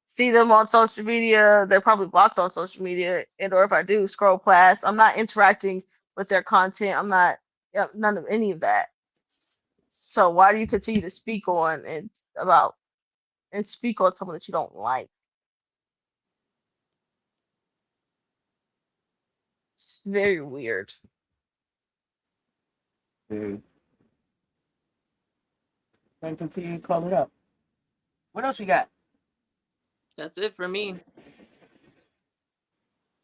see them on social media. They're probably blocked on social media, and or if I do, scroll past. I'm not interacting with their content. I'm not none of any of that. So why do you continue to speak on speak on someone that you don't like? It's very weird. And continue to call it up. What else we got? That's it for me.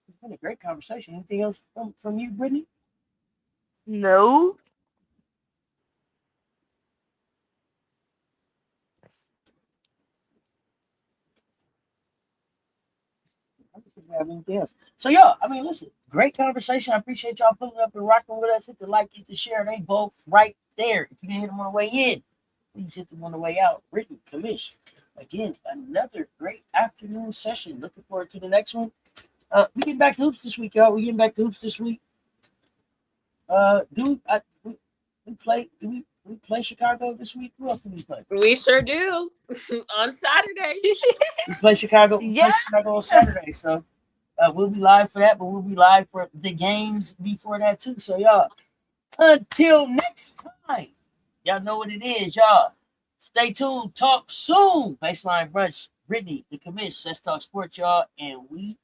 It's been a great conversation. Anything else from you, Brittany? No. I don't think we have anything else. So, y'all, I mean, listen, great conversation. I appreciate y'all pulling up and rocking with us. Hit the like, hit the share. They both right there. If you didn't hit them on the way in, please hit them on the way out. Brittany, Commish. Again, another great afternoon session. Looking forward to the next one. We getting back to hoops this week, y'all. We getting back to hoops this week. We play Chicago this week? Who else do we play? We sure do. On Saturday. We play Chicago. We play Chicago on Saturday. So we'll be live for that, but we'll be live for the games before that too. So y'all, until next time, y'all know what it is, y'all. Stay tuned. Talk soon. Baseline Brunch. Brittany, the Commish. Let's talk sports, y'all. And we